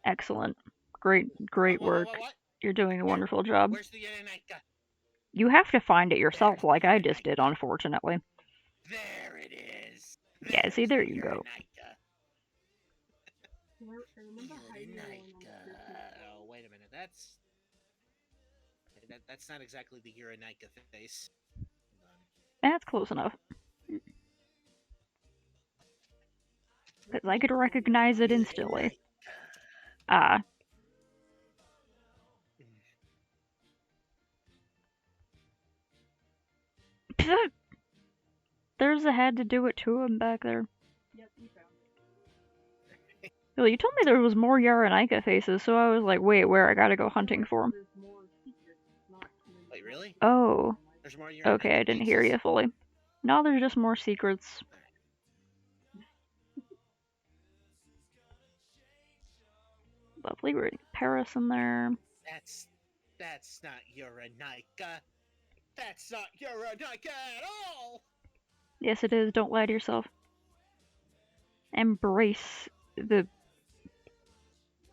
Excellent, great work. You're doing a wonderful job. Where's the Naranika? You have to find it yourself, like I just did, unfortunately. There it is. Yeah, see, there you go. Oh, wait a minute. That's not exactly the Uranika face. That's close enough. Because I could recognize it instantly. There's a head to do it to him back there. Yep, you found it. Well, you told me there was more Yaranika faces, so I was like, wait, where? I gotta go hunting for him. Wait, really? Oh. There's more Okay, I didn't hear you fully. No, there's just more secrets. Lovely reading Paris in there. That's not Uranika. That's not Uranika at all! Yes, it is. Don't lie to yourself. Embrace the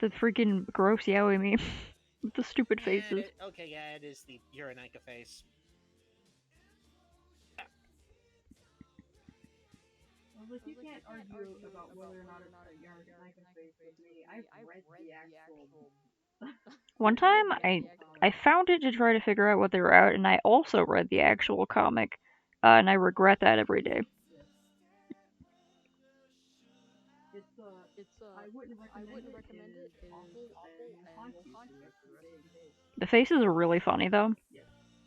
freaking gross yaoi meme with the stupid faces. Okay, yeah, it is the Uranika face. I was like, you can't argue about whether or not it's a Uranika face with me. I've read the actual. One time, I found it to try to figure out what they were out, and I also read the actual comic, and I regret that every day. I wouldn't recommend it. It's awful and will haunt you for the rest of the day. The faces are really funny though.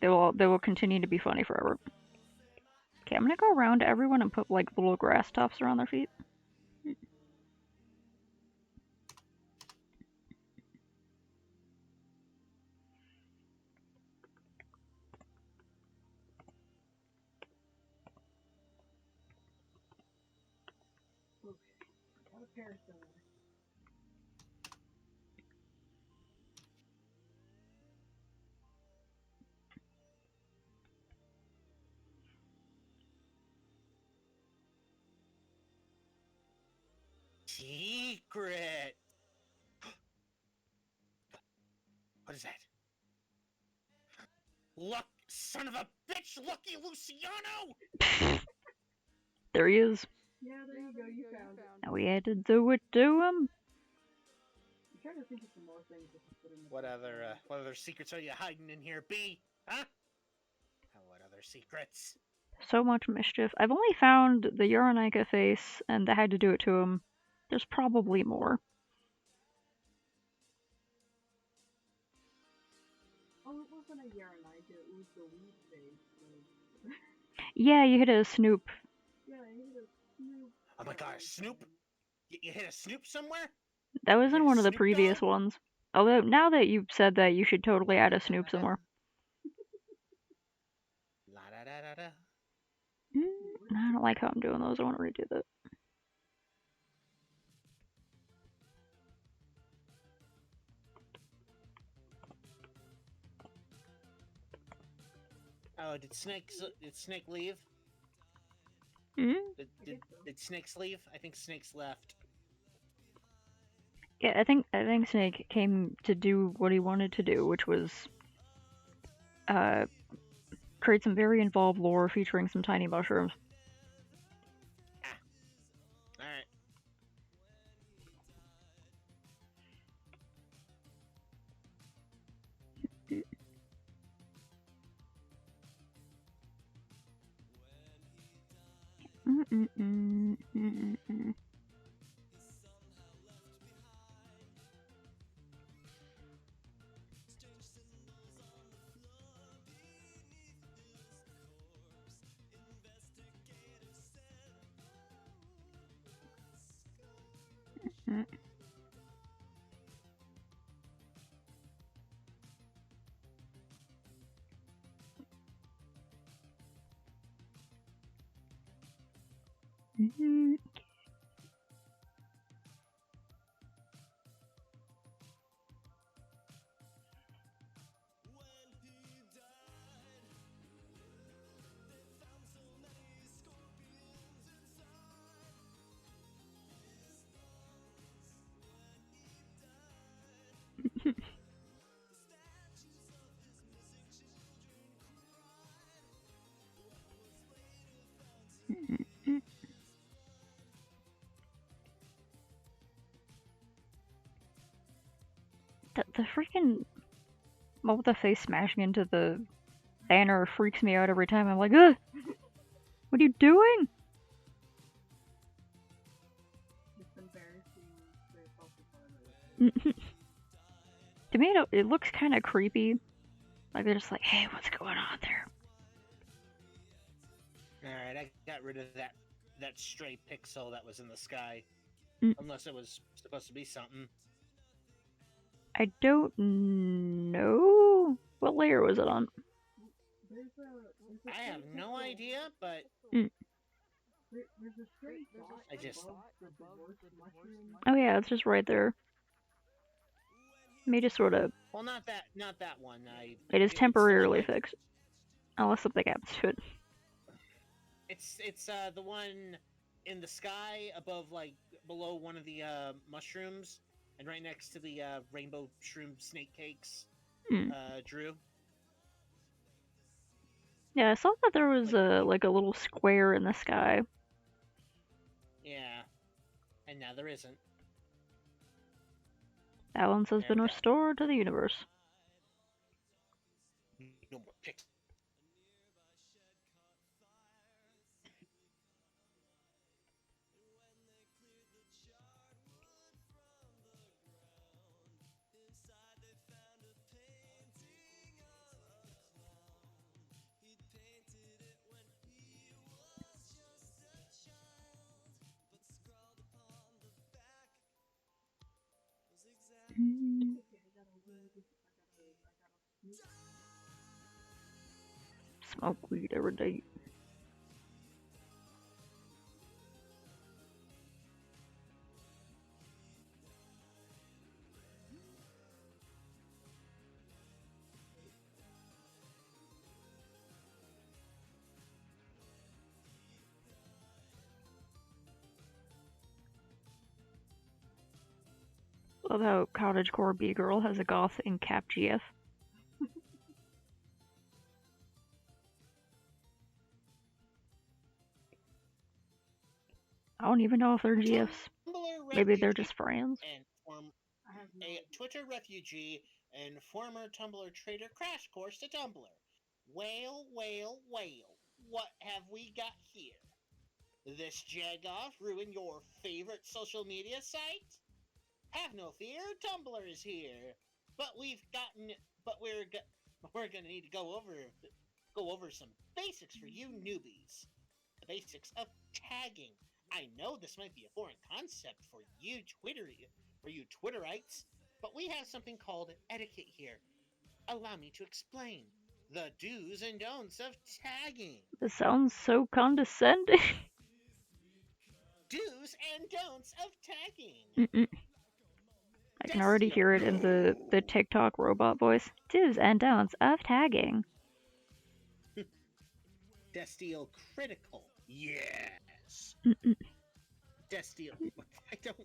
They will continue to be funny forever. Okay, I'm gonna go around to everyone and put like little grass tufts around their feet. Got a parasol. Secret! What is that? Luck, son of a bitch, Lucky Luciano! There he is. Yeah, there you go, you found it. Now we had to do it to him. I'm trying to think of some more things that could put in the What other secrets are you hiding in here, B? Huh? What other secrets? So much mischief. I've only found the Uranika face, and I had to do it to him. There's probably more. Oh, it wasn't a Uranika, it was the weed face. So. Yeah, you hit a Snoop. Yeah, I hit a Snoop. Oh my god, Snoop? You hit a Snoop somewhere? That was in one of the Snoop previous Dogg? ones. Although, now that you've said that, you should totally add a Snoop somewhere. La da da da da. I don't like how I'm doing those. I want to redo that. Oh, did Snake leave? Hmm? Did Snakes leave? I think Snakes left. Yeah, I think Snake came to do what he wanted to do, which was create some very involved lore featuring some tiny mushrooms. Alright. The freaking what with the face smashing into the banner freaks me out every time. I'm like, ugh! What are you doing? It's embarrassing for yourself. To me, it looks kind of creepy. Like they're just like, hey, what's going on there? Alright, I got rid of that stray pixel that was in the sky. Unless it was supposed to be something. I don't know. What layer was it on? I have no idea, but There's a straight dot I just above the divorce mushroom. Oh yeah, it's just right there. Let me just sort of. well, not that one. It is it's temporarily like, fixed. Unless something happens to it. It's the one in the sky above, like, below one of the mushrooms, and right next to the rainbow shroom snake cakes. Hmm. Drew. Yeah, I saw that there was like a little square in the sky. Yeah, and now there isn't. Balance has been Okay. restored to the universe. No more pics. Smoke weed every day. Love how Cottagecore B-Girl has a goth in Cap GF. I don't even know if they're GFs. Maybe they're just friends. And a Twitter refugee and former Tumblr trader crash course to Tumblr. Whale, whale, whale. What have we got here? This Jagoff ruin your favorite social media site? Have no fear, Tumblr is here. But we're gonna need to go over some basics for you newbies. The basics of tagging. I know this might be a foreign concept for you Twitterites, but we have something called etiquette here. Allow me to explain. The do's and don'ts of tagging. This sounds so condescending. Do's and don'ts of tagging. Mm-mm. I can already hear it in the TikTok robot voice. Do's and don'ts of tagging. Destiel critical. Yes. Mm-mm. Destiel. I don't.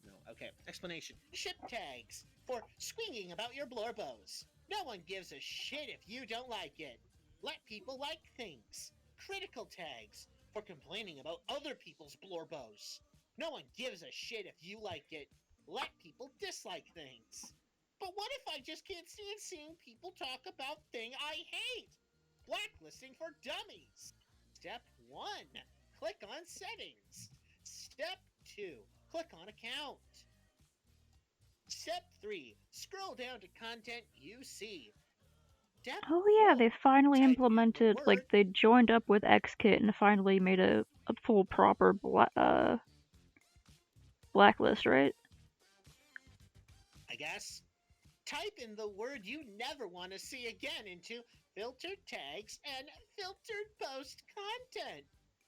No. Okay. Explanation. Ship tags for swinging about your blorbos. No one gives a shit if you don't like it. Let people like things. Critical tags for complaining about other people's blorbos. No one gives a shit if you like it. Let people dislike things. But what if I just can't stand seeing people talk about thing I hate? Blacklisting for dummies. Step 1. Click on settings. Step 2. Click on account. Step 3. Scroll down to content you see. Step Oh yeah, 4. they finally Type implemented, your like, word. they joined up with XKit and finally made a full proper blacklist, right? I guess. Type in the word you never want to see again into filtered tags and filtered post content.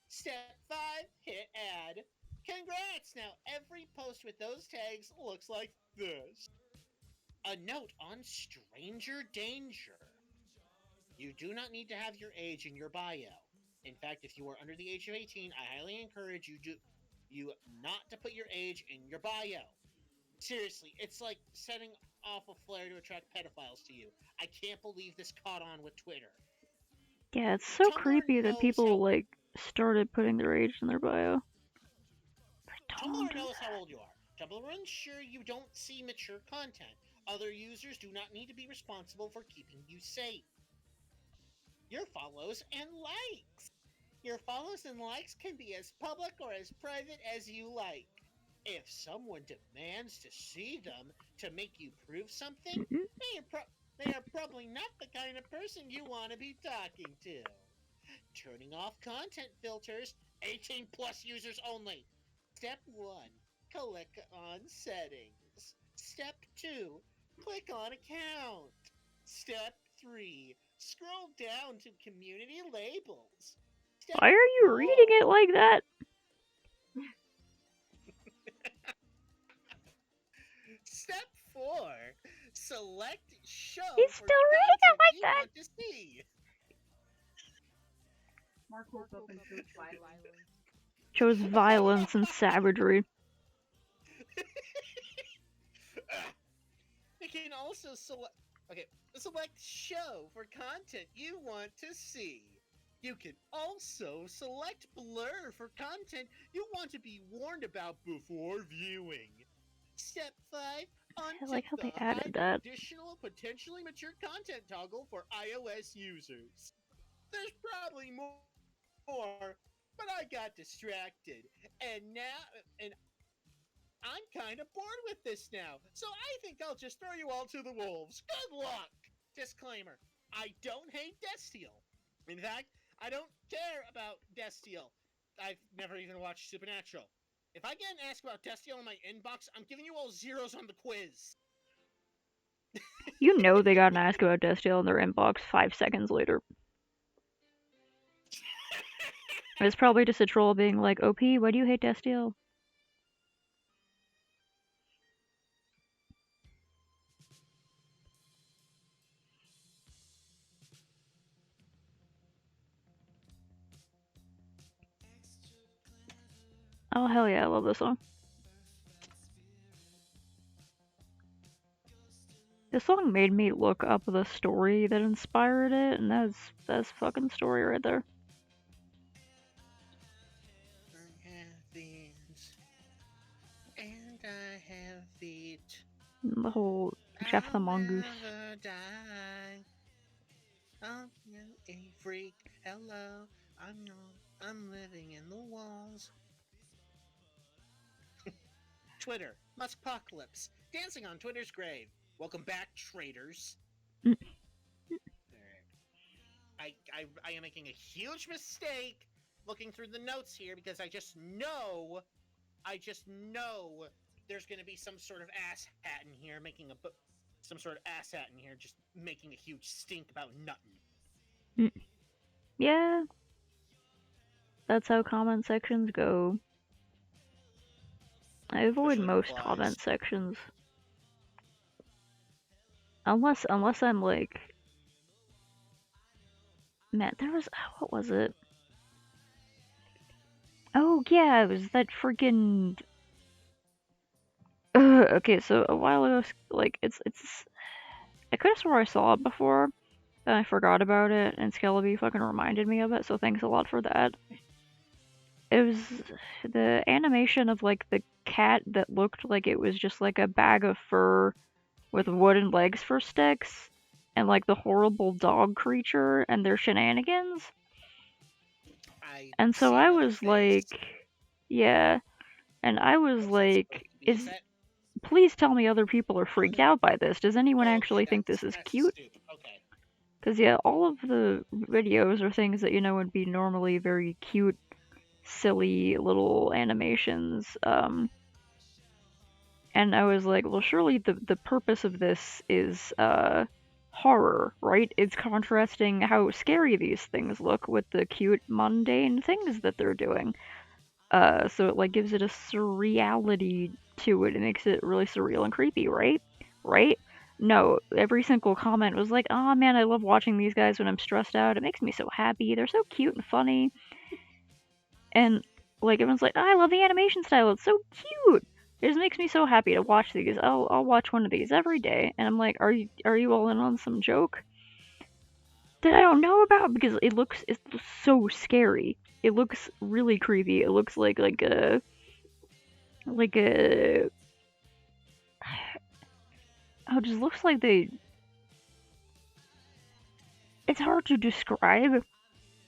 Step 5, hit add. Congrats! Now every post with those tags looks like this. A note on stranger danger. You do not need to have your age in your bio. In fact, if you are under the age of 18, I highly encourage you not to put your age in your bio. Seriously, it's like setting off a flare to attract pedophiles to you. I can't believe this caught on with Twitter. Yeah, it's so Tumblr creepy that knows people, how- like, started putting their age in their bio. Tumblr knows how old you are. Tumblr will ensure you don't see mature content. Other users do not need to be responsible for keeping you safe. Your follows and likes. Your follows and likes can be as public or as private as you like. If someone demands to see them to make you prove something, they are probably not the kind of person you want to be talking to. Turning off content filters, 18 plus users only. Step 1, click on settings. Step 2, click on account. Step 3, scroll down to community labels. Step Why are you 4, reading it like that? Step 4. Select show He's for still reading it content like you that. want to see. Mark woke up and chose violence. Chose violence and savagery. You can also select show for content you want to see. You can also select blur for content you want to be warned about before viewing. Step 5. I like how they the added hide that. additional potentially mature content toggle for iOS users. There's probably more, but I got distracted. And I'm kind of bored with this now, so I think I'll just throw you all to the wolves. Good luck! Disclaimer, I don't hate Destiel. In fact, I don't care about Destiel. I've never even watched Supernatural. If I get an ask about Destiel in my inbox, I'm giving you all zeros on the quiz. You know they got an ask about Destiel in their inbox 5 seconds later. It's probably just a troll being like, OP, why do you hate Destiel? Oh hell yeah, I love this song. This song made me look up the story that inspired it, and that's fucking story right there. And I have feet. The whole Jeff the Mongoose. Never die. I'm a freak. Hello, I'm living in the walls. Twitter, Muskpocalypse, dancing on Twitter's grave. Welcome back, traitors. I am making a huge mistake looking through the notes here because I just know there's going to be some sort of ass hat in here just making a huge stink about nuttin'. Yeah. That's how comment sections go. I avoid most comment sections. Unless I'm like... Man, there was... What was it? Oh yeah, it was that freaking... okay, so a while ago, like, it's... I could've swore I saw it before, then I forgot about it, and Skeleby fucking reminded me of it, so thanks a lot for that. It was the animation of, like, the cat that looked like it was just, like, a bag of fur with wooden legs for sticks, and, like, the horrible dog creature and their shenanigans. And so I was like... Yeah. And I was like... Please tell me other people are freaked out by this. Does anyone actually think this is cute? Because, yeah, all of the videos are things that, you know, would be normally very cute, silly little animations. And I was like, well, surely the purpose of this is horror, right? It's contrasting how scary these things look with the cute, mundane things that they're doing. So it, like, gives it a surreality to it. It makes it really surreal and creepy, right? Right? No, every single comment was like, oh man, I love watching these guys when I'm stressed out. It makes me so happy. They're so cute and funny. And, like, everyone's like, oh, I love the animation style. It's so cute. It just makes me so happy to watch these. I'll watch one of these every day. And I'm like, are you all in on some joke that I don't know about? Because it's so scary. It looks really creepy. It looks like a oh, it just looks like it's hard to describe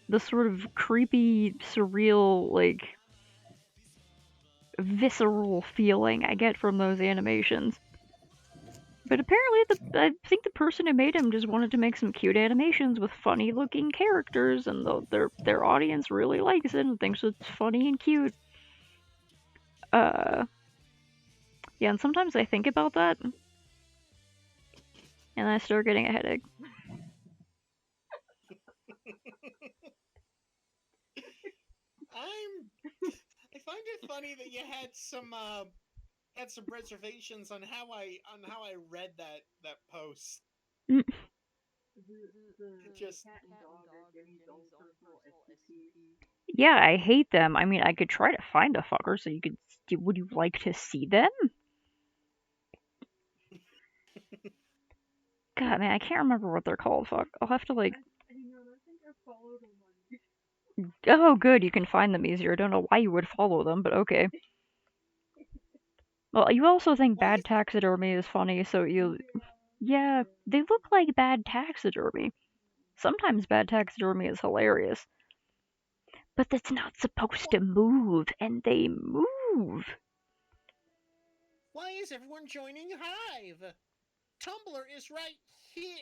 the sort of creepy, surreal, like, visceral feeling I get from those animations. But apparently, I think the person who made them just wanted to make some cute animations with funny-looking characters, and their audience really likes it and thinks it's funny and cute. Yeah, and sometimes I think about that, and I start getting a headache. I find it funny that you had some had some reservations on how I read that post. Mm. The Just cat and dog are getting his own personal SCP. Yeah, I hate them. I mean, I could try to find a fucker so you could. Would you like to see them? God, man, I can't remember what they're called. Fuck, I'll have to like. Hang on, I think I followed him on. Oh, good, you can find them easier. I don't know why you would follow them, but okay. Well, you also think Why bad is- taxidermy is funny, so you. Yeah, they look like bad taxidermy. Sometimes bad taxidermy is hilarious. But that's not supposed to move, and they move. why is everyone joining Hive? Tumblr is right here.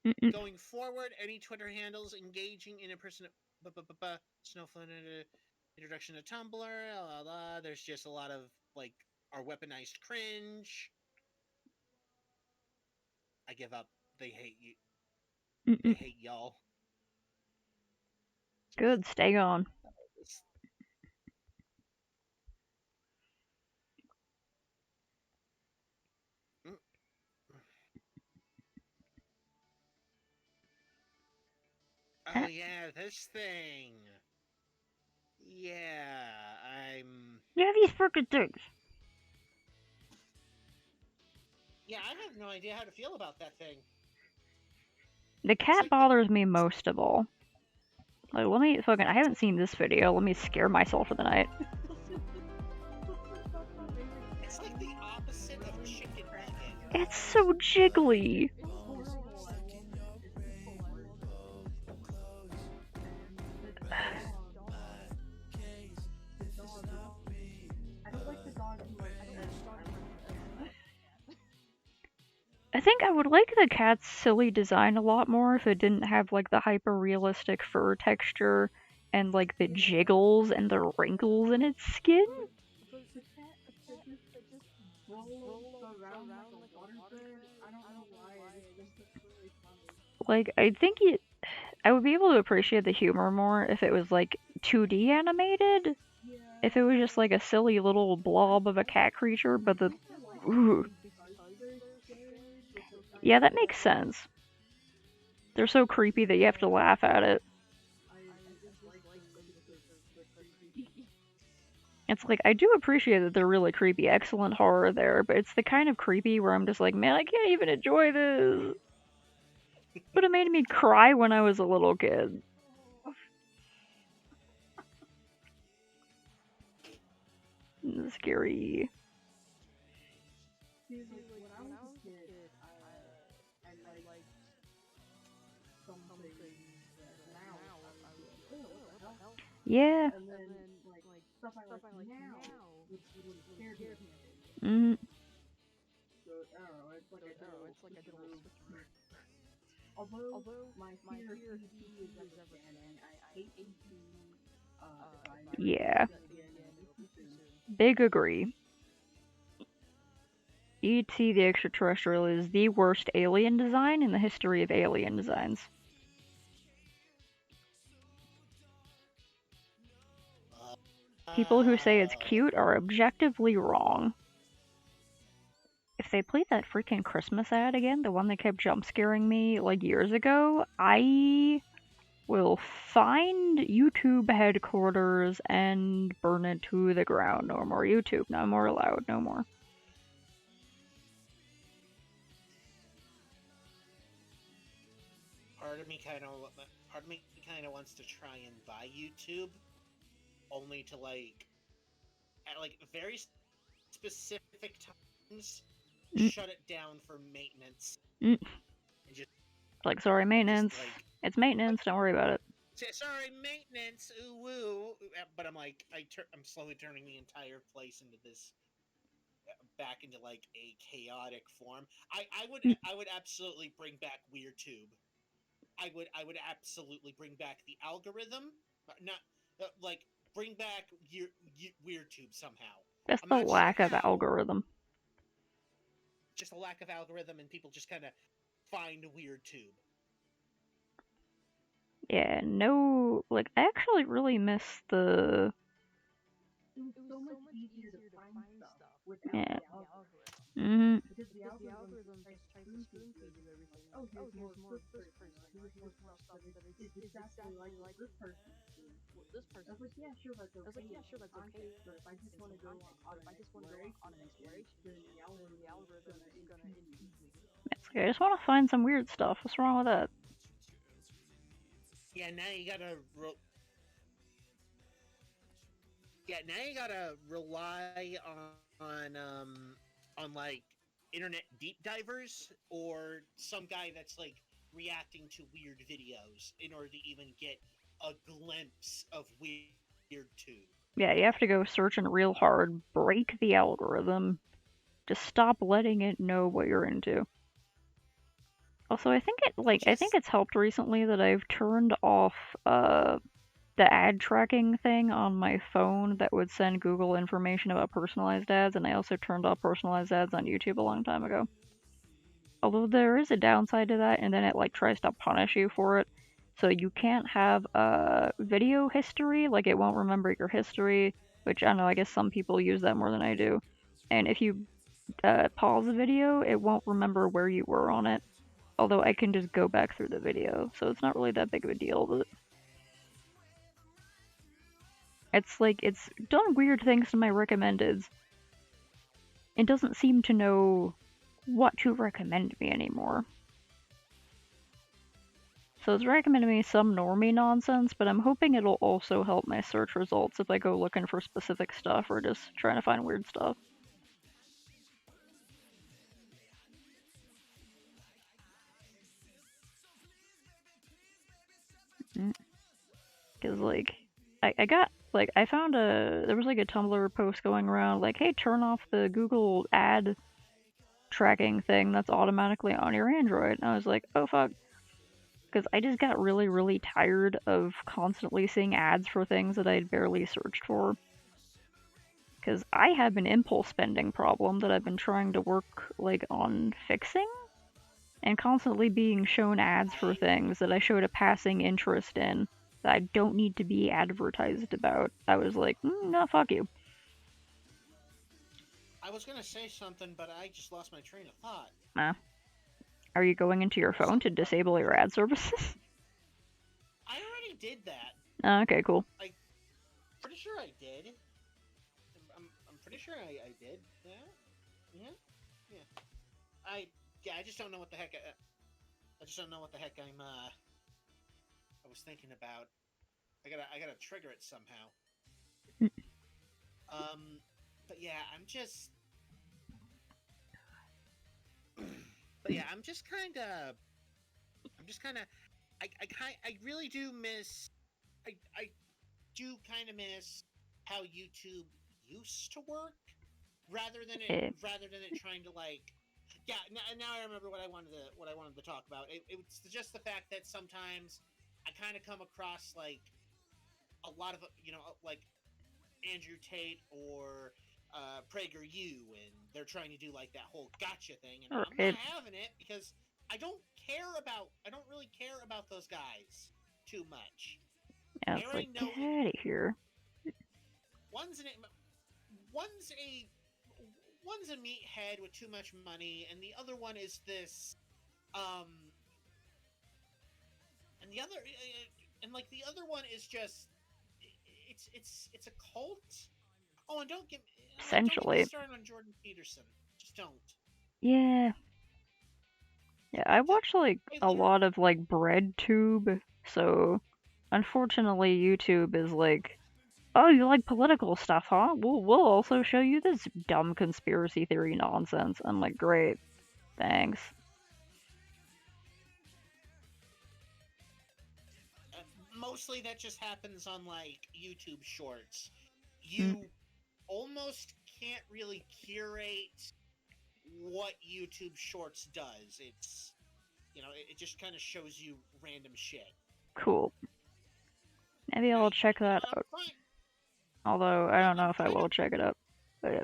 Mm-mm. Going forward, any Twitter handles engaging in a person Snowflake introduction to Tumblr, blah, blah, blah. There's just a lot of like our weaponized cringe. I give up. They hate you. They Mm-mm. hate y'all. Good, stay on. Oh yeah, this thing. Yeah, Yeah, these freaking things. Yeah, I have no idea how to feel about that thing. The cat bothers me most of all. Like, let me fucking. I haven't seen this video. Let me scare myself for the night. It's like the opposite of chicken nugget. It's so jiggly. I think I would like the cat's silly design a lot more if it didn't have like the hyper realistic fur texture and like the jiggles and the wrinkles in its skin. The cat that just rolls around like a waterbed. I don't know why. It's just really funny. Like, I would be able to appreciate the humor more if it was like 2D animated. Yeah. If it was just like a silly little blob of a cat creature, but the. Ooh. Yeah, that makes sense. They're so creepy that you have to laugh at it. It's like, I do appreciate that they're really creepy. Excellent horror there, but it's the kind of creepy where I'm just like, man, I can't even enjoy this. But it made me cry when I was a little kid. Scary. See, like, when I was a kid, I liked something that now I would be like, oh, what the hell? Yeah. And then, like, stuff I like now would scare me. Mm. So, I don't know, it's like a little switcheroo. Although my fear of ET is ever vanishing, I hate ET. Yeah. Big agree. E.T. the Extraterrestrial is the worst alien design in the history of alien designs. People who say it's cute are objectively wrong. If they played that freaking Christmas ad again, the one that kept jump scaring me like years ago, I will find YouTube headquarters and burn it to the ground. No more YouTube, no more allowed, no more. Part of me kind of wants to try and buy YouTube, only to like, at like very specific times, shut it down for maintenance. Mm. And just like, sorry, maintenance. Like, it's maintenance. Don't worry about it. Sorry, maintenance. Ooh woo. But I'm like, I'm slowly turning the entire place into this, back into like a chaotic form. I would absolutely bring back WeirTube. I would absolutely bring back the algorithm. Not like bring back WeirTube somehow. Just the lack of algorithm. Just a lack of algorithm, and people just kind of find WeirTube. Yeah, no, like, I actually really miss the... It was so much easier to find stuff. without Yeah. the algorithm. Mm-hmm. Because the algorithm just tries to spoon feed you everything. Oh, here's more of this person. Here's more stuff that is exactly like what this person's doing. I was like, yeah, sure, that's okay. Context, but if I just want to go on an exploration, then the algorithm is gonna impede me. It's like, I just want to find some weird stuff. What's wrong with that? Yeah, now you gotta rely on like internet deep divers or some guy that's like reacting to weird videos in order to even get a glimpse of weird tube. Yeah, you have to go searching real hard, break the algorithm, just stop letting it know what you're into. Also, I think it's helped recently that I've turned off the ad tracking thing on my phone that would send Google information about personalized ads, and I also turned off personalized ads on YouTube a long time ago. Although there is a downside to that, and then it like tries to punish you for it. So you can't have video history, like it won't remember your history, which I don't know, I guess some people use that more than I do. And if you pause a video, it won't remember where you were on it. Although I can just go back through the video, so it's not really that big of a deal, but it's like it's done weird things to my recommendeds. It doesn't seem to know what to recommend me anymore. So it's recommending me some normie nonsense, but I'm hoping it'll also help my search results if I go looking for specific stuff or just trying to find weird stuff. Because, like, I found there was like a Tumblr post going around, like, hey, turn off the Google ad tracking thing that's automatically on your Android. And I was like, oh fuck. Because I just got really, really tired of constantly seeing ads for things that I'd barely searched for. Because I have an impulse spending problem that I've been trying to work, like, on fixing. And constantly being shown ads for things that I showed a passing interest in that I don't need to be advertised about. I was like, no, fuck you. I was gonna say something, but I just lost my train of thought. Are you going into your phone to disable your ad services? I already did that. Okay, cool. I'm pretty sure I did. I'm pretty sure I did. Yeah. I just don't know what the heck. I just don't know what the heck I was thinking about. I gotta trigger it somehow. But yeah, I'm just kind of. I really do miss. I do kind of miss how YouTube used to work, rather than it trying to like. Yeah, now I remember what I wanted to talk about. It's just the fact that sometimes I kind of come across like a lot of like Andrew Tate or PragerU, and they're trying to do like that whole gotcha thing, and I'm not having it because I don't really care about those guys too much. Yeah, it's like, get out of here. One's a meathead with too much money, and the other one is this, and the other one is just, it's a cult. Oh, and don't get me started on Jordan Peterson. Just don't. Yeah. Yeah, I watch like a lot of like BreadTube, so unfortunately YouTube is like, oh, you like political stuff, huh? We'll also show you this dumb conspiracy theory nonsense. I'm like, great, thanks. Mostly that just happens on like YouTube Shorts. You almost can't really curate what YouTube Shorts does. It's it just kind of shows you random shit. Cool. Maybe I'll check that out. Although I don't know if I will check it out. But yeah.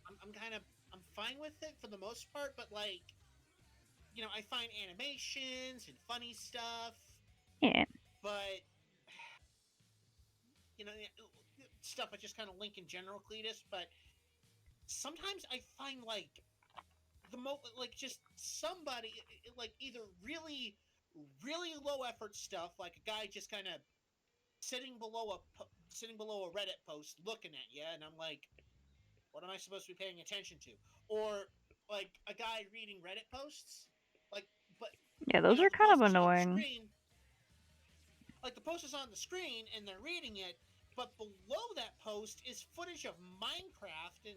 I'm fine with it for the most part, but like I find animations and funny stuff. Yeah. But stuff I just kind of link in general, Cletus. But sometimes I find like like just somebody like either really low effort stuff, like a guy just kind of sitting below a Reddit post looking at you, and I'm like, what am I supposed to be paying attention to? Or like a guy reading Reddit posts, like, but Yeah, those are the kind of post is on the annoying. screen, like the post is on the screen and they're reading it, but below that post is footage of Minecraft and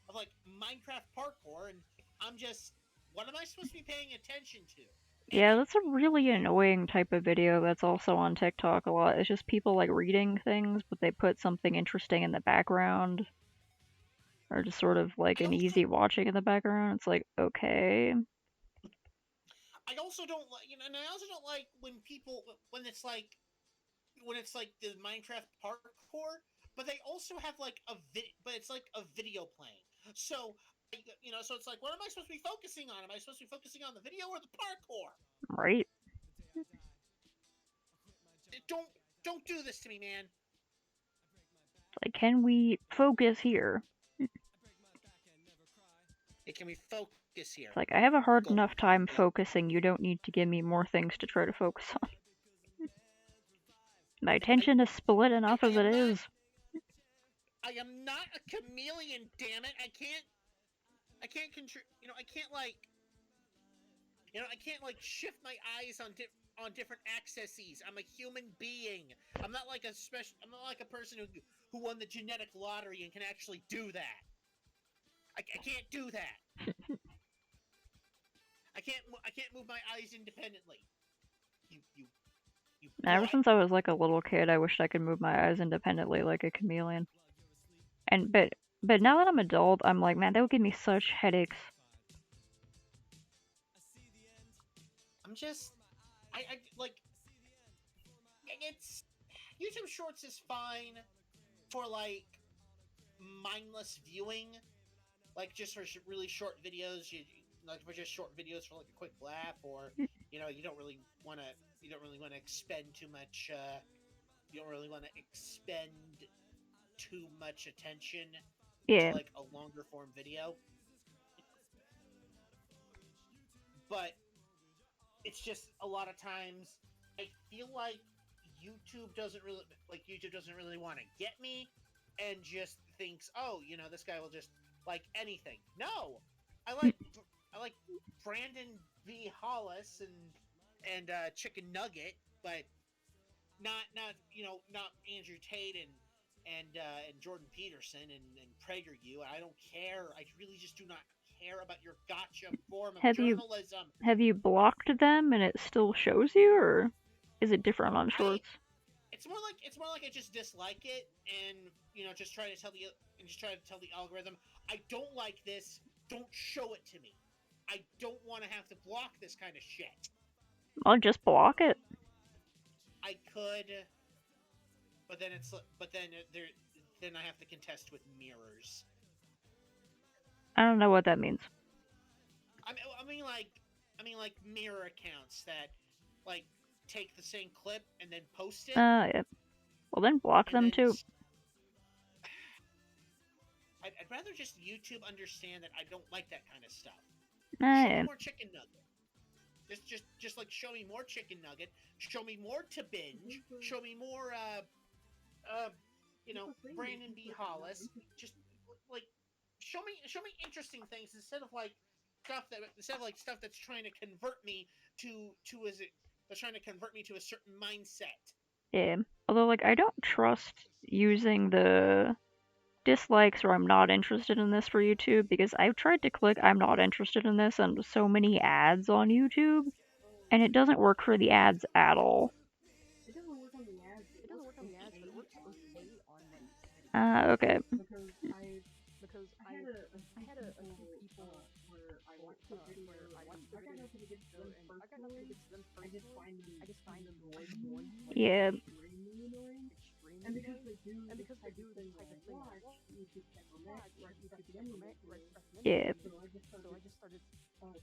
of like Minecraft parkour, and I'm just, what am I supposed to be paying attention to? Yeah, that's a really annoying type of video that's also on TikTok a lot. It's just people like reading things, but they put something interesting in the background. Or just sort of like an easy watching in the background. It's like, okay. I also don't like, and I also don't like when people, when it's like the Minecraft parkour, but they also have like but it's like a video playing. So, so it's like, what am I supposed to be focusing on? Am I supposed to be focusing on the video or the parkour? Right. Don't do this to me, man. Like, can we focus here? Can we focus here? It's like, I have a hard enough time focusing, you don't need to give me more things to try to focus on. My attention is split enough as it is. I am not a chameleon, damn it! I can't I can't like shift my eyes on different accesses. I'm a human being. I'm not like a person who won the genetic lottery and can actually do that. I can't do that. I can't move my eyes independently. Ever since I was like a little kid, I wished I could move my eyes independently like a chameleon. And but now that I'm adult, I'm like, man, that would give me such headaches. I'm just, I like, it's, YouTube Shorts is fine for like mindless viewing, like just for really short videos. Like for just short videos for like a quick laugh, or you don't really want to expend too much. You don't really want to expend too much attention to like a longer form video. But it's just a lot of times I feel like YouTube doesn't really want to get me, and just thinks, oh, this guy will just like anything. No, I like Brandon B. Hollis and Chicken Nugget, but not Andrew Tate and Jordan Peterson and PragerU. I don't care. I really just do not care about your gotcha form of journalism. Have you blocked them and it still shows you, or is it different on Shorts? It's more like I just dislike it, and just try to tell the algorithm, I don't like this. Don't show it to me. I don't want to have to block this kind of shit. I'll just block it. I could, but then then I have to contest with mirrors. I don't know what that means. I mean like mirror accounts that like take the same clip and then post it. Yeah. Well, then block them too. I'd rather just YouTube understand that I don't like that kind of stuff. Yeah. Show me more Chicken Nugget. Just like show me more Chicken Nugget. Show me more To Binge. Show me more Brandon B. Hollis. Just like show me interesting things instead of like stuff that's trying to convert me to a certain mindset. Yeah. Although, like, I don't trust using the dislikes or I'm not interested in this for YouTube, because I've tried to click I'm not interested in this and so many ads on YouTube, and it doesn't work for the ads at all. It doesn't work on the ads, but it works okay on them. Okay. Because I had a few people where I watched the video, I got nothing against them personally, I just find them annoying. Yeah. And because I do the type of thing I watch, you get that romantic, right? Yeah. So I just started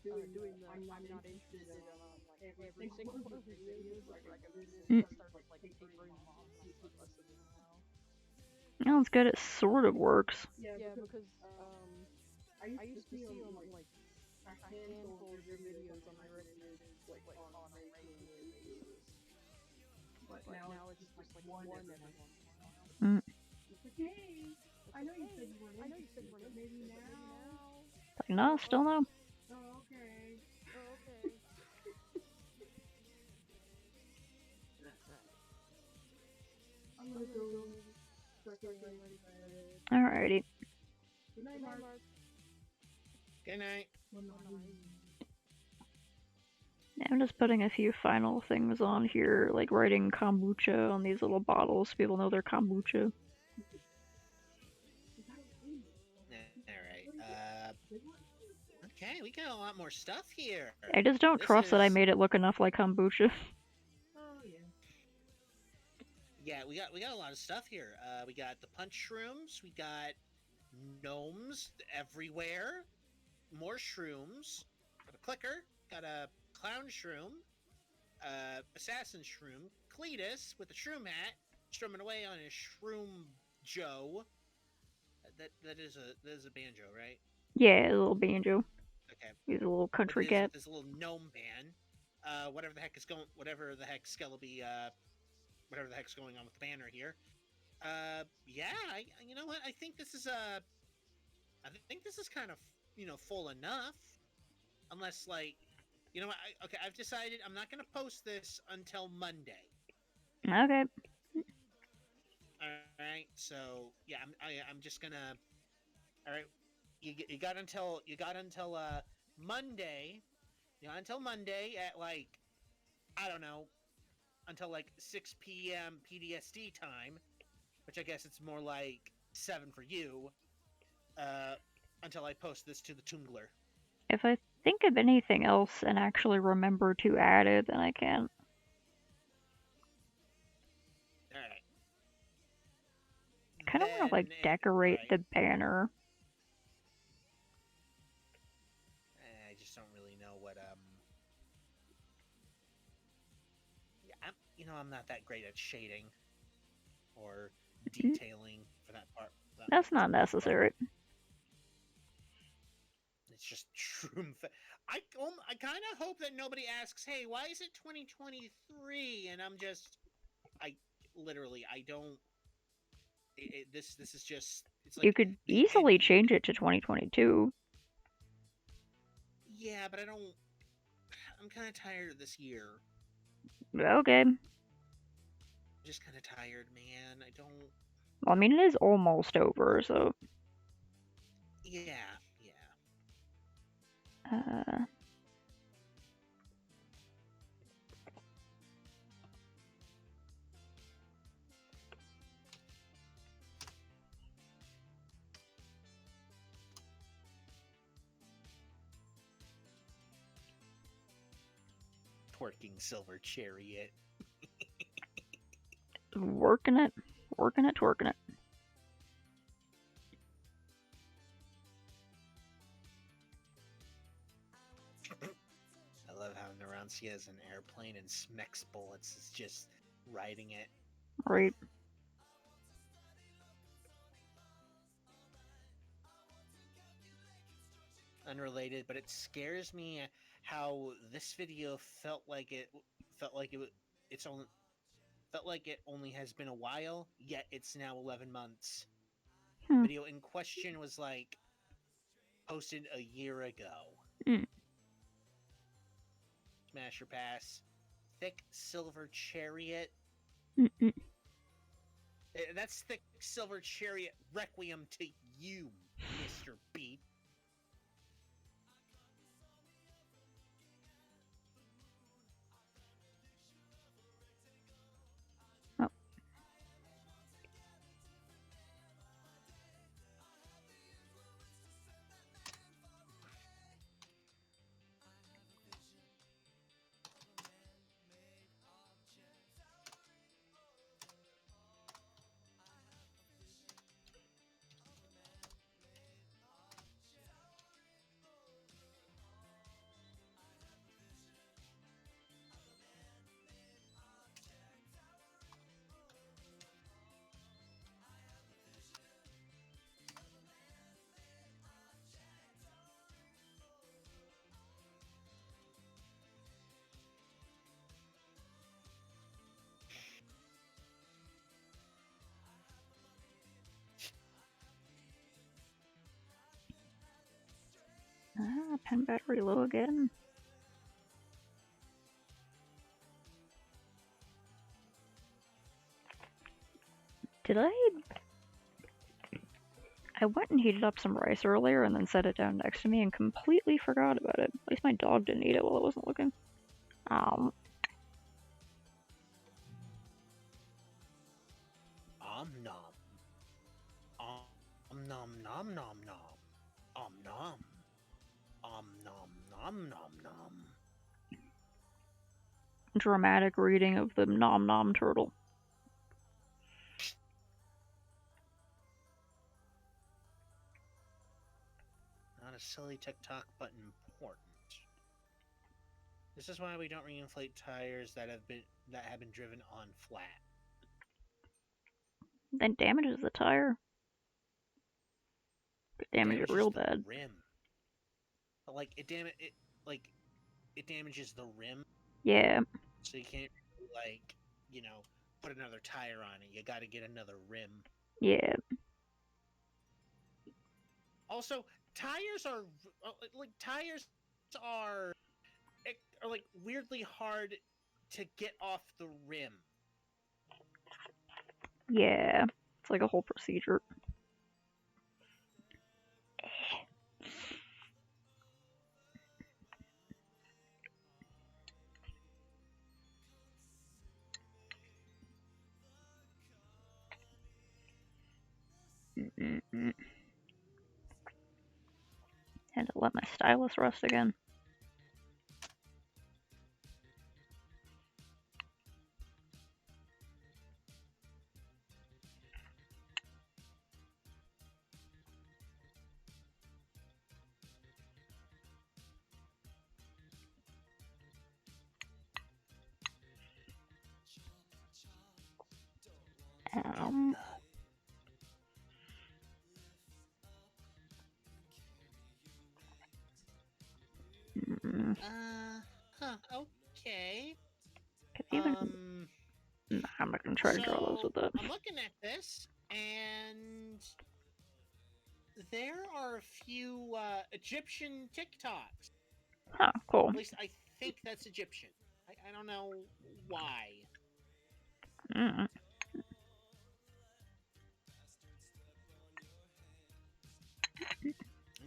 doing the I'm not interested in like every single one of his videos. Like I started like tapering off and less of it now. Well, it's good. It sort of works. Yeah, because I used to see like a handful of your videos on my recommended like on regular basis. But now it's just like one every once in a while. Mm. It's like, hey, I know you said you weren't interested, but maybe now. Like, no, still no. Oh, okay. I'm gonna go start getting ready for bed. Alrighty. Good night, Mark. Good night. Yeah, I'm just putting a few final things on here, like writing kombucha on these little bottles so people know they're kombucha. Alright, okay, we got a lot more stuff here. I just don't This trust that I is- made it look enough like kombucha. Oh, yeah. Yeah, we got a lot of stuff here. We got the punch shrooms, we got gnomes everywhere, more shrooms, got a clicker, got a clown shroom, assassin shroom, Cletus with a shroom hat, strumming away on his shroom Joe. That is a banjo, right? Yeah, a little banjo. Okay. He's a little country with his, cat. with his little gnome band. Whatever the heck Skellaby, whatever the heck's going on with the banner here. Yeah, you know what? I think this is kind of, full enough. Unless, like, you know what? I've decided I'm not going to post this until Monday. Okay. All right. So yeah, I'm just gonna. All right. You got until Monday. You know, until Monday at like, I don't know, until like 6 p.m. PDSD time, which I guess it's more like 7 for you. Until I post this to the Tumblr. If I think of anything else and actually remember to add it, then I can. All right. I kind of want to like decorate the banner. I just don't really know what Yeah, I'm not that great at shading or detailing for that part. That's not necessary. It's just shroom. I kind of hope that nobody asks, "Hey, why is it 2023?" And I'm just, I don't. This is just. It's like You could easily change it to 2022. Yeah, but I don't. I'm kind of tired of this year. Okay. I'm just kind of tired, man. I don't. Well, I mean, it is almost over, so. Yeah. Twerking silver chariot. Working it, twerking it. I love how Narancia is an airplane and Smex Bullets is just riding it. Right. Unrelated, but it scares me how this video felt like it only has been a while, yet it's now 11 months. The video in question was like posted a year ago. Smasher Pass, Thick Silver Chariot. That's Thick Silver Chariot Requiem to you, Mr. Beat. pen battery low again. Did I went and heated up some rice earlier and then set it down next to me and completely forgot about it. At least my dog didn't eat it while I wasn't looking. Om nom. Om nom nom nom nom. Om nom. Om nom nom nom nom. Dramatic reading of the Nom Nom Turtle. Not a silly TikTok, but important. This is why we don't reinflate tires that have been driven on flat. Then damages the tire. Could damage it real the bad. Rim. But like it damages the rim. Yeah. So you can't like, put another tire on it. You got to get another rim. Yeah. Also, tires are like weirdly hard to get off the rim. Yeah. It's like a whole procedure. Had to let my stylus rest again. Okay. I'm not gonna try to draw those with that. I'm looking at this, and there are a few Egyptian TikToks. Huh, cool. At least I think that's Egyptian. I don't know why.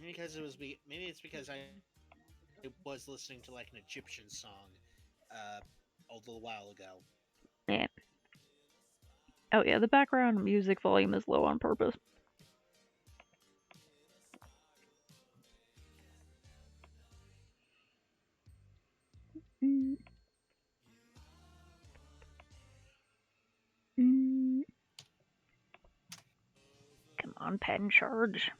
Maybe it's because I was listening to like an Egyptian song a little while ago. Yeah. Oh yeah, the background music volume is low on purpose. Come on, pen charge.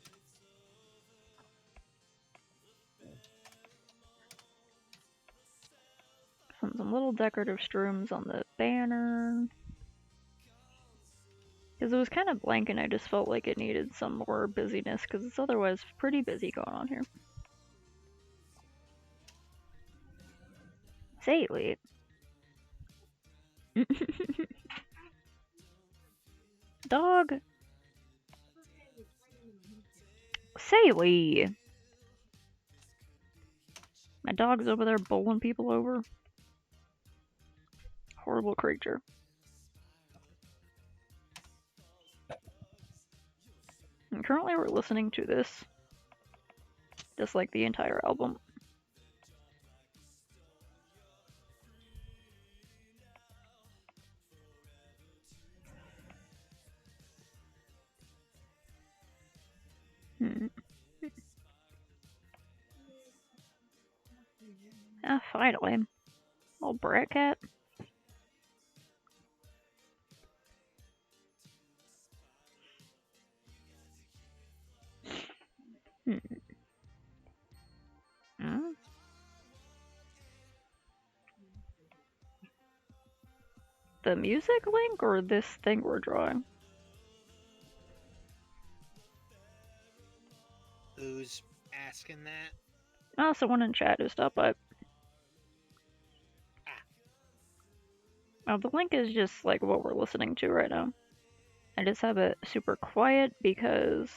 Some little decorative strooms on the banner. Because it was kind of blank and I just felt like it needed some more busyness because it's otherwise pretty busy going on here. Say Dog. Say My dog's over there bowling people over. Horrible creature. And currently we're listening to this. Just like the entire album. Ah, finally. Little brat cat. The music link or this thing we're drawing? Who's asking that? Oh, someone in chat who stopped by. Oh, the link is just like what we're listening to right now. I just have it super quiet because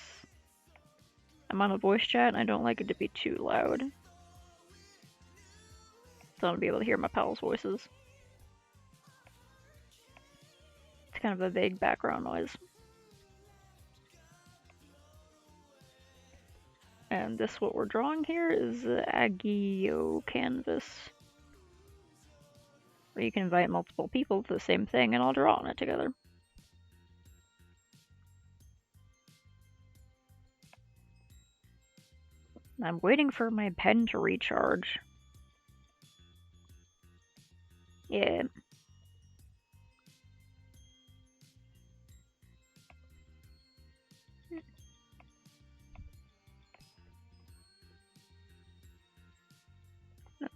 I'm on a voice chat and I don't like it to be too loud. so I'll be able to hear my pals' voices. It's kind of a vague background noise. And this, what we're drawing here, is the Agio canvas, where you can invite multiple people to the same thing and all draw on it together. I'm waiting for my pen to recharge. Yeah.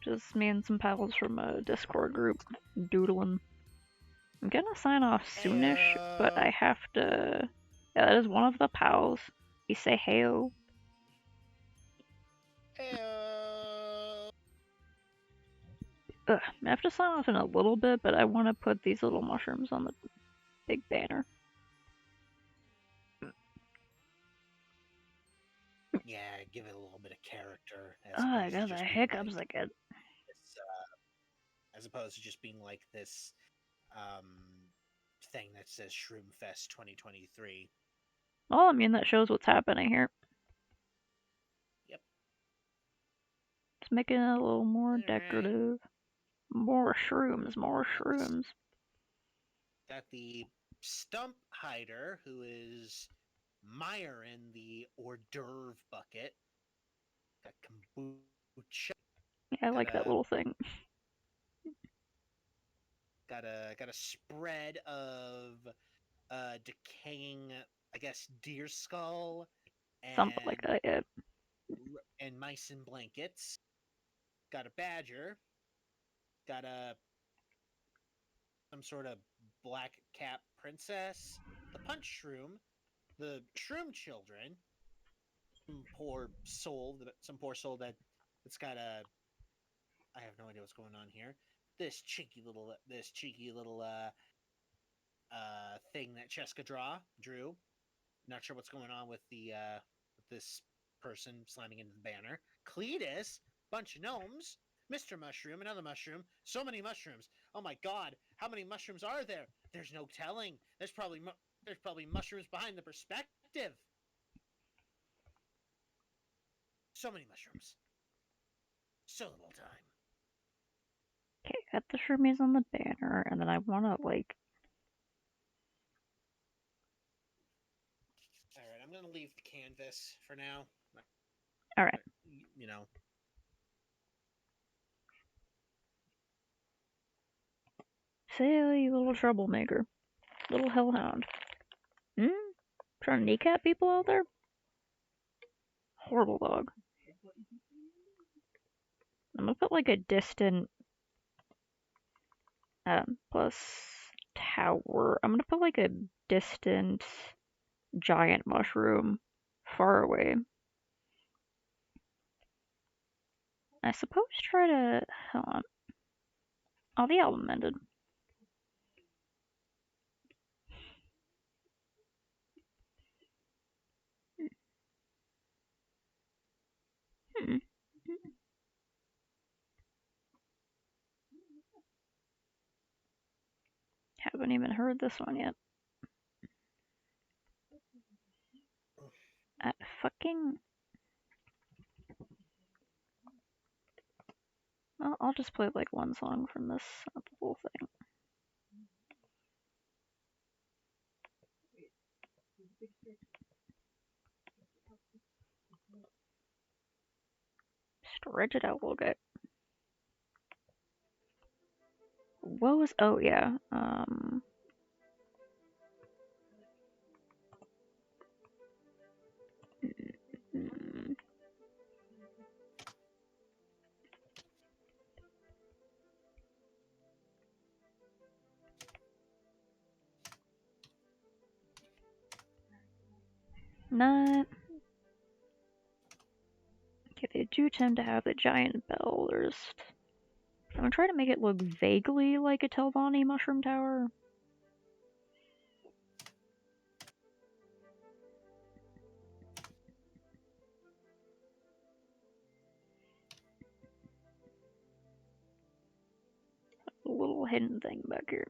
Just me and some pals from a Discord group doodling. I'm gonna sign off soonish, but I have to. Yeah, that is one of the pals. You say heyo. Ugh, I have to sign off in a little bit, but I want to put these little mushrooms on the big banner. Yeah, give it a little bit of character. Oh, I got the hiccups again. As opposed to just being like this thing that says Shroomfest 2023. Well, I mean, that shows what's happening here. Yep. Let's make it a little more decorative. More shrooms, more shrooms. Got the Stump Hider, who is Meyer in the hors d'oeuvre bucket. Got kombucha. Yeah, I like that little thing. Got a spread of decaying, I guess, deer skull and Something like that, yeah. And mice in blankets. Got a badger. Got some sort of black cap princess. The punch shroom. The shroom children. Some poor soul that's got a. I have no idea what's going on here. This cheeky little thing that Cheska drew. Not sure what's going on with the with this person slamming into the banner. Cletus, bunch of gnomes, Mr. Mushroom, another mushroom. So many mushrooms. Oh my God, how many mushrooms are there? There's no telling. There's probably mushrooms behind the perspective. So many mushrooms. So little time. Okay, got the shroomies on the banner, and then I want to, like... Alright, I'm gonna leave the canvas for now. Alright. You know. Say, you little troublemaker. Little hellhound. Trying to kneecap people out there? Horrible dog. I'm gonna put, like, a distant... plus tower. I'm gonna put, like, a distant giant mushroom far away. I suppose try to... Hold on. Oh, the album ended. Haven't even heard this one yet. Fucking... Well, I'll just play like one song from this whole thing. Stretch it out a little bit. What was... Oh, yeah. Not... Okay, they do tend to have the giant bell. I'm gonna try to make it look vaguely like a Telvanni mushroom tower. little hidden thing back here.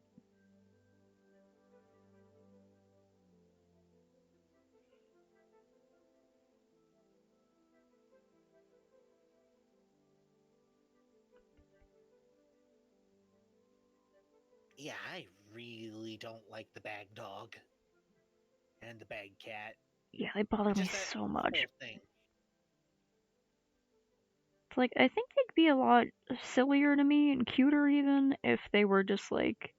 Yeah, I really don't like the bag dog and the bag cat. Yeah, they bother me Just that so much. whole thing. It's like, I think they'd be a lot sillier to me and cuter even if they were just like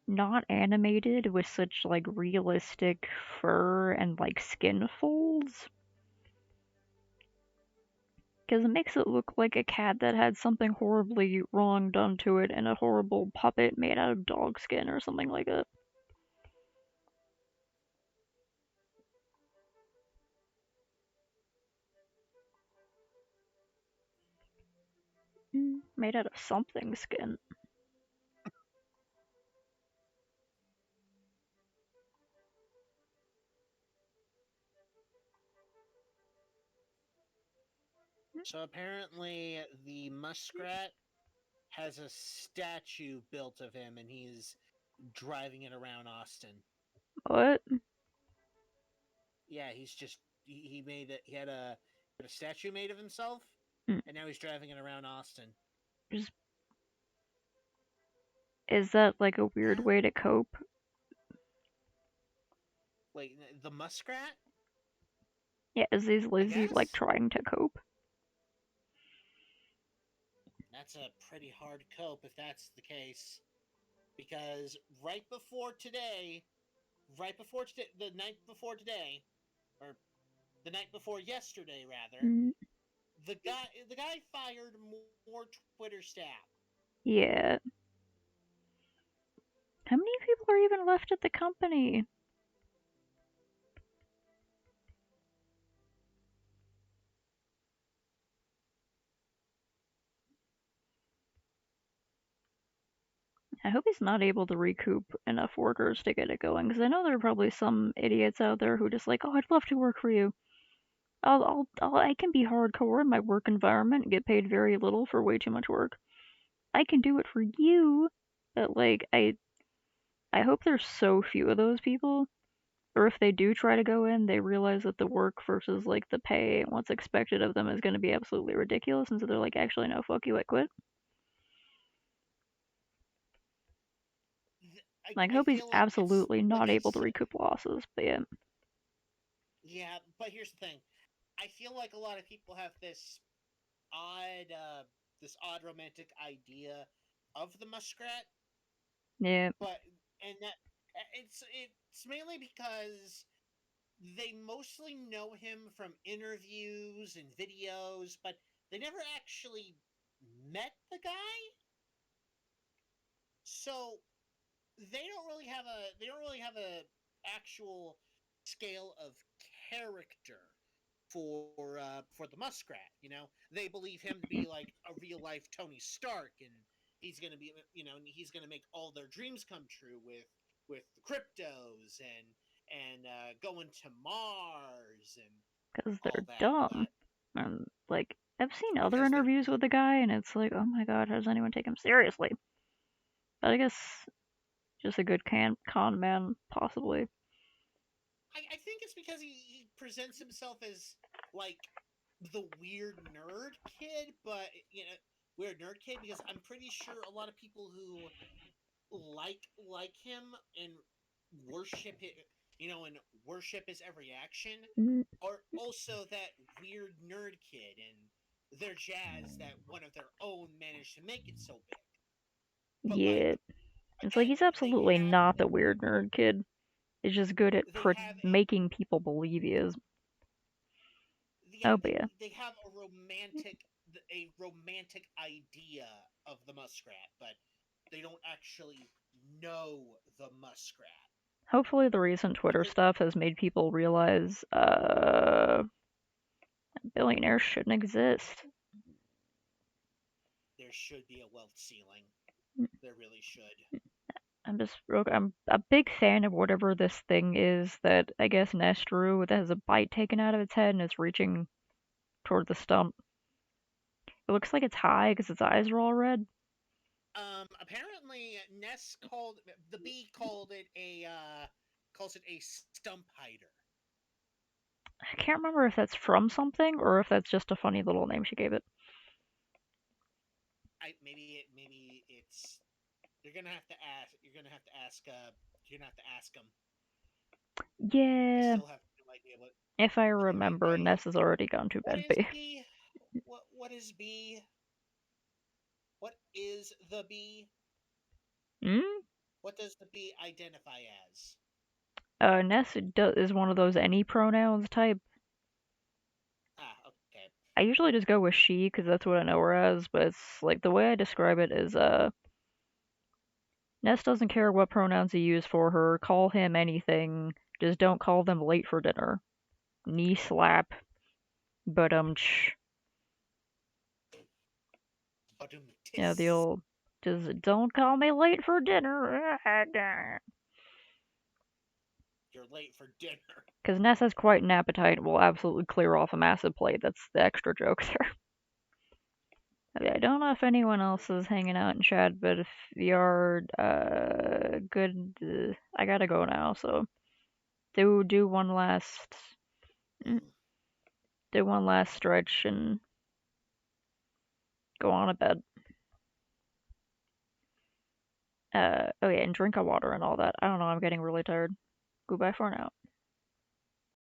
not animated with such like realistic fur and like skin folds. Because it makes it look like a cat that had something horribly wrong done to it and a horrible puppet made out of dog skin or something like that. Made out of something skin. So apparently, the muskrat has a statue built of him, and he's driving it around Austin. What? Yeah, he made it. He had a statue made of himself, and now he's driving it around Austin. Is that like a weird way to cope? Wait, the muskrat? Yeah, is Lizzie like trying to cope? That's a pretty hard cope if that's the case. Because right before today, the night before today, or the night before yesterday, rather, the guy fired more Twitter staff. Yeah. How many people are even left at the company? I hope he's not able to recoup enough workers to get it going, because I know there are probably some idiots out there who just like, oh, I'd love to work for you. I can be hardcore in my work environment and get paid very little for way too much work. I can do it for you, but like, I hope there's so few of those people, or if they do try to go in, they realize that the work versus like the pay and what's expected of them is going to be absolutely ridiculous, and so they're like, actually, no, fuck you, I quit. I hope he's absolutely not able to recoup losses, but yeah. Yeah, but here's the thing. I feel like a lot of people have this odd romantic idea of the muskrat. Yeah. But it's mainly because they mostly know him from interviews and videos, but they never actually met the guy. So they don't really have a actual scale of character for the muskrat. You know, they believe him to be like a real life Tony Stark, and he's gonna be, he's gonna make all their dreams come true with the cryptos and going to Mars and because they're dumb. And like, I've seen other interviews with the guy, and it's like, oh my god, how does anyone take him seriously? But I guess just a good con man, possibly. I think it's because he presents himself as like the weird nerd kid, but weird nerd kid, because I'm pretty sure a lot of people who like him and worship it, and worship his every action, are also that weird nerd kid, and they're jazzed that one of their own managed to make it so big. But yeah. It's like he's absolutely not the weird nerd kid. He's just good at making people believe he is. Yeah, but yeah. They have a romantic idea of the muskrat, but they don't actually know the muskrat. Hopefully the recent Twitter stuff has made people realize billionaires shouldn't exist. There should be a wealth ceiling. There really should. I'm a big fan of whatever this thing is that I guess Ness drew that has a bite taken out of its head and it's reaching toward the stump. It looks like it's high because its eyes are all red. Apparently apparently Ness called the bee called it a calls it a stump hider. I can't remember if that's from something or if that's just a funny little name she gave it. Maybe it's you're gonna have to ask him. I Yeah, still have no idea what if I what they mean remember, by Ness has already gone to what bed. is bee? What is bee? What is the bee? Hmm? What does the bee identify as? Ness is one of those any pronouns type. Ah, okay. I usually just go with she because that's what I know her as, but it's like the way I describe it is Ness doesn't care what pronouns you use for her. Call him anything. Just don't call them late for dinner. Knee slap. But yeah, the old just don't call me late for dinner. You're late for dinner. Because Ness has quite an appetite and will absolutely clear off a massive plate. That's the extra joke there. Okay, I don't know if anyone else is hanging out in chat, but if you're good, I gotta go now. So do one last stretch and go on to bed. Oh yeah, and drink a water and all that. I don't know. I'm getting really tired. Goodbye for now.